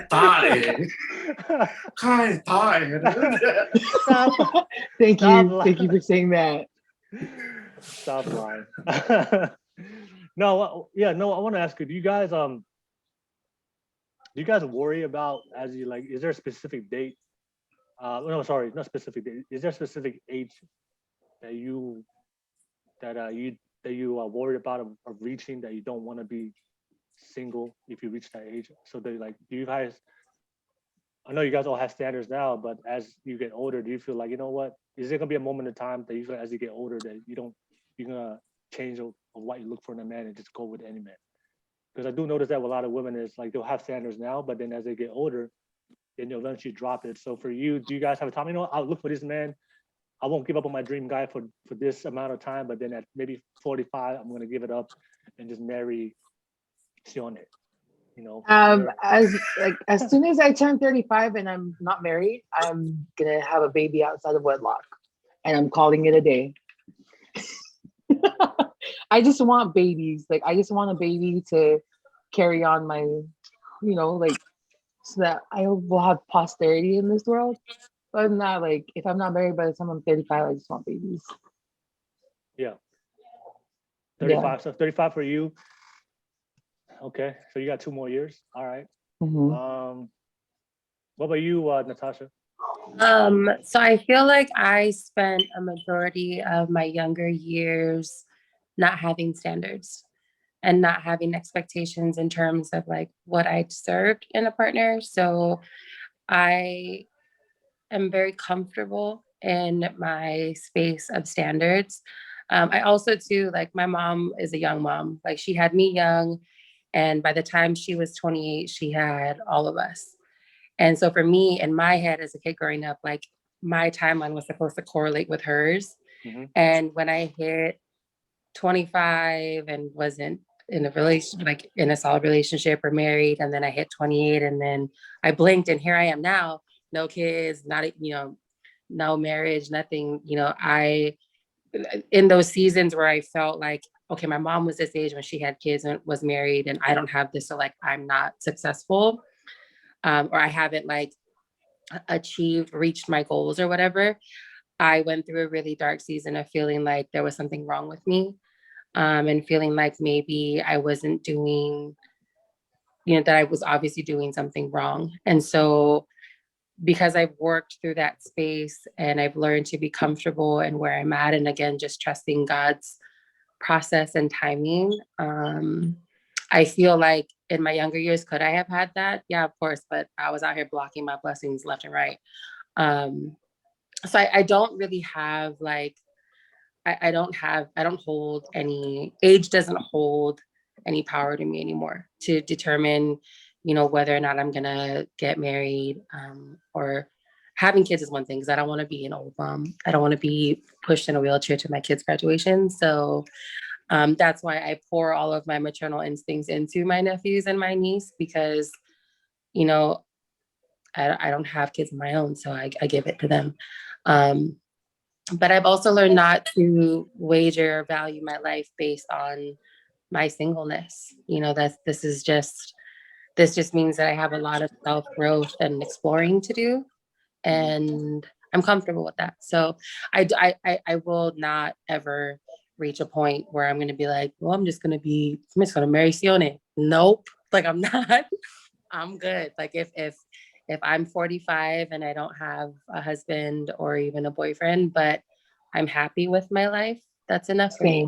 Stop. Thank Stop you. Thank you for saying that. Stop lying. No, yeah, no, I want to ask you, do you guys worry about, as you like, is there a specific date? No, sorry, not specific date. Is there a specific age that you are worried about of reaching, that you don't want to be single if you reach that age? So they like, do you guys, I know you guys all have standards now, but as you get older, do you feel like, you know what, is there gonna be a moment in time that you feel as you get older that you're gonna change of what you look for in a man and just go with any man? Because I do notice that with a lot of women, is like they'll have standards now, but then as they get older, then they'll eventually drop it. So for you, do you guys have a time? You know, I'll look for this man. I won't give up on my dream guy for this amount of time, but then at maybe 45, I'm gonna give it up and just marry Sione. You know. As soon as I turn 35 and I'm not married, I'm gonna have a baby outside of wedlock, and I'm calling it a day. I just want babies. Like, I just want a baby to carry on my, like, so that I will have posterity in this world. But I'm not like, if I'm not married by the time I'm 35, I just want babies. Yeah. 35. Yeah. So 35 for you. Okay. So you got 2 more years. All right. Mm-hmm. What about you, Natasha? So I feel like I spent a majority of my younger years not having standards and not having expectations in terms of like what I deserved in a partner. So I am very comfortable in my space of standards. I also too, like, my mom is a young mom. Like, she had me young, and by the time she was 28, she had all of us. And so for me, in my head as a kid growing up, like, my timeline was supposed to correlate with hers. Mm-hmm. And when I hit 25 and wasn't in a relationship, like in a solid relationship or married, and then I hit 28, and then I blinked and here I am now, no kids, not, no marriage, nothing, I, in those seasons where I felt like, okay, my mom was this age when she had kids and was married, and I don't have this, so like, I'm not successful, or I haven't like reached my goals or whatever. I went through a really dark season of feeling like there was something wrong with me, and feeling like maybe I wasn't doing, that I was obviously doing something wrong. And so because I've worked through that space and I've learned to be comfortable in where I'm at, and again, just trusting God's process and timing, I feel like in my younger years, could I have had that? Yeah, of course, but I was out here blocking my blessings left and right. So I don't really have like, I don't hold any, age doesn't hold any power to me anymore to determine, whether or not I'm gonna get married, or having kids is one thing, because I don't want to be an old mom. I don't want to be pushed in a wheelchair to my kids' graduation. So that's why I pour all of my maternal instincts into my nephews and my niece, because, I don't have kids of my own, so I give it to them. But I've also learned not to wager or value my life based on my singleness. This just means that I have a lot of self-growth and exploring to do, and I'm comfortable with that. So I will not ever reach a point where I'm going to be like, well, I'm just going to marry Sione. Nope. Like, I'm not. I'm good. Like, if I'm 45 and I don't have a husband or even a boyfriend, but I'm happy with my life, that's enough for me.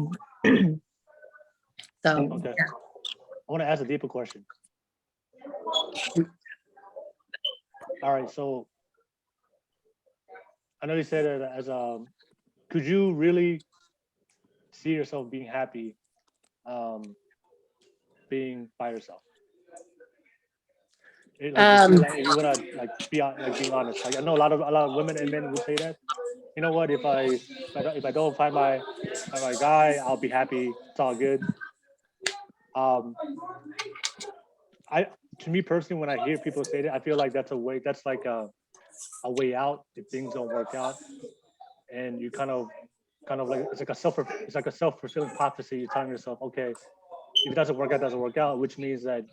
So, okay. Yeah. I want to ask a deeper question. All right. So I know you said that could you really see yourself being happy, being by yourself? If you wanna being honest, like, I know a lot of women and men will say that, you know what, if I don't find my guy, I'll be happy. It's all good. To me personally, when I hear people say that, I feel like that's like a way out if things don't work out, and you kind of like, it's like a self-fulfilling prophecy. You're telling yourself, okay, if it doesn't work out, it doesn't work out, which means that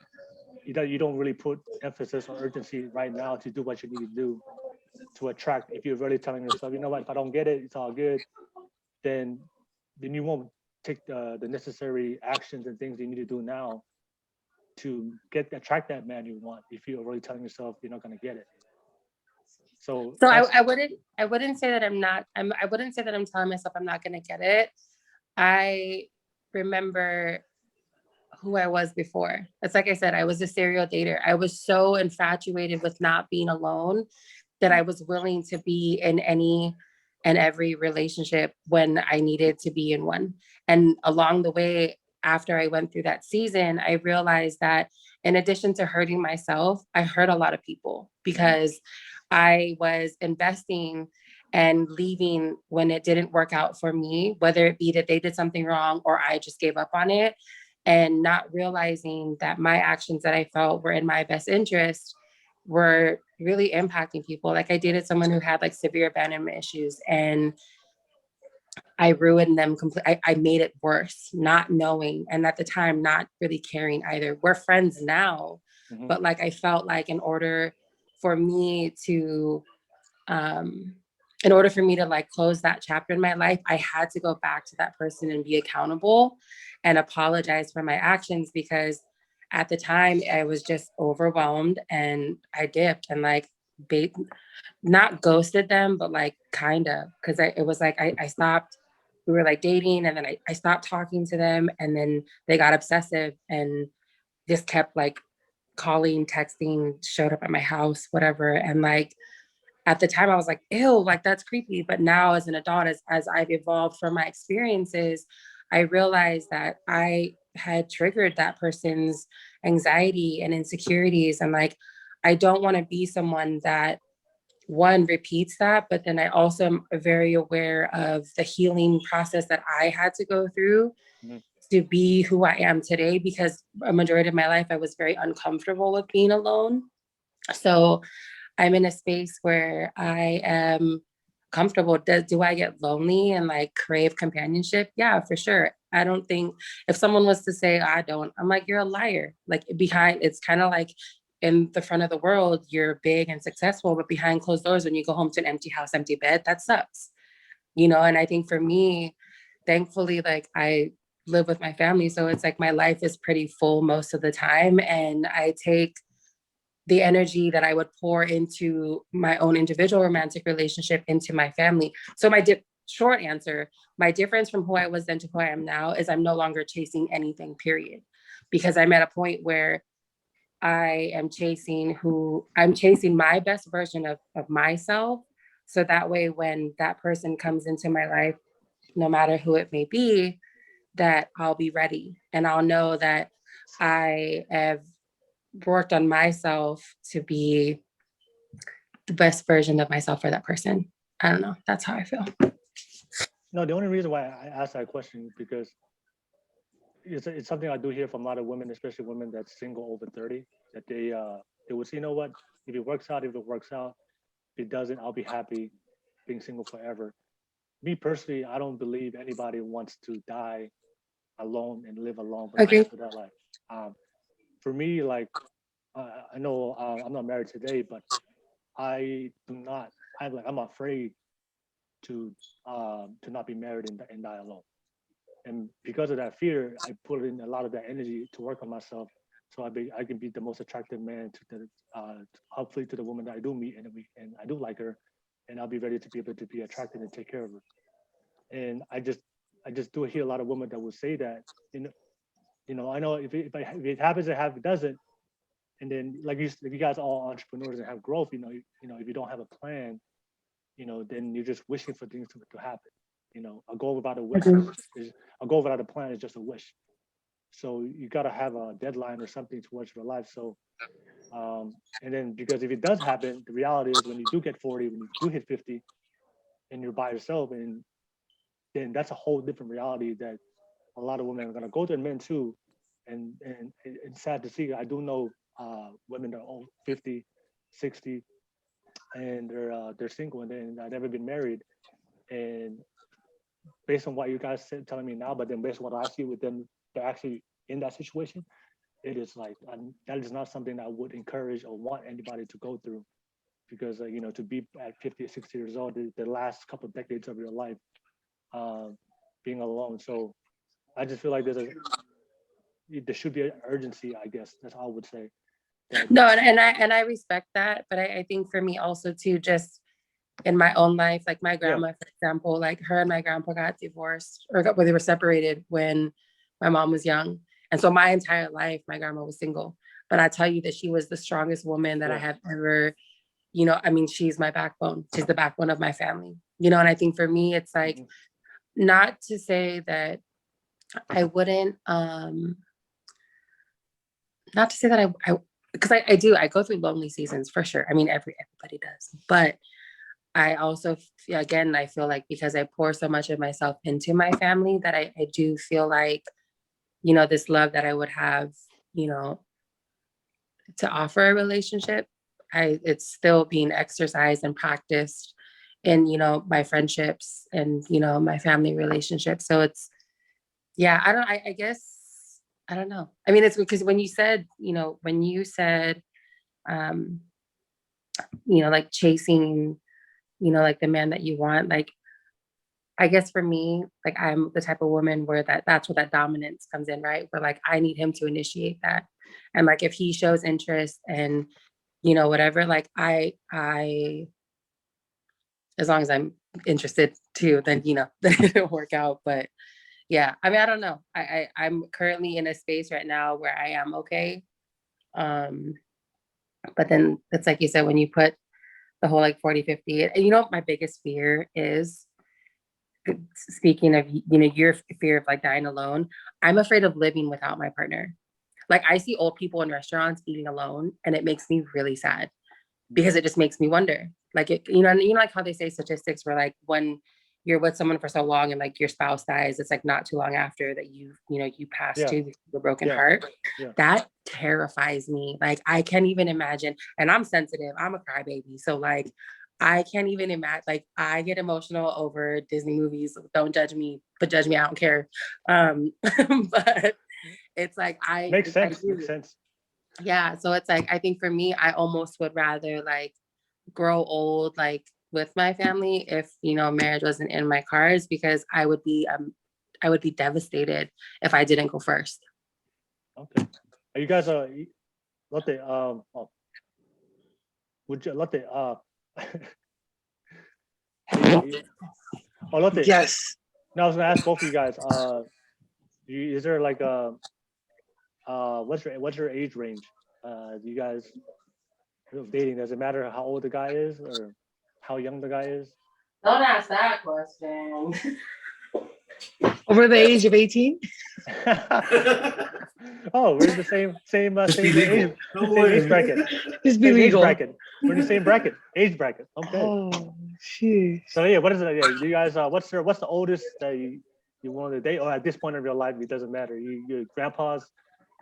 you don't really put emphasis or urgency right now to do what you need to do to attract. If you're really telling yourself, you know what, if I don't get it, it's all good, then you won't take the necessary actions and things you need to do now to attract that man you want. If you're really telling yourself you're not going to get it. So I wouldn't say that I wouldn't say that I'm telling myself I'm not going to get it. I remember who I was before. It's like I said, I was a serial dater. I was so infatuated with not being alone that I was willing to be in any and every relationship when I needed to be in one. And along the way, after I went through that season, I realized that in addition to hurting myself, I hurt a lot of people because I was investing and leaving when it didn't work out for me, whether it be that they did something wrong or I just gave up on it, and not realizing that my actions that I felt were in my best interest were really impacting people. Like I dated someone who had like severe abandonment issues, and I ruined them completely. I made it worse, not knowing. And at the time, not really caring either. We're friends now, but like, I felt like in order for me to like close that chapter in my life, I had to go back to that person and be accountable and apologize for my actions, because at the time I was just overwhelmed and I dipped and like not ghosted them, but like kind of, because it was like I stopped. We were like dating, and then I stopped talking to them, and then they got obsessive and just kept like calling, texting, showed up at my house, whatever. And like at the time I was like, ew, like that's creepy. But now as an adult, as I've evolved from my experiences, I realized that I had triggered that person's anxiety and insecurities. And like, I don't want to be someone that one repeats that, but then I also am very aware of the healing process that I had to go through to be who I am today, because a majority of my life I was very uncomfortable with being alone. So I'm in a space where I am comfortable. Do I get lonely and like crave companionship? Yeah, for sure. I don't think if someone was to say I don't, I'm like, you're a liar. Like it's kind of like in the front of the world, you're big and successful, but behind closed doors, when you go home to an empty house, empty bed, that sucks. And I think for me, thankfully, like I live with my family. So it's like my life is pretty full most of the time. And I take the energy that I would pour into my own individual romantic relationship into my family. So short answer, my difference from who I was then to who I am now is I'm no longer chasing anything, period. Because I'm at a point where I'm chasing my best version of myself. So that way, when that person comes into my life, no matter who it may be, that I'll be ready and I'll know that I have worked on myself to be the best version of myself for that person. I don't know. That's how I feel. No, the only reason why I asked that question is because it's something I do hear from a lot of women, especially women that's single over 30, that they would say, you know what, if it works out, if it doesn't, I'll be happy being single forever. Me personally, I don't believe anybody wants to die alone and live alone for the rest of their life. For me, like I know I'm not married today, but I do not. I'm afraid to not be married and die alone. And because of that fear, I put in a lot of that energy to work on myself, so I can be the most attractive man to the hopefully to the woman that I do meet, and I do like her, and I'll be ready to be able to be attractive and take care of her. And I just do hear a lot of women that will say that, I know if it happens, it doesn't. And then like you guys are all entrepreneurs and have growth, if you don't have a plan, then you're just wishing for things to happen. A goal without a wish a goal without a plan is just a wish. So you got to have a deadline or something towards your life. So, and then because if it does happen, the reality is when you do get 40, when you do hit 50, and you're by yourself, and then that's a whole different reality that a lot of women are going to go through, and men too. And it's sad to see. I do know women that are old, 50, 60, and they're single and they've never been married. And based on what you guys said, telling me now, but then based on what I see with them, they're actually in that situation. it is like that is not something I would encourage or want anybody to go through, because you know, to be at 50 or 60 years old, the last couple of decades of your life, being alone. So I just feel like there should be an urgency, I guess. That's all I would say. No, and I respect that, but I think for me also too, just in my own life, like my grandma, for example, like her and my grandpa got divorced or they were separated when my mom was young. And so my entire life, my grandma was single. But I tell you that she was the strongest woman that I have ever, you know, I mean, she's my backbone. She's the backbone of my family, you know, and I think for me, it's like, not to say that I wouldn't, not to say that I because I do, I go through lonely seasons for sure. I mean, everybody does, but I also, again, I feel like because I pour so much of myself into my family that I do feel like, you know, this love that I would have, you know, to offer a relationship, it's still being exercised and practiced in, you know, my friendships and, you know, my family relationships. So it's, yeah, I guess, I don't know. I mean, it's because when you said, you know, you know, like chasing, you know, like the man that you want, like, I guess for me, like I'm the type of woman where that's where that dominance comes in, right? Where like I need him to initiate that. And like if he shows interest and, you know, whatever, like I as long as I'm interested too, then, you know, then it'll work out. But yeah, I mean, I don't know. I'm currently in a space right now where I am okay. But then it's like you said, when you put the whole like 40, 50, and you know what my biggest fear is, speaking of, you know, your fear of like dying alone, I'm afraid of living without my partner. Like I see old people in restaurants eating alone and it makes me really sad because it just makes me wonder, like, you know, like how they say statistics where like when you're with someone for so long and like your spouse dies, it's like not too long after that you pass to the broken heart. That terrifies me. Like I can't even imagine, and I'm sensitive, I'm a crybaby, so like I can't even imagine, like I get emotional over Disney movies. Don't judge me, but judge me, I don't care. But it's like makes sense. Yeah, so it's like I think for me, I almost would rather like grow old like with my family if, you know, marriage wasn't in my cards, because I would be devastated if I didn't go first. Okay. Are you guys Lote, would you Lote Lote. Yes. No, I was gonna ask both of you guys. Is there like what's your age range? Do you guys dating? Does it matter how old the guy is or how young the guy is? Don't ask that question. Over the age of 18? Oh, we're in the same age bracket. Just be legal. We're in the same bracket. Age bracket. Okay. Oh, shit. So yeah, what is it? Yeah, you guys, what's the oldest that you want to date? Or at this point of your life, it doesn't matter. Your grandpas,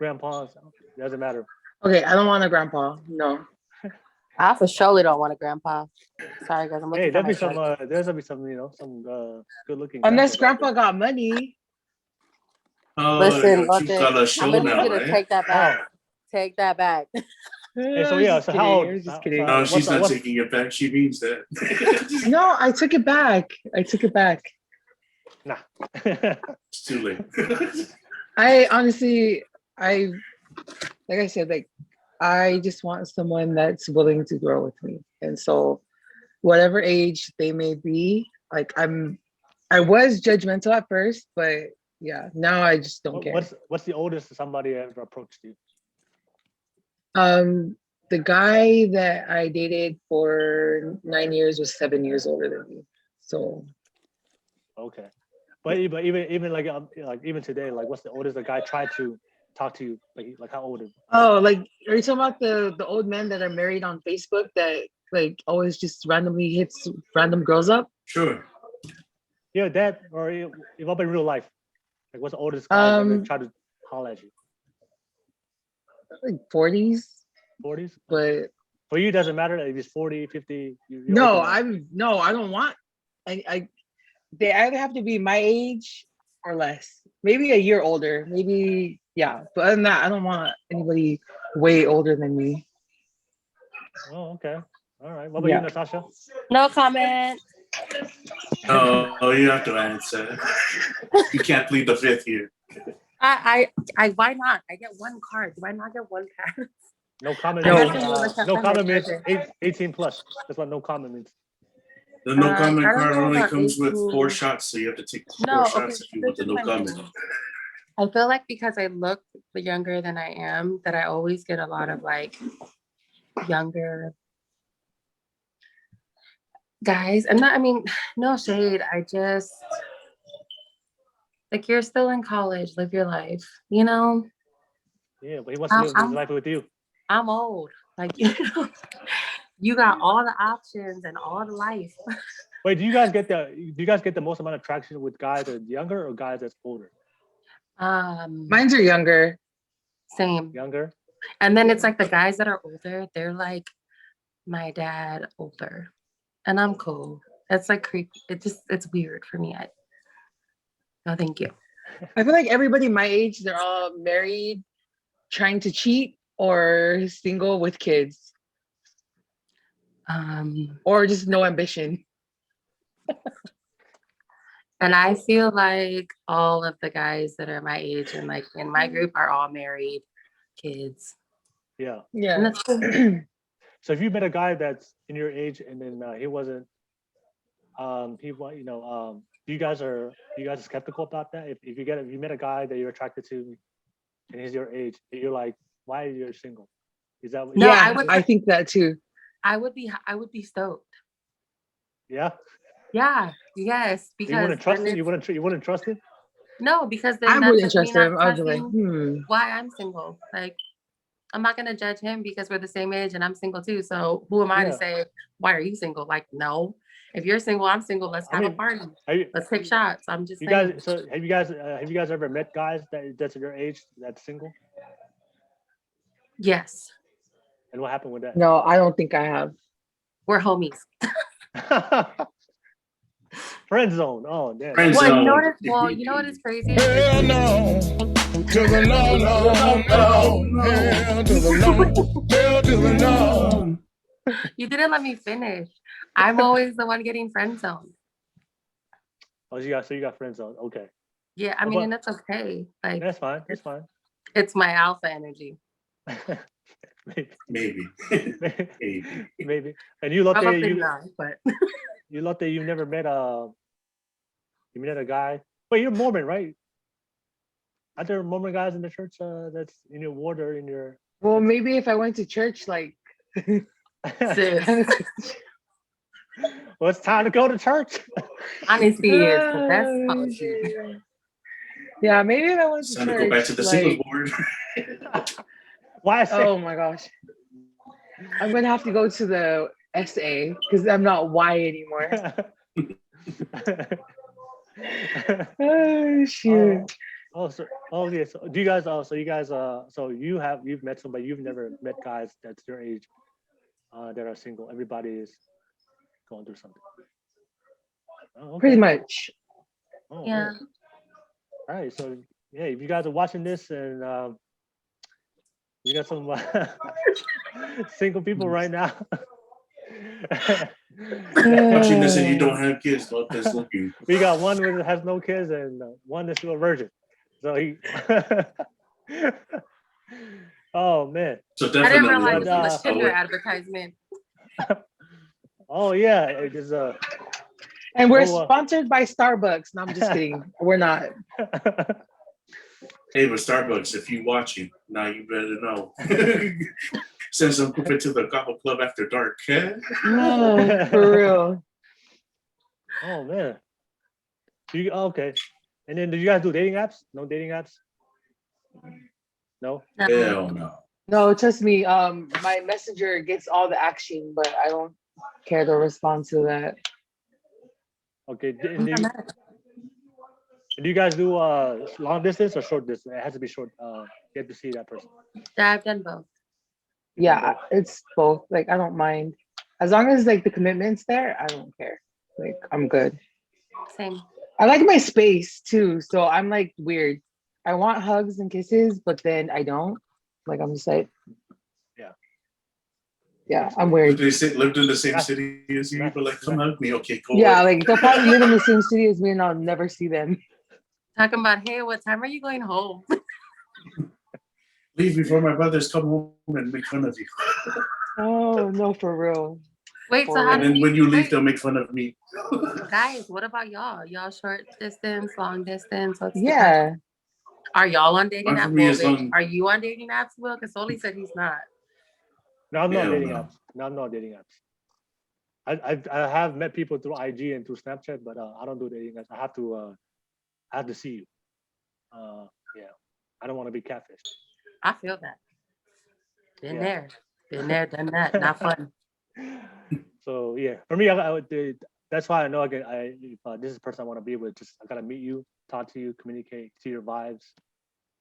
it doesn't matter. Okay, I don't want a grandpa. No. I for surely don't want a grandpa. Sorry guys, I'm looking. Hey, there'll be some, you know, some good looking. Unless grandpa got money. Listen, Lote, I'm gonna need you to take that back. Take that back. Hey, so yeah, so how old? Just kidding. No, she's not taking it back. She means that. No, I took it back. Nah. It's too late. I honestly, like I said, like I just want someone that's willing to grow with me. And so whatever age they may be, like I was judgmental at first, but yeah, now I just don't care. What's the oldest somebody ever approached you? The guy that I dated for 9 years was 7 years older than me. So okay. But even like even today, like what's the oldest the guy tried to talk to you? Like how old is? Oh, like are you talking about the old men that are married on Facebook that like always just randomly hits random girls up? Sure. Yeah, that or if up in real life. Like what's the oldest guy that tried to holler at you? Like 40s. 40s? But for you, it doesn't matter if it's 40, 50. No, I don't want. They either have to be my age or less. Maybe a year older. Maybe Yeah, but other than that, I don't want anybody way older than me. Oh, okay. All right. What about you, Yeah. Natasha? No comment. Oh, you have to answer. You can't plead the fifth here. I why not? I get one card. Do I not get one pass? No comment. No. No comment means 18 plus. That's what no comment means. The no comment I don't card know only about comes with 18. 4 shots, so you have to take 4 No, shots okay. if you want the no comment. I feel like because I look younger than I am, that I always get a lot of like younger guys. And not, I mean, no shade. I just like you're still in college, live your life, you know? Yeah, but he wants to live his life with you. I'm old. Like, you know, you got all the options and all the life. Wait, do you guys get the most amount of traction with guys that are younger or guys that's older? Mines are younger. Same. Younger? And then it's like the guys that are older, they're like my dad older. And I'm cool. It's like creepy. It's weird for me. No, thank you. I feel like everybody my age, they're all married, trying to cheat, or single with kids, or just no ambition. And I feel like all of the guys that are my age and like in my group are all married, kids. Yeah. And Yeah. that's cool. So if you met a guy that's in your age and then he wasn't, you guys are skeptical about that? If you met a guy that you're attracted to and he's your age, you're like, why are you single? Is that what? No, Yeah, I think that too. I would be stoked. Yeah. Yeah. Yes. Because You wouldn't trust then it. You wouldn't trust it. No, because then I that's wouldn't just me trust not him. I'd be like, trusting why I'm single. Like, I'm not gonna judge him because we're the same age and I'm single too. So who am I to say why are you single? Like, no. If you're single, I'm single. Let's have a party. Let's take shots. I'm just saying. Guys. So have you guys ever met guys that's your age that's single? Yes. And what happened with that? no, I don't think I have. We're homies. Friend zone. Oh, damn. Friend Well, zone. you know what is crazy? Hell no. To the no, no, no, no. Hell to the no. Hell to the no. You didn't let me finish. I'm always the one getting friend zoned. Oh, you got friend zone. Okay. Yeah, I mean, and that's okay. Like, That's fine. That's fine. it's my alpha energy. Maybe. Maybe. And you, Lote, Probably not, but Lote, you never met a guy. Wait, you're Mormon, right? Are there Mormon guys in the church that's in your ward or in your? Well, maybe if I went to church, like. sis, Well, it's time to go to church. honesty is the best policy. Yeah, maybe if I went It's to time church. to go back to the singles board. Why I say? Oh my gosh. I'm gonna have to go to the SA because I'm not Y anymore. Oh shoot. Yeah. So do you guys? So you've met somebody. You've never met guys that's your age that are single. Everybody is going through something. Oh, okay. Pretty much. Oh, Yeah. man. All right. So yeah, if you guys are watching this and we got some single people right now. Watching this and you don't have kids, not this looking. We got one that has no kids and one that's still a virgin. So he. Oh man. So I didn't realize definitely. it was a Tinder advertisement. Oh yeah, it is And we're Oh, sponsored by Starbucks. No, I'm just kidding. We're not. Hey, but Starbucks, if you watching, now you better know. Send some people to the Kava Club after dark. Okay? No, for real. Oh man. Okay. And then do you guys do dating apps? No dating apps? No? Hell no. No, trust me. My messenger gets all the action, but I don't care to respond to that. Okay. Do you guys do long distance or short distance? It has to be short. You have to see that person. I've done both. Yeah, it's both. Like I don't mind. As long as like the commitment's there, I don't care. Like I'm good. Same. I like my space too, so I'm like weird. I want hugs and kisses, but then I don't. Like I'm just like, yeah, I'm weird. Lived in the same city as you, but like, come hug me. Okay, cool. Yeah, like they'll probably live in the same city as me, and I'll never see them. Talking about, hey, what time are you going home? Leave before my brothers come home and make fun of you. Oh no, for real. Wait, so For how And do then you, when you leave, wait, they'll make fun of me. guys, what about y'all? Y'all short distance, long distance? What's the Yeah. Are y'all on dating Mine for apps? me is long. Are you on dating apps, Will? Because Soli said he's not. No, I'm not Hell dating no. apps. No, I'm not dating apps. I have met people through IG and through Snapchat, but I don't do dating apps. I have to see you. Yeah, I don't want to be catfished. I feel that. Been Yeah. there, done that. Not fun. So yeah, for me, that's why I know if this is the person I want to be with, just I gotta meet you, talk to you, communicate, see your vibes,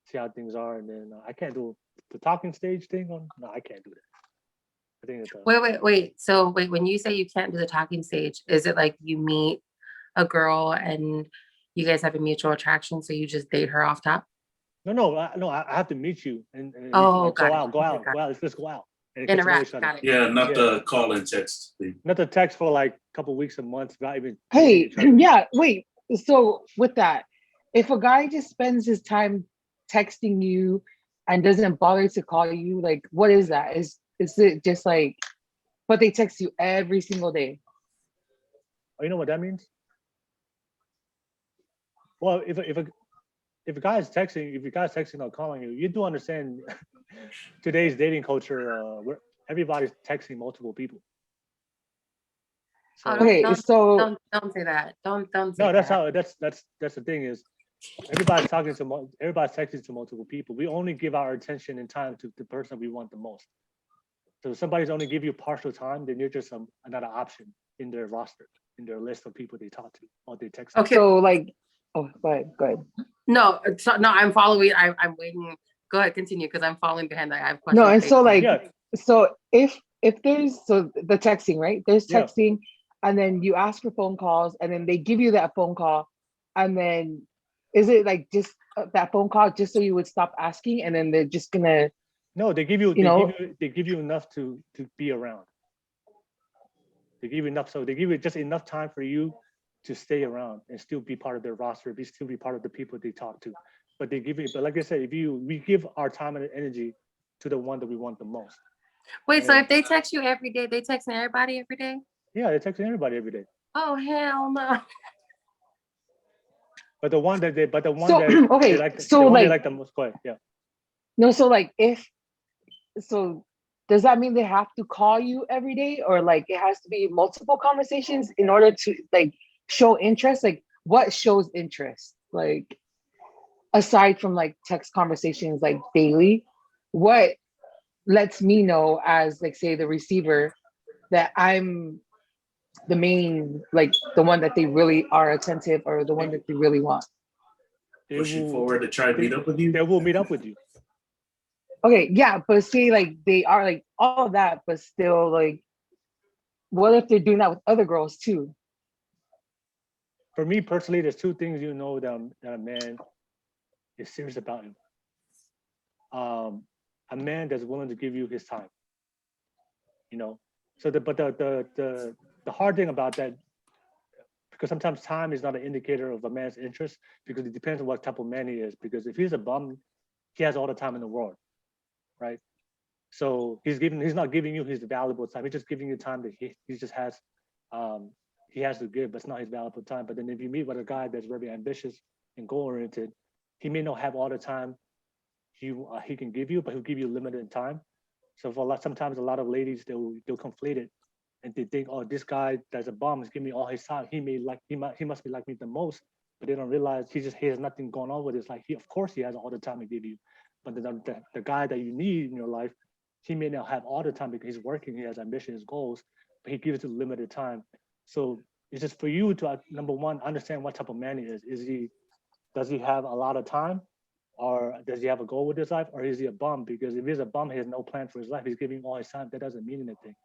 see how things are, and then I can't do the talking stage thing. No, I can't do that. I think it's Wait. So when you say you can't do the talking stage, is it like you meet a girl and you guys have a mutual attraction, so you just date her off top? no. I have to meet you and Oh, like, got go it. out, go Okay, out, got go out. Let's go out. And get to know Interact. each other. Got it. Yeah, not Yeah. the call and text thing. Not the text for like a couple weeks, a month, not even. Hey, each other. yeah, wait. So with that, if a guy just spends his time texting you and doesn't bother to call you, like what is that? Is it just like, but they text you every single day? Oh, you know what that means? Well, if a guy is texting, if your guy's texting or calling you, you do understand today's dating culture, where everybody's texting multiple people. So, Oh, Okay, so don't say that. Don't say no, that's that. how that's the thing is everybody's everybody's texting to multiple people. We only give our attention and time to the person we want the most. So if somebody's only give you partial time, then you're just another option in their roster, in their list of people they talk to or they text. Okay. so like, oh, go ahead. No, I'm following. I'm waiting. Go ahead, continue, because I'm following behind that. I have questions. No, and so like, Yeah. so if there's the texting, right? There's Yeah. texting, and then you ask for phone calls, and then they give you that phone call, and then is it like just that phone call just so you would stop asking, and then they're just gonna No, they give you enough to be around. They give you enough, so they give you just enough time for you to stay around and still be part of their roster, still be part of the people they talk to. But like I said, we give our time and energy to the one that we want the most. Wait, so if they text you every day, they texting everybody every day? Yeah, they're texting everybody every day. Oh hell no! But the one that okay, they like, so the one like, they like the most. Go ahead, yeah. no, so like so does that mean they have to call you every day, or like it has to be multiple conversations in order to like show interest? Like what shows interest? Like aside from like text conversations like daily, what lets me know as like say the receiver that I'm the main, like the one that they really are attentive or the one that they really want? Pushing forward to try to meet up with you. They will meet up with you. Okay, yeah, but say like they are like all of that, but still like, what if they're doing that with other girls too? For me personally, there's two things you know that a man is serious about you. A man that's willing to give you his time. You know, so but the hard thing about that, because sometimes time is not an indicator of a man's interest, because it depends on what type of man he is. Because if he's a bum, he has all the time in the world, right? So he's not giving you his valuable time. He's just giving you time that he just has, he has to give, but it's not his valuable time. But then if you meet with a guy that's very ambitious and goal oriented, he may not have all the time he can give you, but he'll give you limited time. So sometimes a lot of ladies they'll conflate it, and they think, oh, this guy that's a bum is giving me all his time. He must be like me the most, but they don't realize he has nothing going on with it. It's like of course he has all the time to give you, but the guy that you need in your life, he may not have all the time because he's working, he has ambitious goals, but he gives you limited time. So it's just for you to number one understand what type of man he is. Does he have a lot of time? Or does he have a goal with his life, or is he a bum? Because if he's a bum, he has no plan for his life. He's giving all his time. That doesn't mean anything.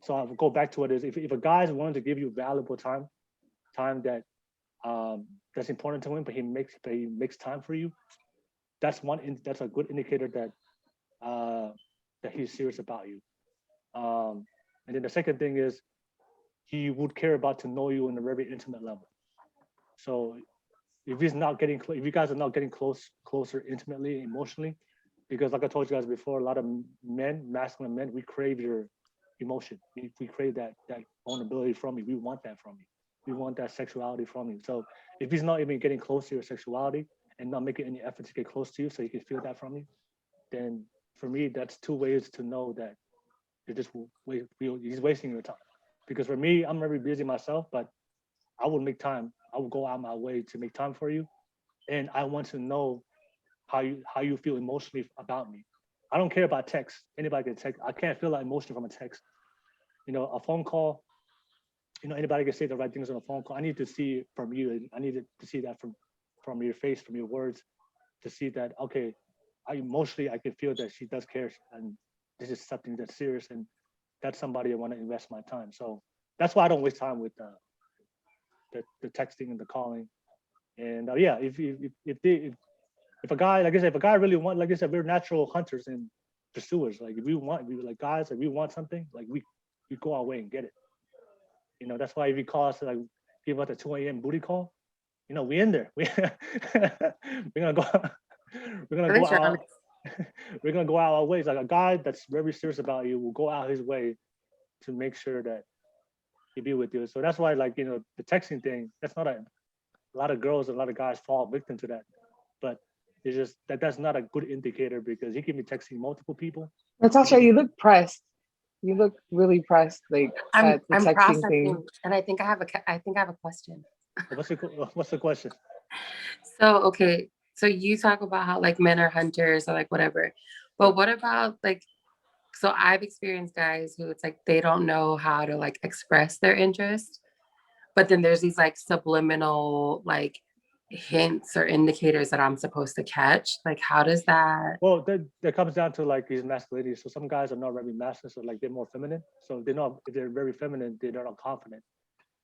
So I'll go back to what it is. If a guy is willing to give you valuable time that that's important to him, but he makes time for you, that's that's a good indicator that that he's serious about you. And then the second thing is he would care about to know you on a very intimate level. So if he's not getting if you guys are not getting closer intimately, emotionally, because like I told you guys before, a lot of men, masculine men, we crave your emotion. We crave that vulnerability from you. We want that from you. We want that sexuality from you. So if he's not even getting close to your sexuality and not making any effort to get close to you so he can feel that from you, then for me, that's two ways to know that he's wasting your time. Because for me, I'm very busy myself, but I would make time. I would go out my way to make time for you. And I want to know how you feel emotionally about me. I don't care about text. Anybody can text. I can't feel that emotion from a text. You know, a phone call, you know, anybody can say the right things on a phone call. I need to see it from you. I need to see that from your face, from your words, to see that, okay, I can feel that she does care, and this is something that's serious, and that's somebody I want to invest my time. So that's why I don't waste time with the texting and the calling. And yeah, if a guy, like I said, if a guy really want, like I said, we're natural hunters and pursuers. Like if we like guys, like we want something, like we go our way and get it. You know, that's why if you call us, like give us a 2 a.m. booty call, you know, we in there. We're gonna go. We're gonna go out. We're gonna go out our ways. Like a guy that's very serious about you will go out his way to make sure that he be with you. So that's why, like, you know, the texting thing. That's not a lot of girls and a lot of guys fall victim to that. But it's just that's not a good indicator because he can be texting multiple people. Natasha, you look pressed. You look really pressed, like I'm at the texting processing, thing. and I think I have a question. What's the question? So okay, so you talk about how like men are hunters or like whatever, but what about like? So I've experienced guys who it's like they don't know how to like express their interest, but then there's these like subliminal like hints or indicators that I'm supposed to catch. Like, how does that? Well, that comes down to like his masculinity. So some guys are not very masculine, so like they're more feminine. So if they're very feminine, they're not confident.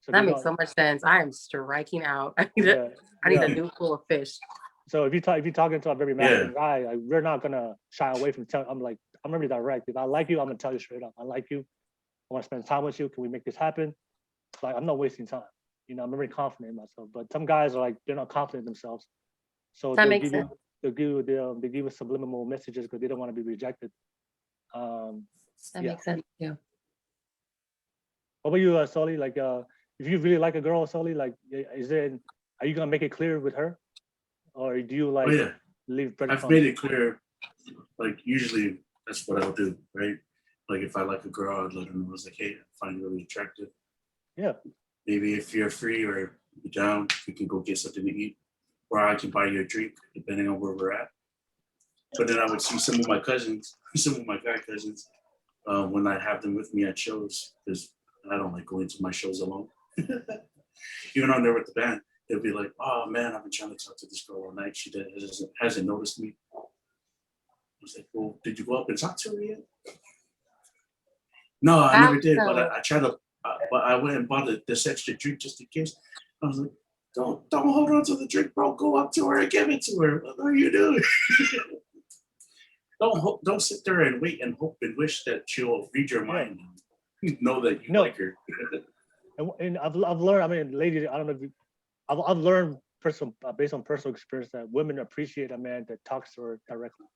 So That makes so much sense. I am striking out. I need a new pool of fish. So if you're talking to a very masculine guy, like, we're not gonna shy away from telling. I'm really direct. If I like you, I'm gonna tell you straight up. I like you. I want to spend time with you. Can we make this happen? Like, I'm not wasting time. You know, I'm very confident in myself. But some guys are like, they're not confident in themselves. So that makes sense. They give us subliminal messages because they don't want to be rejected. That makes sense too. What about you, Soli? Like, if you really like a girl, Soli, like, are you gonna make it clear with her, or do you like leave? I've made it clear. Like usually, that's what I'll do, right? Like if I like a girl, I'd let her know. I was like, hey, I find you really attractive. Yeah. Maybe if you're free or you're down, we can go get something to eat, or I can buy you a drink, depending on where we're at. But then I would see some of my cousins, some of my guy cousins, when I have them with me at shows, because I don't like going to my shows alone. Even when they're with the band, they'll be like, oh man, I've been trying to talk to this girl all night. She hasn't noticed me. I was like, well, did you go up and talk to her yet? No, I never did, but I tried to, but I went and bought this extra drink just in case. I was like, don't hold on to the drink, bro. Go up to her and give it to her. What are you doing? Don't sit there and wait and hope and wish that she'll read your mind and know that you like her. And I've learned. I mean, ladies, I don't know if I've learned based on personal experience that women appreciate a man that talks to her directly.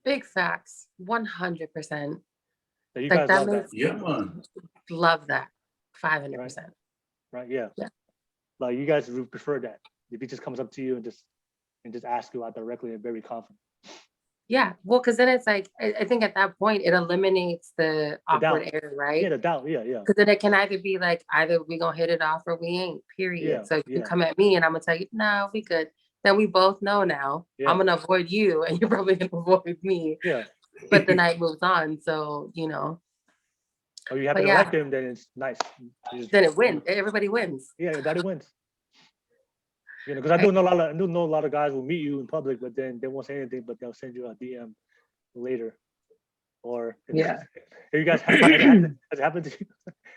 Big facts, 100%. So you guys love that. Yeah, man. Love that, 500%. Right? Yeah. Yeah. Like you guys would prefer that if he just comes up to you and just asks you out directly and very confident. Yeah, well, because then it's like I think at that point it eliminates the awkward air, right? Yeah, the doubt. Yeah. Because then it can either be like either we gonna hit it off or we ain't. Period. Yeah, so if you come at me and I'm gonna tell you, no, we good. Then we both know now. Yeah. I'm gonna avoid you, and you're probably gonna avoid me. Yeah. But the night moves on, so you know. Oh, you happen to like him, then it's nice. Then it wins. Everybody wins. Yeah, everybody wins. You know, because I do know a lot of guys will meet you in public, but then they won't say anything, but they'll send you a DM later. Or if you guys have it happened to you.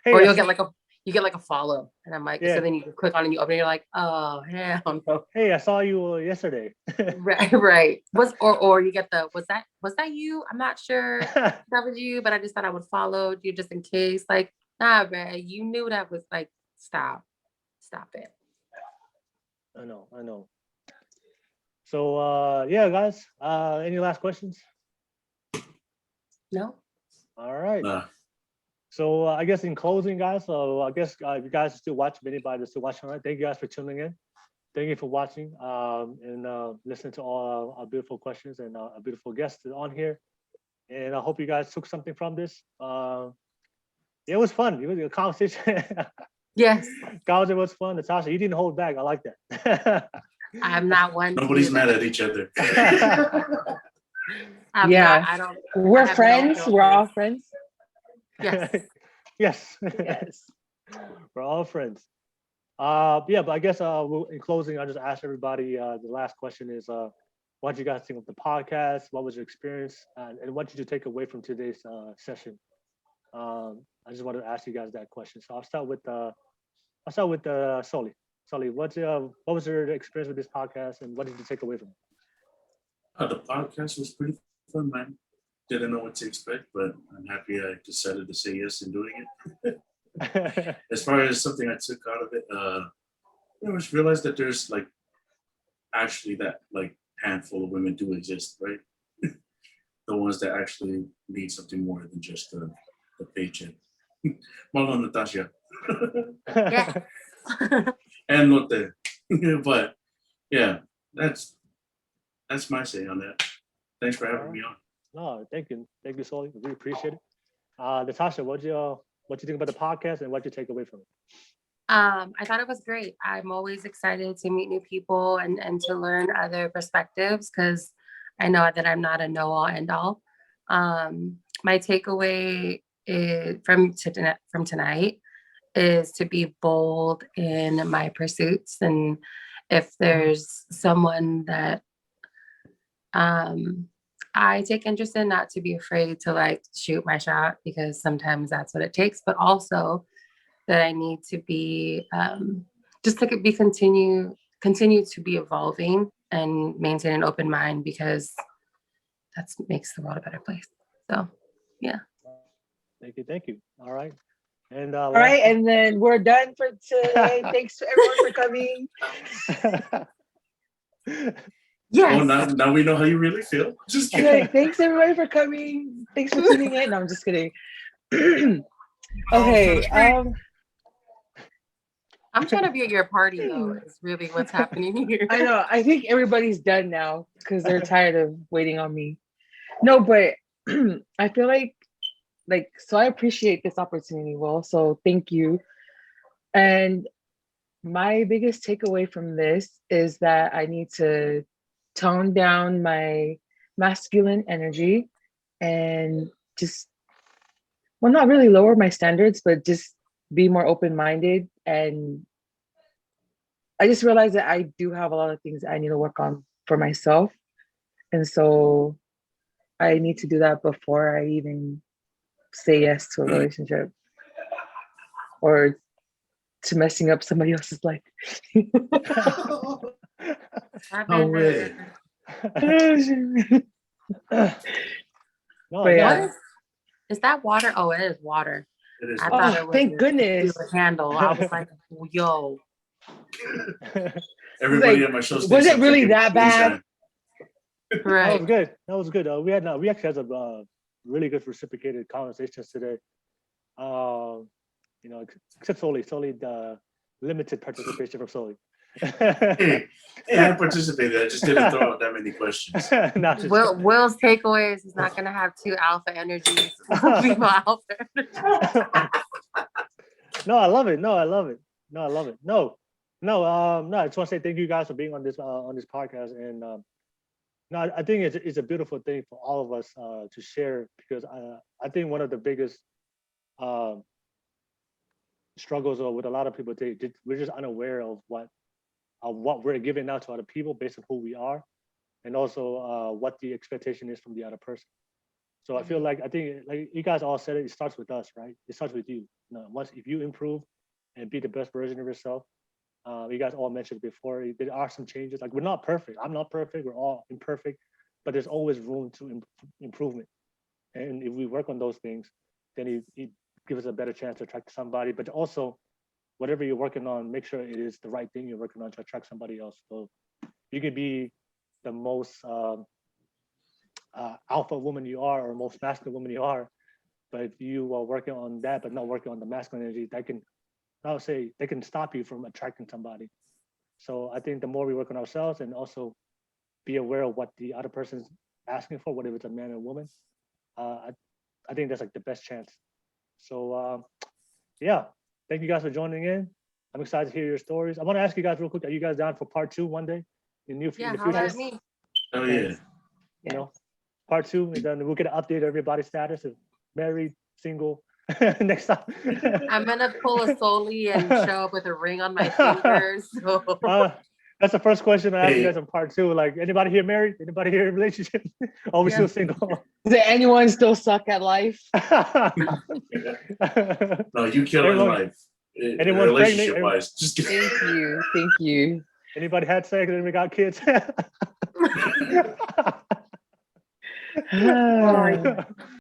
Hey, or you get like a follow, and I'm like, Yeah. so then you click on it and you open it, you're like, oh hell no. Hey, I saw you yesterday. Right. Or you get the was that you? I'm not sure if that was you, but I just thought I would follow you just in case. Like, nah, man, you knew that was like, stop it. I know. So yeah, guys. Any last questions? No. All right. Nah. So I guess in closing, guys. So I guess if you guys are still watching, anybody that's still watching, right? Thank you guys for tuning in. Thank you for watching and listening to all our beautiful questions and our beautiful guests on here. And I hope you guys took something from this. It was fun. It was a conversation. Yes. Conversation was fun. Natasha, you didn't hold back. I like that. I'm not one. Nobody's mad at each other. We're friends. We're all friends. Yes. Yes. Yes. We're all friends. Yeah, but I guess in closing, I'll just ask everybody, the last question is, what did you guys think of the podcast? What was your experience? And what did you take away from today's session? I just wanted to ask you guys that question. So I'll start with Soli. Soli, what was your experience with this podcast and what did you take away from it? The podcast was pretty fun, man. Didn't know what to expect, but I'm happy I decided to say yes in doing it. As far as something I took out of it, I just realized that there's like actually that like handful of women do exist, right? The ones that actually need something more than just the paycheck. Malo Natasha. Yeah. And Lote. But yeah, that's my say on that. Thanks for having me on. No, thank you, Soli. We really appreciate it. Natasha, what you think about the podcast and what you take away from it? I thought it was great. I'm always excited to meet new people and to learn other perspectives because I know that I'm not a know-all end-all. My takeaway from tonight is to be bold in my pursuits, and if there's someone that I take interest in, not to be afraid to like shoot my shot because sometimes that's what it takes, but also that I need to be just to continue to be evolving and maintain an open mind because that makes the world a better place. So yeah. Thank you. All right. And all right, and then we're done for today. Thanks to everyone for coming. Yes. Oh, now we know how you really feel. Just kidding. Okay, thanks everybody for coming. Thanks for tuning in. No, I'm just kidding. Okay. I'm trying to be at your party though. Is really what's happening here. I know. I think everybody's done now because they're tired of waiting on me. No, but I feel like so I appreciate this opportunity, Will. So thank you. And my biggest takeaway from this is that I need to tone down my masculine energy and just, well, not really lower my standards, but just be more open-minded. And I just realized that I do have a lot of things that I need to work on for myself. And so I need to do that before I even say yes to a relationship or to messing up somebody else's life. No way. No, But yeah. What is that water? Oh, it is water. It is. I thought it was thank goodness. a candle. I was like, yo. Everybody like, at my show. was it really that bad? Right. That was good. That was good. We actually had some really good reciprocated conversations today. Except Soli, limited participation from Soli. Hey, I participated. I just didn't throw out that many questions. Will's takeaway is he's not gonna have two alpha energies. Female alpha energies. No, I love it. I just want to say thank you guys for being on this podcast. And I think it's a beautiful thing for all of us to share because I think one of the biggest struggles with a lot of people, we're just unaware of what we're giving out to other people based on who we are, and also what the expectation is from the other person. So I feel like you guys all said it starts with us, right? It starts with you. Once if you improve, and be the best version of yourself. You guys all mentioned before, there are some changes. Like, we're not perfect. I'm not perfect. We're all imperfect, but there's always room to improvement. And if we work on those things, then it gives us a better chance to attract somebody. But also, whatever you're working on, make sure it is the right thing you're working on to attract somebody else. So you can be the most alpha woman you are, or most masculine woman you are, but if you are working on that but not working on the masculine energy, that can, I would say, they can stop you from attracting somebody. So I think the more we work on ourselves and also be aware of what the other person's asking for, whether it's a man or woman, I think that's like the best chance. So yeah, thank you guys for joining in. I'm excited to hear your stories. I want to ask you guys real quick, are you guys down for part 2 one day in the Yeah, future? holler at me. Oh yeah. You know, part 2, and then we'll get to update everybody's status of married, single next time. I'm gonna pull a Soli and show up with a ring on my fingers. So. That's the first question I asked you Hey. guys in part 2. Like, anybody here married? Anybody here in a relationship? Or we still single? Does anyone still suck at life? No, you kill it in Anyone- life. anyone Relationship pregnant? wise. Just kidding. Thank you. Thank you. Anybody had sex and we got kids?